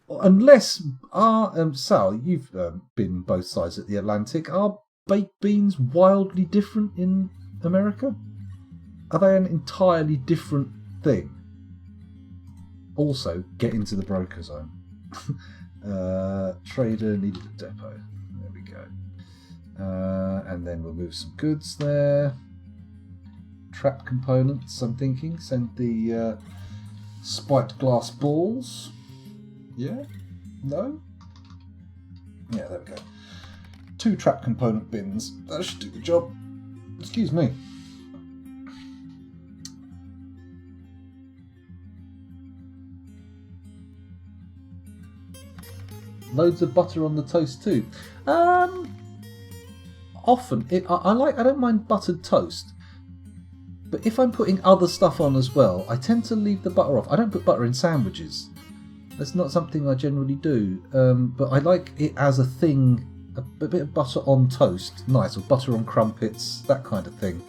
Unless Sal, you've been both sides of the Atlantic. Are baked beans wildly different in America? Are they an entirely different thing? Also, get into the broker zone. Trader needed a depot. There we go. And then we'll move some goods there. Trap components, I'm thinking. Send the spiked glass balls. Yeah? No? Yeah, there we go. 2 trap component bins. That should do the job. Excuse me. Loads of butter on the toast too. Often, I don't mind buttered toast. But if I'm putting other stuff on as well, I tend to leave the butter off. I don't put butter in sandwiches. That's not something I generally do. But I like it as a thing, a bit of butter on toast, nice, or butter on crumpets, that kind of thing.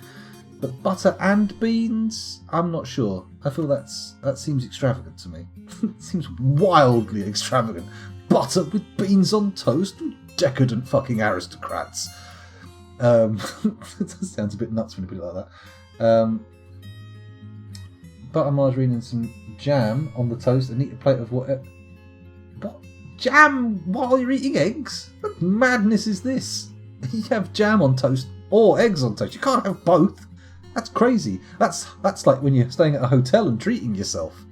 But butter and beans, I'm not sure. I feel that seems extravagant to me. It seems wildly extravagant. Butter with beans on toast? Decadent fucking aristocrats. That sounds a bit nuts when you put it like that. Butter, margarine and some jam on the toast and eat a plate of what jam while you're eating eggs? What madness is this? You have jam on toast or eggs on toast. You can't have both. That's crazy. That's like when you're staying at a hotel and treating yourself.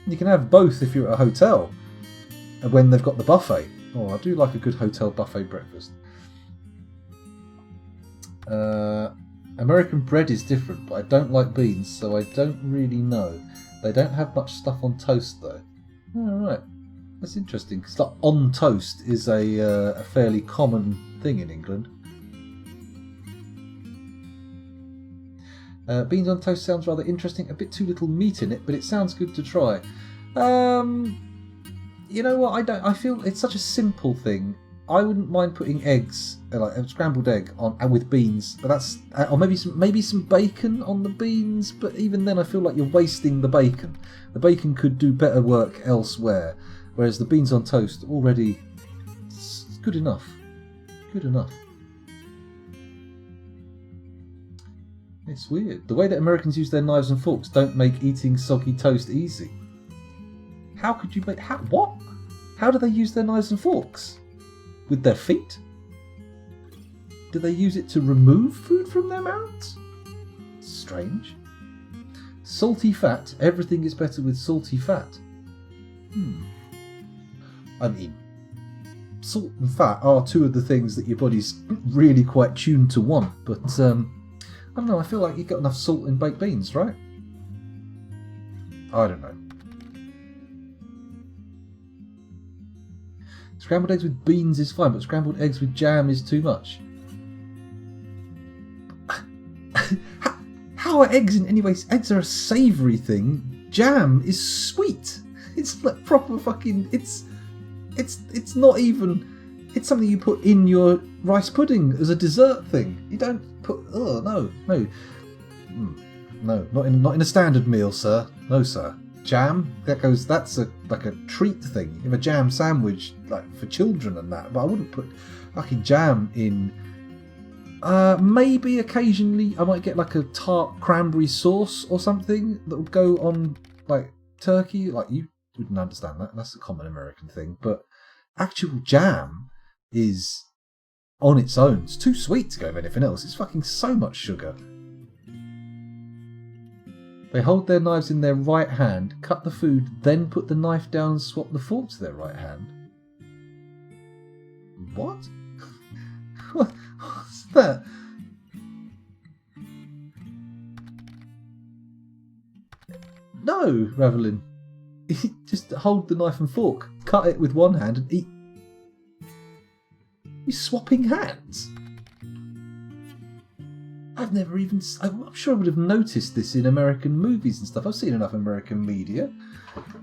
You can have both if you're at a hotel when they've got the buffet. Oh, I do like a good hotel buffet breakfast. American bread is different, but I don't like beans, so I don't really know. They don't have much stuff on toast, though. Alright, that's interesting. Stuff on toast is a fairly common thing in England. Beans on toast sounds rather interesting. A bit too little meat in it, but it sounds good to try. You know what? I feel it's such a simple thing. I wouldn't mind putting eggs, like a scrambled egg, on and with beans. But that's or maybe some bacon on the beans. But even then, I feel like you're wasting the bacon. The bacon could do better work elsewhere, whereas the beans on toast already it's good enough. Good enough. It's weird. The way that Americans use their knives and forks don't make eating soggy toast easy. How could you make... What? How do they use their knives and forks? With their feet? Do they use it to remove food from their mouths? Strange. Salty fat. Everything is better with salty fat. I mean, salt and fat are two of the things that your body's really quite tuned to want, but I don't know, I feel like you've got enough salt in baked beans, right? I don't know. Scrambled eggs with beans is fine, but scrambled eggs with jam is too much. How are eggs in any way? Eggs are a savoury thing. Jam is sweet. It's like proper fucking... It's not even... It's something you put in your rice pudding as a dessert thing. You don't put... Oh, no. No, not in a standard meal, sir. No, sir. Jam? That's like a treat thing. You have a jam sandwich like for children and that, but I wouldn't put fucking jam in... maybe occasionally I might get like a tart cranberry sauce or something that would go on like turkey. Like, you wouldn't understand that. That's a common American thing. But actual jam is on its own. It's too sweet to go with anything else. It's fucking so much sugar. They hold their knives in their right hand, cut the food, then put the knife down and swap the fork to their right hand. What? What's that? No, Ravelin. Just hold the knife and fork, cut it with one hand and eat. You're swapping hands? I'm sure I would have noticed this in American movies and stuff. I've seen enough American media.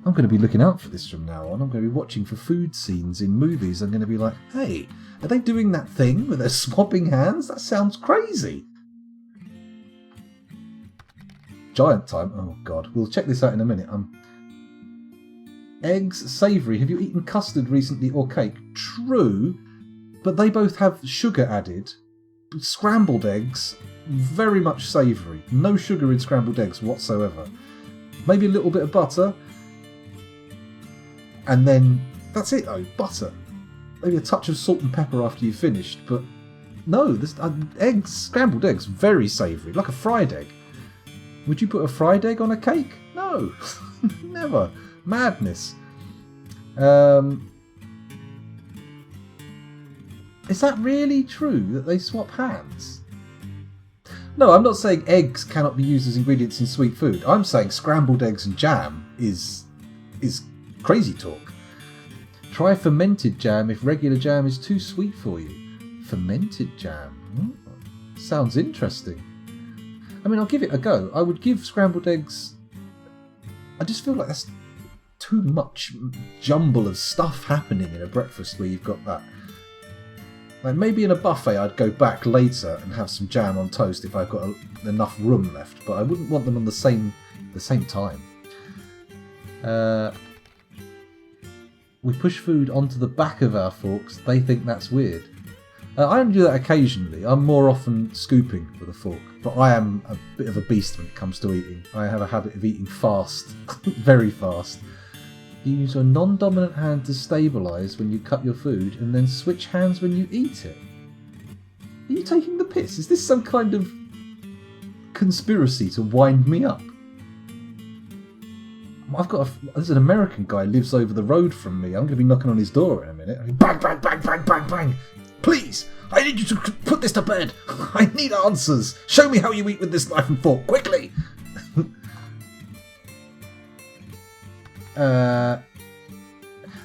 I'm going to be looking out for this from now on. I'm going to be watching for food scenes in movies. I'm going to be like, hey, are they doing that thing where they're swapping hands? That sounds crazy. Giant time. Oh, God. We'll check this out in a minute. Eggs, savoury. Have you eaten custard recently or cake? True, but they both have sugar added. Scrambled eggs, very much savoury. No sugar in scrambled eggs whatsoever. Maybe a little bit of butter. And then, that's it though, butter. Maybe a touch of salt and pepper after you've finished, but no, eggs, scrambled eggs, very savoury, like a fried egg. Would you put a fried egg on a cake? No, never. Madness. Is that really true that they swap hands? No, I'm not saying eggs cannot be used as ingredients in sweet food. I'm saying scrambled eggs and jam is crazy talk. Try fermented jam if regular jam is too sweet for you. Fermented jam? Sounds interesting. I mean, I'll give it a go. I would give scrambled eggs... I just feel like that's too much jumble of stuff happening in a breakfast where you've got that. Like, maybe in a buffet I'd go back later and have some jam on toast if I've got enough room left, but I wouldn't want them on the same time. We push food onto the back of our forks. They think that's weird. I only do that occasionally. I'm more often scooping with a fork, but I am a bit of a beast when it comes to eating. I have a habit of eating fast, very fast. You use your non-dominant hand to stabilise when you cut your food and then switch hands when you eat it. Are you taking the piss? Is this some kind of conspiracy to wind me up? There's an American guy who lives over the road from me. I'm going to be knocking on his door in a minute. Bang, bang, bang, bang, bang, bang. Please, I need you to put this to bed. I need answers. Show me how you eat with this knife and fork, quickly. No,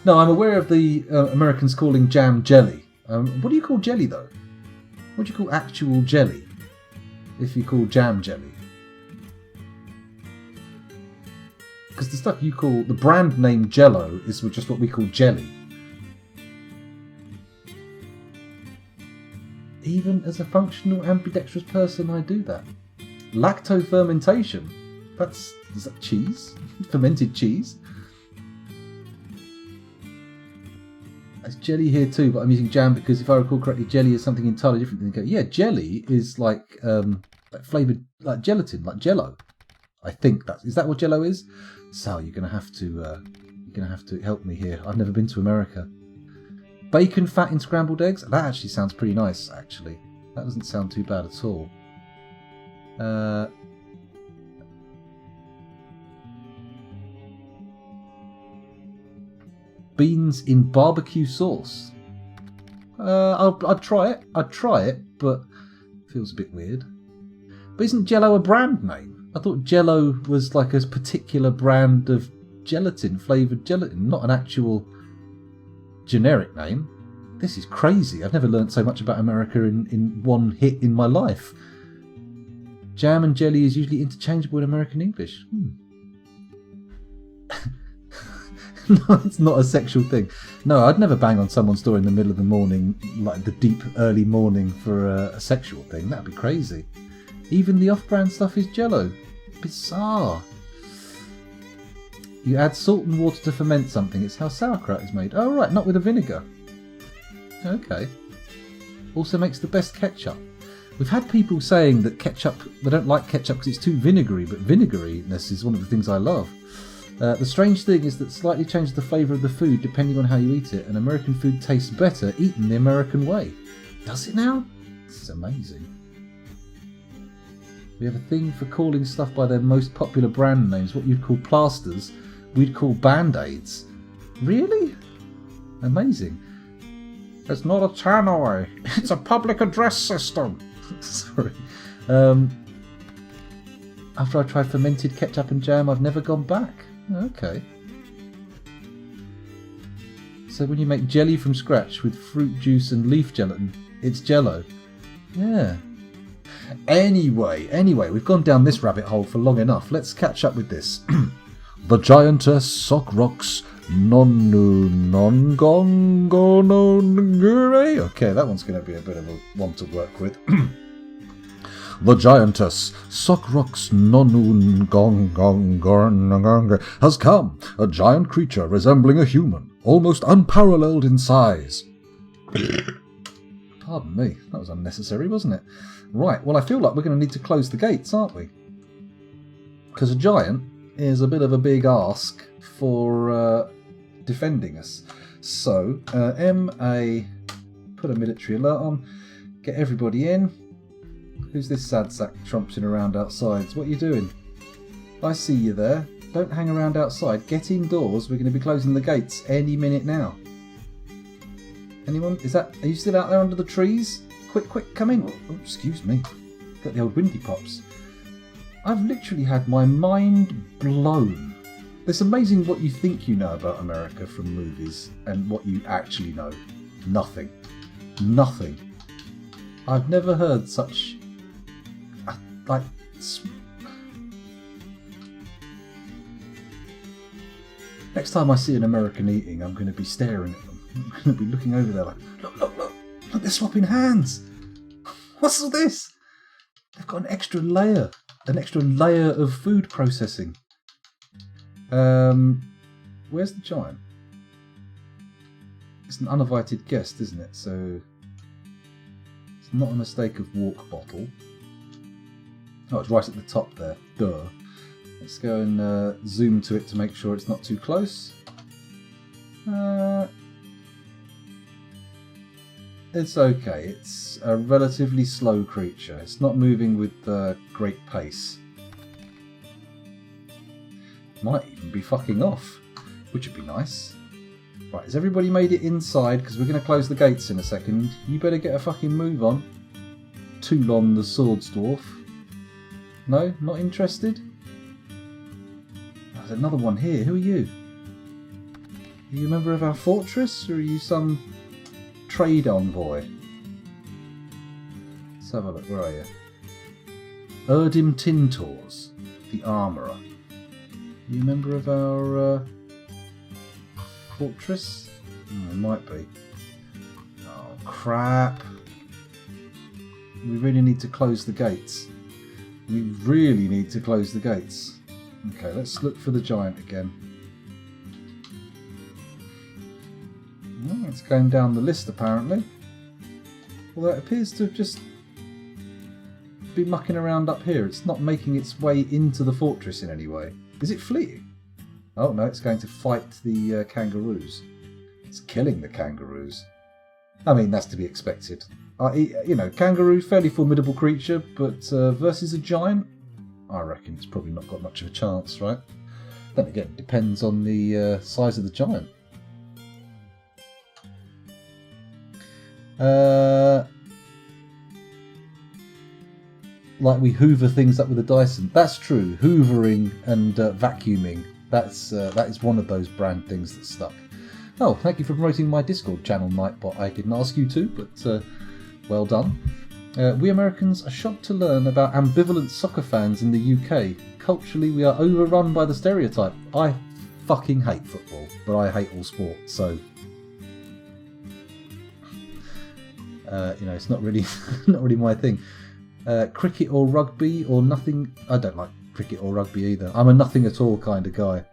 I'm aware of the Americans calling jam jelly. What do you call jelly, though? What do you call actual jelly? If you call jam jelly? Because the stuff you call... The brand name Jello is just what we call jelly. Even as a functional ambidextrous person, I do that. Lacto-fermentation. Is that cheese? Fermented cheese? It's jelly here too, but I'm using jam because if I recall correctly, jelly is something entirely different than... Yeah, jelly is like flavoured... like gelatin, like Jello. I think is that what Jello is? Sal, you're gonna have to help me here. I've never been to America. Bacon fat in scrambled eggs? That actually sounds pretty nice, actually. That doesn't sound too bad at all. Beans in barbecue sauce. I'd try it, but it feels a bit weird. But isn't Jello a brand name? I thought Jello was like a particular brand of gelatin, flavoured gelatin, not an actual generic name. This is crazy. I've never learnt so much about America in one hit in my life. Jam and jelly is usually interchangeable in American English. No, it's not a sexual thing. No, I'd never bang on someone's door in the middle of the morning, like the deep early morning, for a sexual thing. That'd be crazy. Even the off-brand stuff is Jello. Bizarre. You add salt and water to ferment something. It's how sauerkraut is made. Oh, right, not with a vinegar. Okay. Also makes the best ketchup. We've had people saying that ketchup, they don't like ketchup because it's too vinegary, but vinegariness is one of the things I love. The strange thing is that slightly changes the flavour of the food depending on how you eat it, and American food tastes better eaten the American way. Does it now? This is amazing. We have a thing for calling stuff by their most popular brand names. What you'd call plasters, we'd call band-aids. Really? Amazing. It's not a tannoy. It's a public address system. Sorry. After I tried fermented ketchup and jam, I've never gone back. Okay. So when you make jelly from scratch with fruit juice and leaf gelatin, it's Jello. Yeah. Anyway, we've gone down this rabbit hole for long enough. Let's catch up with this. The giantess sock rocks nonu non-gongo no. Okay, that one's going to be a bit of a one to work with. The giantess Socrox Nonun Gong Gong Gorn has come, a giant creature resembling a human, almost unparalleled in size. Pardon me, that was unnecessary, wasn't it? Right, well I feel like we're going to need to close the gates, aren't we? Because a giant is a bit of a big ask for defending us. So, MA, put a military alert on, get everybody in. Who's this sad sack tromping around outside? What are you doing? I see you there. Don't hang around outside. Get indoors. We're going to be closing the gates any minute now. Anyone? Are you still out there under the trees? Quick, come in. Oh, excuse me. Got the old windy pops. I've literally had my mind blown. It's amazing what you think you know about America from movies and what you actually know. Nothing. I've never heard such... Next time I see an American eating, I'm going to be staring at them. I'm going to be looking over there like, look, they're swapping hands. What's all this? They've got an extra layer of food processing. Where's the giant? It's an uninvited guest, isn't it? So it's not a mistake of walk bottle. Oh, it's right at the top there. Duh. Let's go and zoom to it to make sure it's not too close. It's okay. It's a relatively slow creature. It's not moving with great pace. Might even be fucking off, which would be nice. Right, has everybody made it inside? Because we're going to close the gates in a second. You better get a fucking move on. Toulon the Swords Dwarf. No? Not interested? There's another one here. Who are you? Are you a member of our fortress, or are you some trade envoy? Let's have a look. Where are you? Erdim Tintors, the armourer. Are you a member of our fortress? Oh, it might be. Oh, crap. We really need to close the gates. We really need to close the gates. Okay, let's look for the giant again. Oh, it's going down the list apparently. Although it appears to have just be mucking around up here. It's not making its way into the fortress in any way. Is it fleeing? Oh no, it's going to fight the kangaroos. It's killing the kangaroos. I mean, that's to be expected. You know, kangaroo, fairly formidable creature, but versus a giant, I reckon it's probably not got much of a chance, right? Then again, it depends on the size of the giant. Like we hoover things up with a Dyson. That's true. Hoovering and vacuuming. That is one of those brand things that's stuck. Oh, thank you for promoting my Discord channel, Nightbot. I didn't ask you to, but well done. We Americans are shocked to learn about ambivalent soccer fans in the UK. Culturally, we are overrun by the stereotype. I fucking hate football, but I hate all sport, so it's not really not really my thing. Cricket or rugby or nothing. I don't like cricket or rugby either. I'm a nothing at all kind of guy.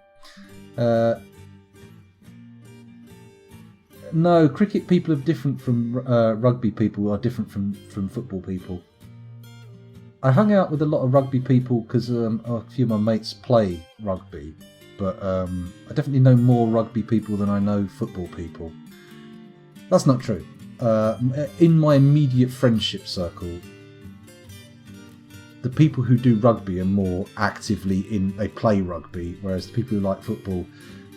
No, cricket people are different from rugby people are different from football people. I hung out with a lot of rugby people because a few of my mates play rugby, but I definitely know more rugby people than I know football people. That's not true. In my immediate friendship circle, the people who do rugby are more actively they play rugby, whereas the people who like football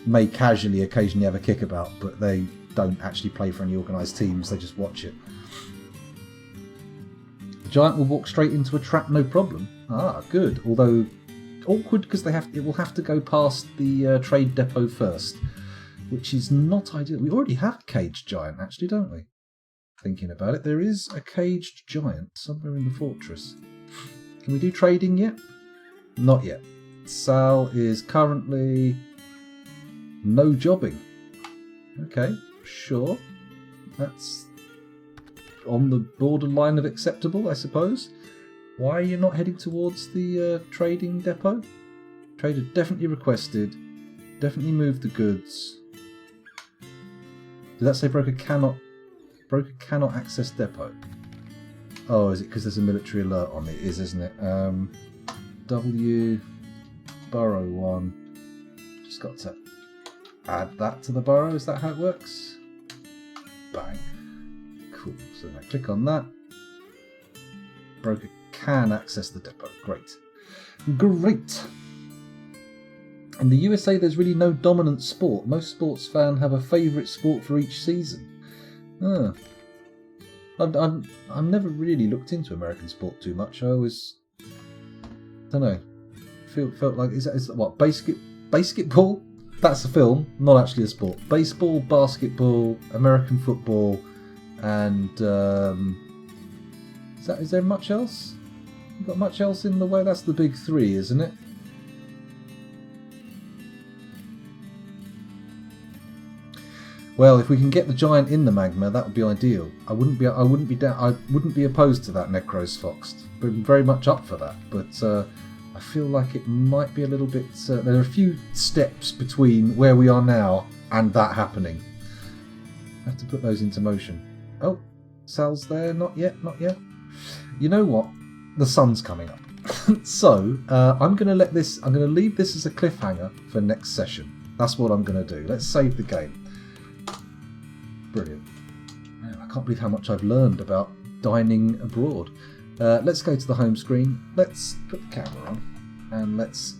may casually occasionally have a kickabout, but they don't actually play for any organised teams, they just watch it. The giant will walk straight into a trap, no problem. Ah, good. Although awkward because it will have to go past the trade depot first, which is not ideal. We already have a caged giant, actually, don't we? Thinking about it, there is a caged giant somewhere in the fortress. Can we do trading yet? Not yet. Sal is currently no jobbing. Okay, sure. That's on the borderline of acceptable, I suppose. Why are you not heading towards the trading depot? Trader definitely requested. Definitely moved the goods. Did that say broker cannot access depot? Oh, is it because there's a military alert on it? It is, isn't it? W burrow 1. Just got to add that to the burrow. Is that how it works? Bang. Cool. So I click on that. Broker can access the depot. Great. Great. In the USA, there's really no dominant sport. Most sports fans have a favourite sport for each season. I've never really looked into American sport too much. I always don't know. Felt like is that what basketball? That's a film, not actually a sport. Baseball, basketball, American football, and is there much else? You got much else in the way? That's the big three, isn't it? Well, if we can get the giant in the magma, that would be ideal. I wouldn't be opposed to that, Necros Fox. Been very much up for that, but I feel like it might be a little bit. There are a few steps between where we are now and that happening. I have to put those into motion. Oh, Sal's there. Not yet. Not yet. You know what? The sun's coming up, so I'm going to leave this as a cliffhanger for next session. That's what I'm going to do. Let's save the game. Brilliant. Man, I can't believe how much I've learned about dining abroad. Let's go to the home screen. Let's put the camera on and let's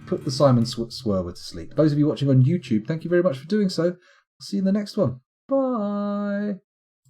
put the Simon Swerver to sleep. Those of you watching on YouTube, thank you very much for doing so. I'll see you in the next one. Bye.